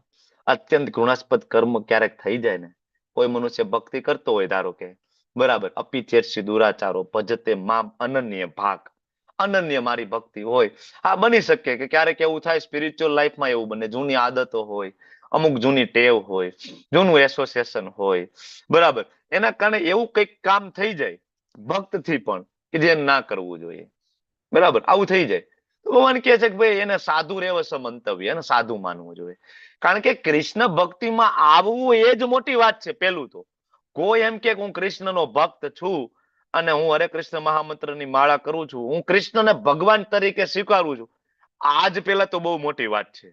અત્યંત ઘૃણાસ્પદ કર્મ ક્યારેક થઈ જાય ને, કોઈ મનુષ્ય ભક્તિ કરતો હોય ધારો કે, બરાબર, અપિચેર્ષિ દુરાચારો ભજતે મામ અનન્ય ભાગ, અનન્ય મારી ભક્તિ હોય. હા, બની શકે કે ક્યારેક એવું થાય સ્પિરિચ્યુઅલ લાઈફમાં એવું બને, જૂની આદતો હોય, અમુક જૂની ટેવ હોય, જૂનું એસોસિએશન હોય, બરાબર, એના કારણે એવું કંઈક કામ થઈ જાય ભક્ત થી પણ કે જે ના કરવું જોઈએ. બરાબર. આવું થઈ જાય. ભગવાન કહે છે કે ભાઈ એને સાધુ રહેવા સમંતવ્ય, એને સાધુ માનવું જોઈએ. કારણ કે કૃષ્ણ ભક્તિમાં આવવું એ જ મોટી વાત છે. પેલું તો કોઈ એમ કે હું કૃષ્ણનો ભક્ત છું અને હું હરે કૃષ્ણ મહામંત્રની માળા કરું છું, હું કૃષ્ણને ભગવાન તરીકે સ્વીકારું છું, આજ પેલા તો બહુ મોટી વાત છે.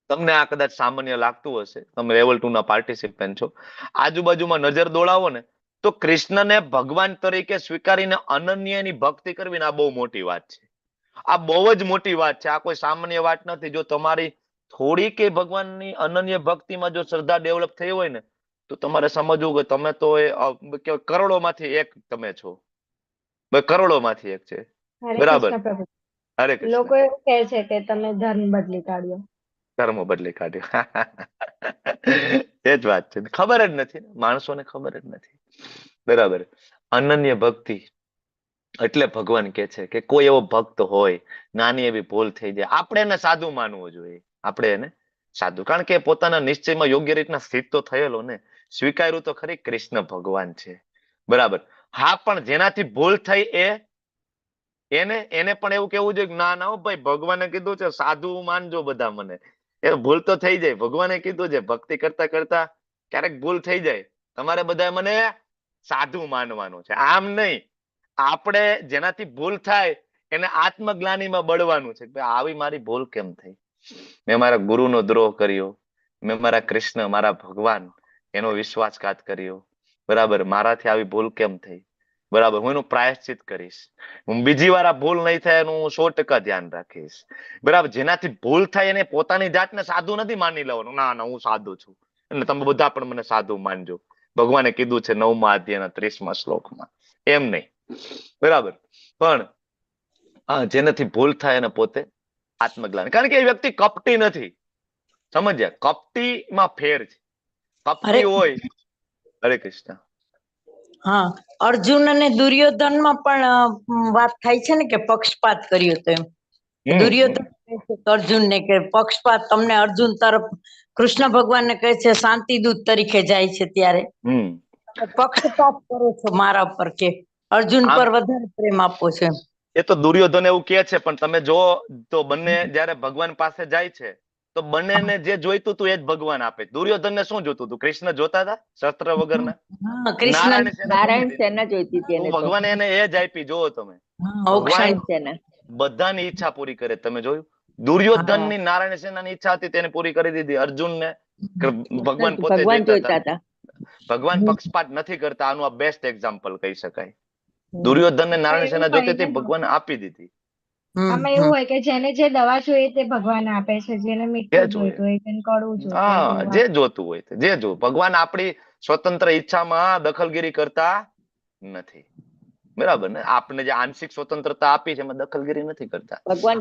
તમને આ કદાચ સામાન્ય લાગતું હશે, તમે લેવલ 2 ના પાર્ટિસિપન્ટ છો, આજુબાજુમાં નજર દોડાવો ને તો કૃષ્ણને ભગવાન તરીકે સ્વીકારીને અનન્યની ભક્તિ કરવી ને આ બહુ મોટી વાત છે. આ બહુ જ મોટી વાત છે. આ કોઈ સામાન્ય વાત નથી. જો તમારી થોડી કે ભગવાનની અનન્ય ભક્તિમાં જો શ્રદ્ધા ડેવલપ થઈ હોય ને તો તમારે સમજવું કે તમે તો એ કરોડોમાંથી એક તમે છો. કરોડોમાંથી એક છે. હરે બરાબર. કૃષ્ણ પ્રભુ. હરે કૃષ્ણ. લોકો એવું કહે છે કે તમે ધર્મ બદલી કાઢ્યો. ધર્મ બદલી કાઢ્યો. એ જ વાત છે. ખબર જ નથી ને, માણસોને ખબર જ નથી. બરાબર. અનન્ય ભક્તિ એટલે ભગવાન કે છે કે કોઈ એવો ભક્ત હોય, નાની એવી ભૂલ થઈ જાય, આપણે એને સાધુ માનવું જોઈએ. આપણે એને સાધુ, કારણ કે પોતાના નિશ્ચયમાં યોગ્ય રીતના સ્થિત તો થયેલો ને, સ્વીકાર્યું તો ખરી કૃષ્ણ ભગવાન છે, બરાબર. હા, પણ જેનાથી ભૂલ થઈ એને પણ એવું કેવું જોઈએ કે ના ના હો ભાઈ, ભગવાને કીધું છે સાધુ માનજો બધા મને. એ ભૂલ તો થઈ જાય, ભગવાને કીધું છે ભક્તિ કરતા કરતા ક્યારેક ભૂલ થઈ જાય, તમારે બધા મને સાધુ માનવાનું છે, આમ નહીં. આપણે જેનાથી ભૂલ થાય એને આત્મગ્લાનીમાં બળવાનું છે, આવી મારી ભૂલ કેમ થઈ, મેં મારા ગુરુનો દ્રોહ કર્યો, મેં મારા કૃષ્ણ મારા ભગવાન એનો વિશ્વાસઘાત કર્યો, બરાબર. મારાથી આવી ભૂલ કેમ થઈ, બરાબર. હું એનું પ્રાયશ્ચિત કરીશ, હું બીજી વાર આ ભૂલ નહીં થાય એનું 100% ધ્યાન રાખીશ, બરાબર. જેનાથી ભૂલ થાય એને પોતાની જાતને સાધુ નથી માની લેવાનું, ના ના હું સાધુ છું એટલે તમે બધા પણ મને સાધુ માનજો. ભગવાને કીધું છે 9મા અધ્યાયના 30મા શ્લોકમાં, એમ નહીં, બરાબર. પણ જેનાથી ભૂલ થાય એને પોતે આત્મગ્લાની, કારણ કે એ વ્યક્તિ કપટી નથી, સમજ્યા? કપટીમાં ફેર છે. કપટી હોય, હરે કૃષ્ણ. હા, અર્જુન અને દુર્યોધનમાં પણ વાત થાય છે ને કે પક્ષપાત કર્યો તો એમ. દુર્યોધન કહે છે અર્જુનને કે પક્ષપાત, તમને અર્જુન તરફ કૃષ્ણ ભગવાનને કહે છે શાંતિદૂત તરીકે જાય છે ત્યારે પક્ષપાત કરો છો મારા પર, કે અર્જુન પર વધારે પ્રેમ આપો છો એમ. એ તો દુર્યોધન એવું કે છે, પણ તમે જો તો બંને જયારે ભગવાન પાસે જાય છે તો બંનેને જે જોઈતું હતું એ જ ભગવાન આપે. દુર્યોધનને શું જોતું હતું? કૃષ્ણ જોતા હતા શસ્ત્ર વગરના? નારાયણ સેના જોઈતી હતી એને તો. ભગવાન એને એ જ આપી. જોવો તમે, નારાયણ સેના બધાની ઈચ્છા પૂરી કરે. તમે જોયું? દુર્યોધનની નારાયણ સેનાની ઈચ્છા હતી તેને પૂરી કરી દીધી. અર્જુનને ભગવાન પોતે જોઈતા હતા. ભગવાન પક્ષપાત નથી કરતા. આનું આ બેસ્ટ એક્ઝામ્પલ કહી શકાય. દુર્યોધનને નારાયણ સેના જોઈતી હતી, ભગવાન આપી દીધી. આમાં એવું હોય કે જેને જે દવા જોઈએ તે ભગવાન આપે છે, જેને મીઠું જોઈતું હોય તેને કડવું જોઈતું હોય. જે જોતું હોય તે જે જો. ભગવાન આપણી સ્વતંત્ર ઈચ્છામાં દખલગીરી કરતા નથી, બરાબર ને? આપણે જે આંશિક સ્વતંત્રતા આપી છે એમાં દખલગીરી નથી કરતા.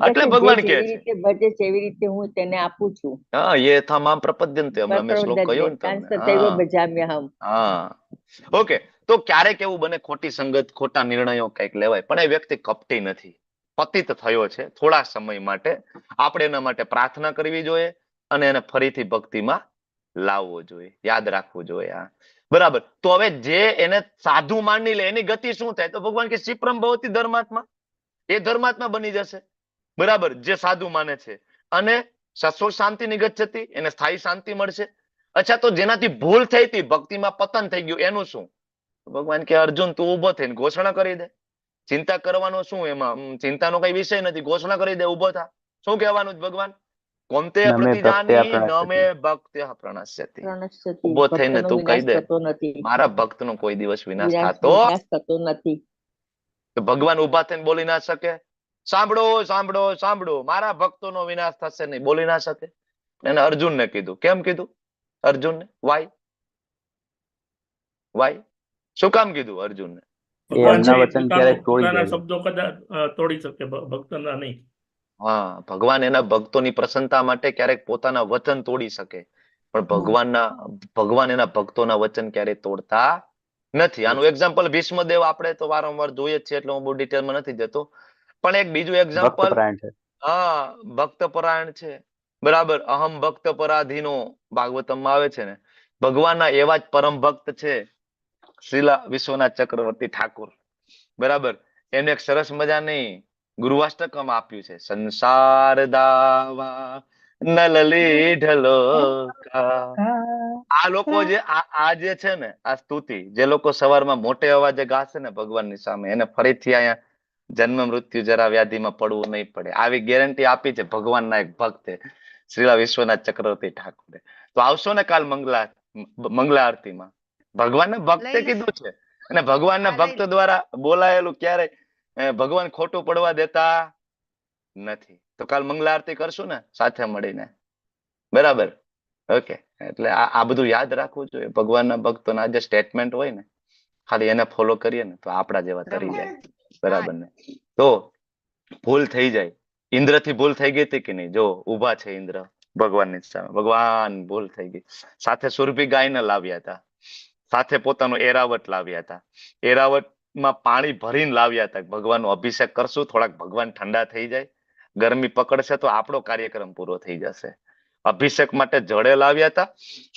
એટલે ભગવાન કહે છે બચે છે એવી રીતે હું તેને આપું છું. હા, યથામામ પ્રપદ્યન્તે, અમે શ્લોક કહ્યો ને તમને. હા, ઓકે. તો ક્યારેક એવું બને ખોટી સંગત, ખોટા નિર્ણયો કઈક લેવાય, પણ એ વ્યક્તિ કપટી નથી, પતિત થયો છે થોડા સમય માટે. આપણે એના માટે પ્રાર્થના કરવી જોઈએ અને એને ફરીથી ભક્તિમાં લાવવો જોઈએ, યાદ રાખવું જોઈએ. બરાબર. તો હવે જે એને સાધુ માની લે એની ગતિ શું થાય? તો ભગવાન કે ક્ષિપ્રમ ભવતિ ધર્માત્મા, એ ધર્માત્મા બની જશે, બરાબર, જે સાધુ માને છે. અને શાશ્વત શાંતિ નિગચ્છતિ, એને સ્થાયી શાંતિ મળશે. અચ્છા, તો જેનાથી ભૂલ થઈ હતી, ભક્તિમાં પતન થઈ ગયું, એનું શું? ભગવાન કે અર્જુન તું ઉભો થઈને ઘોષણા કરી દે. ચિંતા કરવાનો શું એમાં? ચિંતાનો કઈ વિષય નથી, ઘોષણા કરી દે, ઉભો થા. શું કહેવાનું ભગવાન? કોંતે પ્રતિજાની ન મે ભક્ત્યા પ્રણશ્યતિ. ઉભો થઈને તું કહી દે મારા ભક્તનો કોઈ દિવસ વિનાશ થતો નથી. ભગવાન ઉભા થઈને બોલી ના શકે? સાંભળો સાંભળો સાંભળો, મારા ભક્તોનો વિનાશ થશે નહીં, બોલી ના શકે. એને અર્જુનને કીધું. કેમ કીધું અર્જુનને? વાય શું કામ કીધું અર્જુનને? પોતાના શબ્દો કદાચ તોડી શકે, ભક્તના નહીં. હા, ભગવાન એના ભક્તોની પ્રસન્નતા માટે ક્યારેક પોતાના વચન તોડી શકે, પણ ભગવાન એના ભક્તોના વચન ક્યારેય તોડતા નથી. આનું એક્ઝામ્પલ ભીષ્મદેવ આપણે તો વારંવાર જોઈએ જ છે, એટલે હું બહુ ડિટેલમાં નથી જતો. પણ એક બીજું એક્ઝામ્પલ, હા, ભક્તપરાયણ છે, બરાબર. અહમ ભક્ત પરાધીનો ભાગવતમમાં આવે છે ને. ભગવાનના એવા જ પરમ ભક્ત છે શ્રીલા વિશ્વનાથ ચક્રવર્તી ઠાકુર, બરાબર. એને એક સરસ મજાની ગુરુવાષ્ટકમ આપ્યું છે. સંસાર દાવા નલલી ઢલો. આ લોકો જે આ જે છે ને, આ સ્તુતિ જે લોકો સવારમાં મોટે અવાજે ગાશે ને ભગવાનની સામે, એને ફરીથી અહીંયા જન્મ મૃત્યુ જરા વ્યાધિમાં પડવું નહીં પડે, આવી ગેરંટી આપી છે ભગવાનના એક ભક્તે, શ્રીલા વિશ્વનાથ ચક્રવર્તી ઠાકુરે. તો આવશો ને કાલ મંગલા આરતીમાં? ભગવાનને ભક્તે કીધું છે, અને ભગવાનના ભક્ત દ્વારા બોલાયેલું ક્યારેય ભગવાન ખોટું પડવા દેતા નથી. તો કાલ મંગલા આરતી કરશું ને સાથે મળીને, બરાબર? ઓકે. એટલે આ બધું યાદ રાખવું જોઈએ. ભગવાનના ભક્તોના જે સ્ટેટમેન્ટ હોય ને, ખાલી એને ફોલો કરીએ ને તો આપણા જેવા તરી જાય, બરાબર ને? તો ભૂલ થઈ જાય. ઇન્દ્રથી ભૂલ થઈ ગઈ હતી કે નહીં? જો ઉભા છે ઇન્દ્ર ભગવાનની સામે, ભગવાન ભૂલ થઈ ગઈ. સાથે સુરભી ગાયને લાવ્યા હતા, સાથે પોતાનું એરાવટ લાવ્યા હતા. એરાવટમાં પાણી ભરીને લાવ્યા હતા. ભગવાનનો અભિષેક કરશું, થોડાક ભગવાન ઠંડા થઈ જાય, ગરમી પકડશે તો આપણો કાર્યક્રમ પૂરો થઈ જશે. અભિષેક માટે જડે લાવ્યા હતા,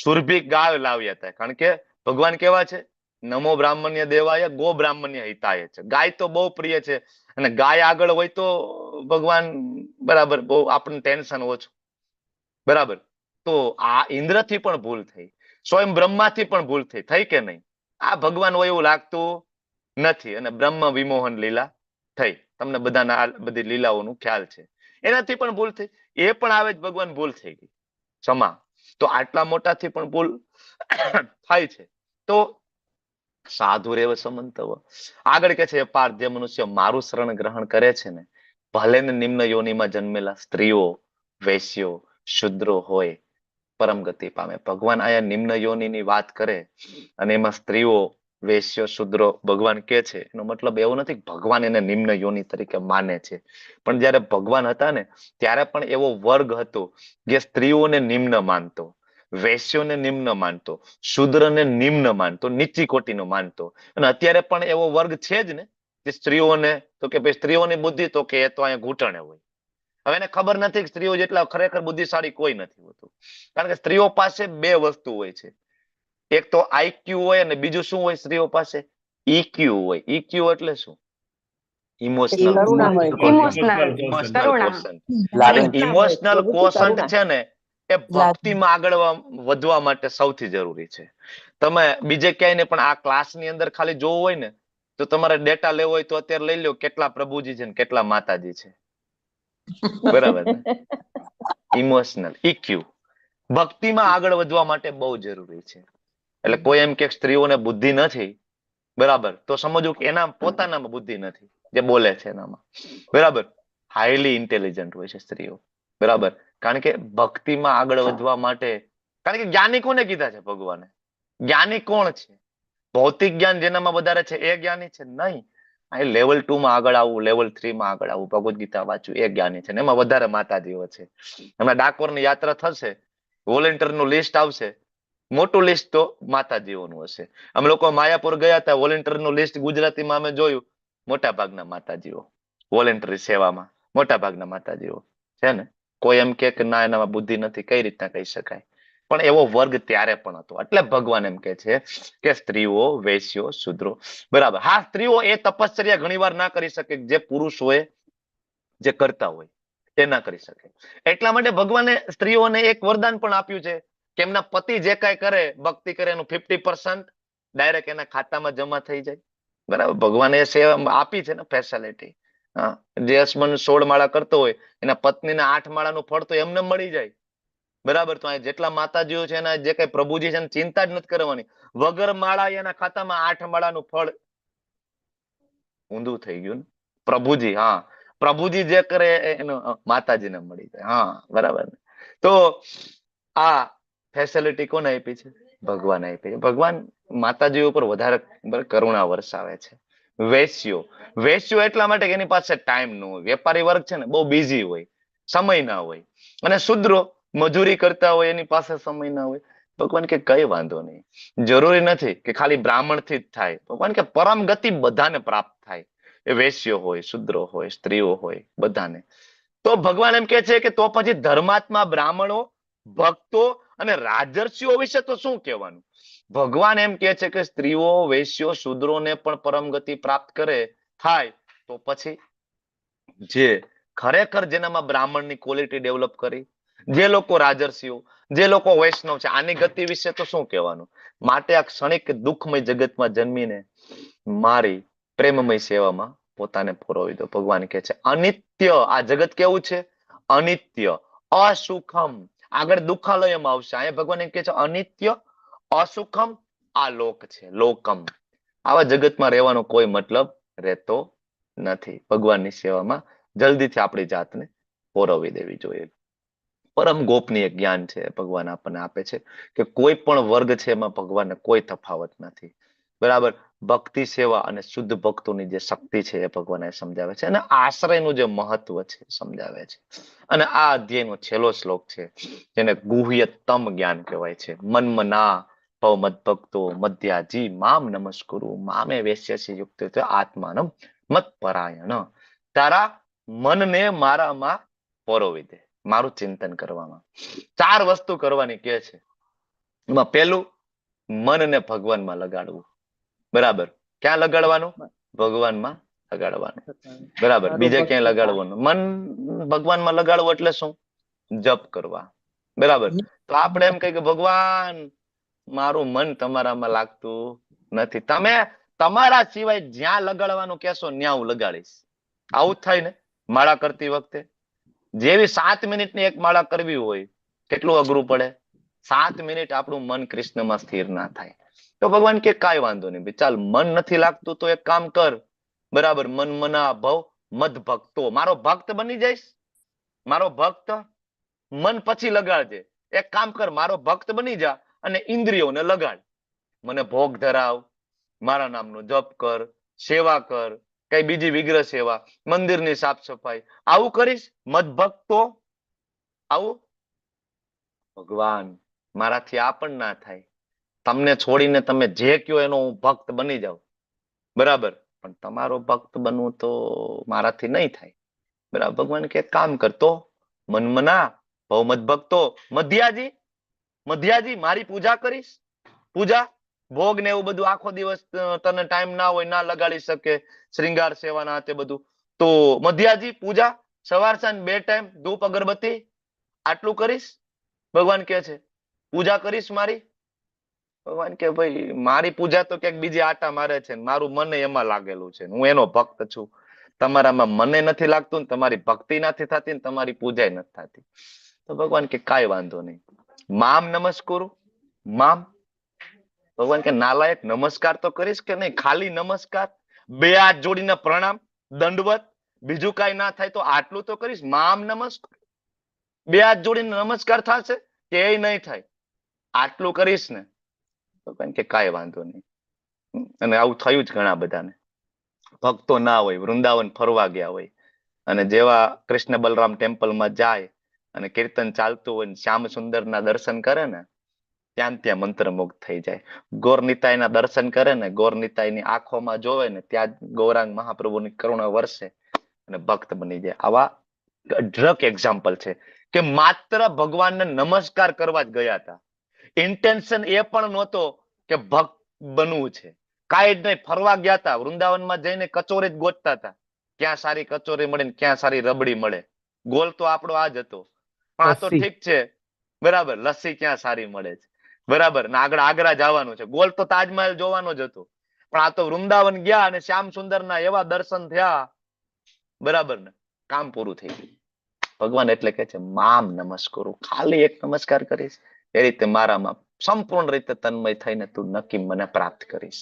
સુરભી ગાય લાવ્યા હતા. કારણ કે ભગવાન કેવા છે? નમો બ્રાહ્મણ્ય દેવાય ગો બ્રાહ્મણ્ય હિતાય છે. ગાય તો બહુ પ્રિય છે, અને ગાય આગળ હોય તો ભગવાન બરાબર બહુ આપણને ટેન્શન ઓછું. બરાબર. તો આ ઇન્દ્રથી પણ ભૂલ થઈ, સ્વયં બ્રહ્માથી પણ ભૂલ થઈ કે નહીં? આ ભગવાન હોય એવું લાગતું નથી, અને બ્રહ્મ વિમોહન લીલા થઈ. તમને બધાને આ બધી લીલાઓનું ખ્યાલ છે. એનાથી પણ ભૂલ થઈ, એ પણ આવે જ ભગવાન ભૂલ થઈ ગઈ, ક્ષમા. તો આટલા મોટાથી પણ ભૂલ થાય છે. તો સાધુ રેવ સમંતવ. આગળ કે છે પાર્થ, જે મનુષ્ય મારું શરણ ગ્રહણ કરે છે ને, ભલે ને નિમ્ન યોનિમાં જન્મેલા સ્ત્રીઓ, વૈશ્યો, શુદ્રો હોય, પરમ ગતિ પામે. ભગવાન આયા નિમ્ન યોનિની વાત કરે, અને એમાં સ્ત્રીઓ, વૈશ્યો, શુદ્રો ભગવાન કે છે, એનો મતલબ એવો નથી કે ભગવાન એને નિમ્ન યોનિ તરીકે માને છે. પણ જયારે ભગવાન હતા ને, ત્યારે પણ એવો વર્ગ હતો જે સ્ત્રીઓને નિમ્ન માનતો, વૈશ્યોને નિમ્ન માનતો, શુદ્રને નિમ્ન માનતો, નીચી કોટીનો માનતો. અને અત્યારે પણ એવો વર્ગ છે જ ને, જે સ્ત્રીઓને તો કે ભાઈ સ્ત્રીઓની બુદ્ધિ તો કે એ તો અહીંયા ઘૂંટણે હોય. હવે એને ખબર નથી કે સ્ત્રીઓ જેટલા ખરેખર બુદ્ધિશાળી કોઈ નથી હોતું. કારણ કે સ્ત્રીઓ પાસે બે વસ્તુ હોય છે, એક તો આઈક્યુ હોય, અને બીજું શું હોય સ્ત્રીઓ પાસે? ઈક્યુ હોય. ઈક્યુ એટલે શું? ઇમોશનલ કરુણા હોય. Emotional quotient. અને ઇમોશનલ કોશન્ટ છે ને, એ ભક્તિમાં આગળ વધવા માટે સૌથી જરૂરી છે. તમે બીજે ક્યાંય ને પણ આ ક્લાસની અંદર ખાલી જોવું હોય ને, તો તમારે ડેટા લેવો હોય તો અત્યારે લઈ લો, કેટલા પ્રભુજી છે ને કેટલા માતાજી છે. બરાબર ને? ઇમોશનલ ઇક્યુ ભક્તિમાં આગળ વધવા માટે બહુ જરૂરી છે. એટલે કોઈ એમ કે સ્ત્રીઓને બુદ્ધિ નથી, બરાબર, તો સમજવું કે એના પોતાનામાં બુદ્ધિ નથી, જે બોલે છે એનામાં. બરાબર. હાઈલી ઇન્ટેલિજન્ટ હોય છે સ્ત્રીઓ. બરાબર. કારણ કે ભક્તિમાં આગળ વધવા માટે, કારણ કે જ્ઞાની કોને કીધા છે ભગવાને? જ્ઞાની કોણ છે? ભૌતિક જ્ઞાન જેનામાં વધારે છે એ જ્ઞાની છે? નહીં. અહીં લેવલ 2 માં આગળ આવવું, લેવલ 3 માં આગળ આવવું, ભગવદ્ ગીતા વાંચવું, એ જ્ઞાની છે. એમાં વધારે માતાજીઓ છે. હમણાં ડાકોરની યાત્રા થશે, વોલેન્ટિયરનું લિસ્ટ આવશે, મોટું લિસ્ટ તો માતાજીઓનું હશે. અમે લોકો માયાપુર ગયા હતા, વોલેન્ટિયરનું લિસ્ટ ગુજરાતીમાં અમે જોયું, મોટા ભાગના માતાજીઓ વોલેન્ટરી સેવામાં, મોટા ભાગના માતાજીઓ છે ને. કોઈ એમ કે ના એનામાં બુદ્ધિ નથી, કઈ રીતના કહી શકાય? પણ એવો વર્ગ ત્યારે પણ હતો. એટલે ભગવાન એમ કે છે કે સ્ત્રીઓ, વૈશ્યો, શુદ્રો. બરાબર. હા, સ્ત્રીઓ એ તપશ્ચર્યા ઘણીવાર ના કરી શકે જે પુરુષોએ જે કરતા હોય એ ના કરી શકે. એટલા માટે ભગવાને સ્ત્રીઓને એક વરદાન પણ આપ્યું છે કે એમના પતિ જે કાંઈ કરે, ભક્તિ કરે, એનું 50% ડાયરેક્ટ એના ખાતામાં જમા થઈ જાય. બરાબર. ભગવાને એ સેવા આપી છે ને ફેસિલિટી. હા, જે હસબન્ડ 16 માળા કરતો હોય, એના પત્નીને 8 માળાનું ફળ તો એમને મળી જાય. બરાબર. તો જેટલા માતાજીઓ છે એના જે કઈ પ્રભુજી છે ચિંતા જ નથી કરવાની. વગર માળા એના ખાતામાં 8 માળાનું ફળ. ઊંધું થઈ ગયું ને. પ્રભુજી, હા, પ્રભુજી જે કરે એનો માતાજીને મળી જાય. હા, બરાબર. તો આ ફેસિલિટી કોને આપી છે? ભગવાન આપી છે. ભગવાન માતાજીઓ ઉપર વધારે કરુણા વરસાવે છે. વેશ્યો, વેશ્યો એટલા માટે કે એની પાસે ટાઈમ ન હોય. વેપારી વર્ગ છે ને બહુ બિઝી હોય, સમય ના હોય. અને શુદ્રો મજૂરી કરતા હોય, એની પાસે સમય ના હોય. ભગવાન કે કઈ વાંધો નહીં, જરૂરી નથી કે ખાલી બ્રાહ્મણથી જ થાય. ભગવાન કે પરમ ગતિ બધાને પ્રાપ્ત થાય, એ વૈશ્યો હોય, શુદ્રો હોય, સ્ત્રીઓ હોય, બધાને. તો ભગવાન એમ કે છે કે તો પછી ધર્માત્મા બ્રાહ્મણો, ભક્તો અને રાજર્ષિઓ વિશે તો શું કહેવાનું? ભગવાન એમ કે છે કે સ્ત્રીઓ, વૈશ્યો, શુદ્રોને પણ પરમ ગતિ પ્રાપ્ત કરે થાય, તો પછી જે ખરેખર જેનામાં બ્રાહ્મણની ક્વોલિટી ડેવલપ કરી, જે લોકો રાજર્ષિઓ, જે લોકો વૈષ્ણવ છે, આની ગતિ વિશે તો શું કહેવાનું? માટે આ ક્ષણિક દુઃખમય જગતમાં જન્મીને મારી પ્રેમમય સેવામાં પોતાને પરોવી દો. ભગવાન કહે છે અનિત્ય આ જગત કેવું છે? અનિત્ય, અસુખમ. આગળ દુઃખાલયમાં આવશે. અહીંયા ભગવાન એમ કહે છે અનિત્ય, અસુખમ આ લોક છે, લોકમ. આવા જગતમાં રહેવાનો કોઈ મતલબ રહેતો નથી. ભગવાનની સેવામાં જલ્દીથી આપણી જાતને પોરવી દેવી જોઈએ. પરમ ગોપનીય જ્ઞાન છે ભગવાન આપણને આપે છે કે કોઈ પણ વર્ગ છે એમાં ભગવાનને કોઈ તફાવત નથી. બરાબર. ભક્તિ સેવા અને શુદ્ધ ભક્તોની જે શક્તિ છે એ ભગવાન સમજાવે છે, અને આશ્રયનું જે મહત્વ છે સમજાવે છે. અને આ અધ્યાયનો છેલ્લો શ્લોક છે જેને ગુહ્યતમ જ્ઞાન કહેવાય છે. મન્મના ભવ મદ ભક્તો મધ્યાજી મામ નમસ્કુરુ મામે વેશ્યસી યુક્ત આત્માનમ મત પરાયણ. તારા મનને મારામાં પરોવી દે. મારું ચિંતન કરવામાં. 4 વસ્તુ કરવાની કે છે. એમાં પહેલું, મનને ભગવાનમાં લગાડવું. બરાબર. ક્યાં લગાડવાનું? ભગવાનમાં લગાડવાનું. બરાબર. બીજે ક્યાંય લગાડવાનું? મન ભગવાનમાં લગાડવું એટલે શું? જપ કરવા. બરાબર. તો આપણે એમ કહીએ કે ભગવાન મારું મન તમારામાં લાગતું નથી. તમે તમારા સિવાય જ્યાં લગાડવાનું કહેશો ત્યાં હું લગાડીશ. આવું જ થાય ને માળા કરતી વખતે. જેવી 7 મિનિટની એક માળા કરવી હોય, કેટલું અઘરું પડે. 7 મિનિટ આપણું મન કૃષ્ણમાં સ્થિર ના થાય. તો ભગવાન કે કાંઈ વાંધો નહીં ભાઈ, ચાલ મન નથી લાગતું તો એક કામ કર. બરાબર. મન મના ભવ મદ ભક્તો. મારો ભક્ત બની જઈશ. મારો ભક્ત. મન પછી લગાડજે. એક કામ કર, મારો ભક્ત બની જા અને ઇન્દ્રિયોને લગાડ. મને ભોગ ધરાવ, મારા નામનો જપ કર, સેવા કર, કઈ બીજી વિગ્રહ સેવા, મંદિરની સાફ સફાઈ, આવું કરીશ મદ ભક્તો. આવું ભગવાન મારાથી આ પણ ના થાય. તમને છોડીને તમે જે કયો એનો હું ભક્ત બની જાઉં. બરાબર. પણ તમારો ભક્ત બનવું તો મારાથી નહીં થાય. બરાબર. ભગવાન કે કામ કરતો મનમના ભવમત ભક્તો. મધ્યાજી મારી પૂજા કરીશ. પૂજા ભોગ ને એવું બધું આખો દિવસ તને ટાઈમ ના હોય, ના લગાડી શકે, શ્રૃંગાર સેવા ના તે બધું, તો મધ્યાજી પૂજા સવાર સાંજ 2 ટાઈમ ધૂપ અગરબત્તી આટલું કરીશ. ભગવાન કે છે પૂજા કરીશ મારી. ભગવાન કે ભાઈ મારી પૂજા તો ક્યાંક બીજી આટા મારે છે, મારું મન એમાં લાગેલું છે, હું એનો ભક્ત છું. તમારામાં મને નથી લાગતું ને તમારી ભક્તિ નથી થતી ને તમારી પૂજા નથી થતી. તો ભગવાન કે કાંઈ વાંધો નહીં, મામ નમસ્કુરુ. મામ. ભગવાન કે નાલાયક નમસ્કાર તો કરીશ કે નહીં? ખાલી નમસ્કાર, 2 હાથ જોડીને પ્રણામ, દંડવત, બીજું કાંઈ ના થાય તો આટલું તો કરીશ. મામ નમસ્કાર. 2 હાથ જોડીને નમસ્કાર થશે કે એ નહીં થાય? આટલું કરીશ ને? ભગવાન કે કાંઈ વાંધો નહીં. અને આવું થયું જ ઘણા બધાને. ભક્તો ના હોય, વૃંદાવન ફરવા ગયા હોય અને જેવા કૃષ્ણ બલરામ ટેમ્પલમાં જાય અને કીર્તન ચાલતું હોય ને શ્યામ સુંદરના દર્શન કરે ને, ત્યાં મંત્રમુગ્ધ થઈ જાય. ગોરનિતાઈના દર્શન કરે ને, ગોરનિતાઈની આંખોમાં જોવે ને, ત્યાં ગૌરાંગ મહાપ્રભુની કરુણા વરસે અને ભક્ત બની જાય. આવા અઢળક એક્ઝામ્પલ છે કે માત્ર ભગવાનને નમસ્કાર કરવા જ ગયા હતા. ઇન્ટેન્શન એ પણ નહોતો કે ભક્ત બનવું છે. કાંઈ જ નહીં, ફરવા ગયા હતા. વૃંદાવનમાં જઈને કચોરી જ ગોતતા હતા, ક્યાં સારી કચોરી મળે ને ક્યાં સારી રબડી મળે. ગોલ તો આપણો આ જ હતો. પણ આ તો ઠીક છે. બરાબર. લસ્સી ક્યાં સારી મળે છે. બરાબર. ને આગળ આગ્રા જવાનું છે. ગોલ તો તાજમહેલ જોવાનો જ હતો. પણ આ તો વૃંદાવન ગયા અને શ્યામ સુંદરના એવા દર્શન થયા. બરાબર ને, કામ પૂરું થઈ ગયું. ભગવાન એટલે કે છે મામ નમસ્કુરુ. ખાલી એક નમસ્કાર કરીશ, એ રીતે મારામાં સંપૂર્ણ રીતે તન્મય થઈને તું નક્કી મને પ્રાપ્ત કરીશ.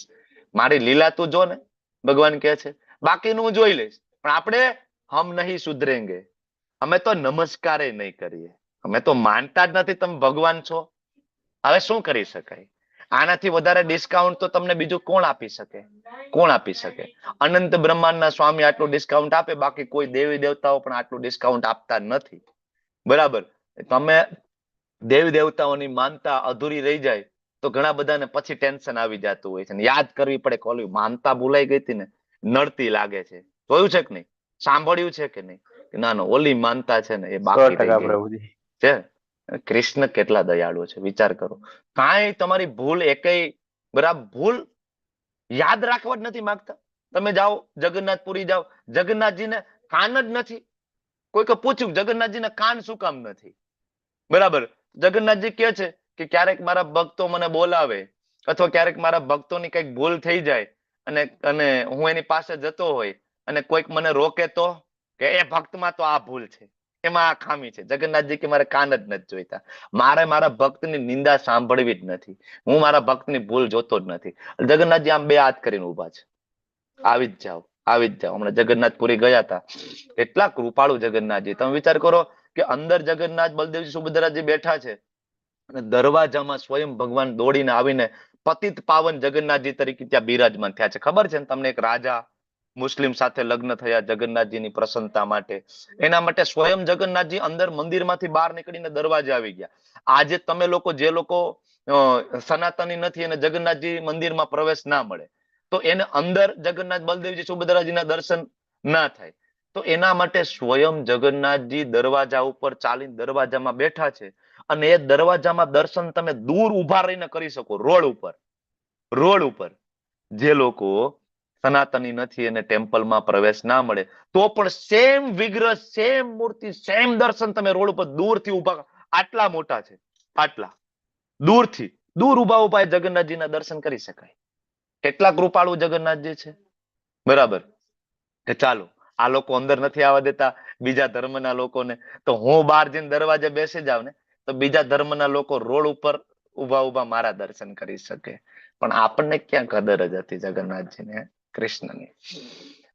મારી લીલા તું જો ને, ભગવાન કહે છે, બાકીનું હું જોઈ લઈશ. પણ આપણે હમ નહીં સુધરેંગે. અમે તો નમસ્કારે નહીં કરીએ. અમે તો માનતા જ નથી તમે ભગવાન છો. હવે શું કરી શકાય? આનાથી વધારે ડિસ્કાઉન્ટ તો તમને બીજું કોણ આપી શકે? કોણ આપી શકે? અનંત બ્રહ્માંડના સ્વામી આટલું ડિસ્કાઉન્ટ આપે, બાકી કોઈ દેવી દેવતાઓ પણ આટલું ડિસ્કાઉન્ટ આપતા નથી. બરાબર. તમે દેવી દેવતાઓની માનતા અધૂરી રહી જાય તો ઘણા બધાને પછી ટેન્શન આવી જતું હોય છે. યાદ કરવી પડે કે ઓલી માનતા ભૂલાઈ ગઈ હતી ને, નડતી લાગે છે. જોયું છે કે નહીં? સાંભળ્યું છે કે નહીં? ના ના, ઓલી માનતા છે ને એ બાકી રહી ગઈ છે. કૃષ્ણ કેટલા દયાળુ છે, વિચાર કરો. કાંઈ તમારી ભૂલ એકેય, બરાબર, ભૂલ યાદ રાખવા જ નથી માંગતા. તમે જાઓ જગન્નાથપુરી જાઓ, જગન્નાથજીને કાન જ નથી. કોઈકે પૂછ્યું જગન્નાથજીને કાન શું કામ નથી? બરાબર. જગન્નાથજી કહે છે કે ક્યારેક મારા ભક્તો મને બોલાવે અથવા ક્યારેક મારા ભક્તોની કઈક ભૂલ થઈ જાય અને હું એની પાસે જતો હોય અને કોઈક મને રોકે તો કે એ ભક્તમાં તો આ ભૂલ છે, એમાં આ ખામી છે. જગન્નાથજી કે મારે કાન જ નથી જોઈતા. મારે મારા ભક્તની નિંદા સાંભળવી જ નથી. હું મારા ભક્તની ભૂલ જોતો જ નથી. જગન્નાથજી આમ 2 હાથ કરીને ઉભા છે. આવી જ જાઓ, આવી જ જાઓ. હમણાં જગન્નાથપુરી ગયા હતા. એટલા કૃપાળુ જગન્નાથજી. તમે વિચાર કરો કે અંદર જગન્નાથ, બલદેવજી, સુભદ્રાજી બેઠા છે અને દરવાજામાં સ્વયં ભગવાન દોડીને આવીને પતિત પાવન જગન્નાથજી તરીકે ત્યાં બિરાજમાન થયા છે. ખબર છે ને તમને? એક રાજા મુસ્લિમ સાથે લગ્ન થયા જગન્નાથજીની પ્રસન્નતા માટે. એના માટે સ્વયં જગન્નાથજી અંદર મંદિરમાંથી બહાર નીકળીને દરવાજે આવી ગયા. આજે તમે લોકો જે લોકો સનાતની નથી અને જગન્નાથજી મંદિરમાં પ્રવેશ ના મળે તો એને અંદર જગન્નાથ, બલદેવજી, સુભદ્રાજીના દર્શન ના થાય. તો એના માટે સ્વયં જગન્નાથજી દરવાજા ઉપર ચાલીને દરવાજામાં બેઠા છે, અને એ દરવાજામાં દર્શન તમે દૂર ઉભા રહીને કરી શકો. રોડ ઉપર જે લોકો સનાતની નથી અને ટેમ્પલમાં પ્રવેશ ના મળે તો પણ સેમ વિગ્રહ, સેમ મૂર્તિ, સેમ દર્શન તમે રોડ ઉપર દૂરથી ઉભા, આટલા મોટા છે, આટલા દૂર ઉભા જગન્નાથજીના દર્શન કરી શકાય. કેટલા કૃપાળુ જગન્નાથજી છે. બરાબર. ચાલો, આ લોકો અંદર નથી આવવા દેતા બીજા ધર્મના લોકોને, તો હું બહાર જઈને દરવાજે બેસી જાવ ને તો બીજા ધર્મના લોકો રોડ ઉપર ઉભા મારા દર્શન કરી શકે. પણ આપણને ક્યાં કદર જ હતી જગન્નાથજીને, કૃષ્ણની.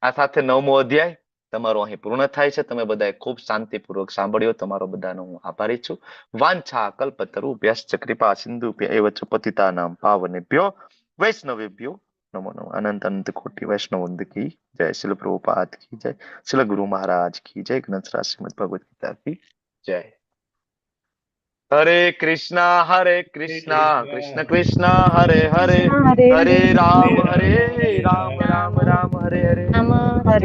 આ સાથે 9મો અધ્યાય તમારો અહીં પૂર્ણ થાય છે. તમે બધાએ ખૂબ શાંતિપૂર્વક સાંભળ્યો. તમારો બધાનો હું આભારી છું. વાંછા કલ્પતરુભ્યશ્ચ કૃપા સિંધુભ્ય એવ ચ પતિતાનાં પાવનેભ્યો વૈષ્ણવેભ્યો નમો નમઃ. અનંત અનંત કોટી વૈષ્ણવ की जय. शिल प्रभुपाद की जय. शिल गुरु महाराज की जय. ग्रंथराज श्रीमद् भगवद गीता की जय. हरे कृष्णा कृष्ण कृष्ण हरे हरे, हरे राम राम राम हरे हरे.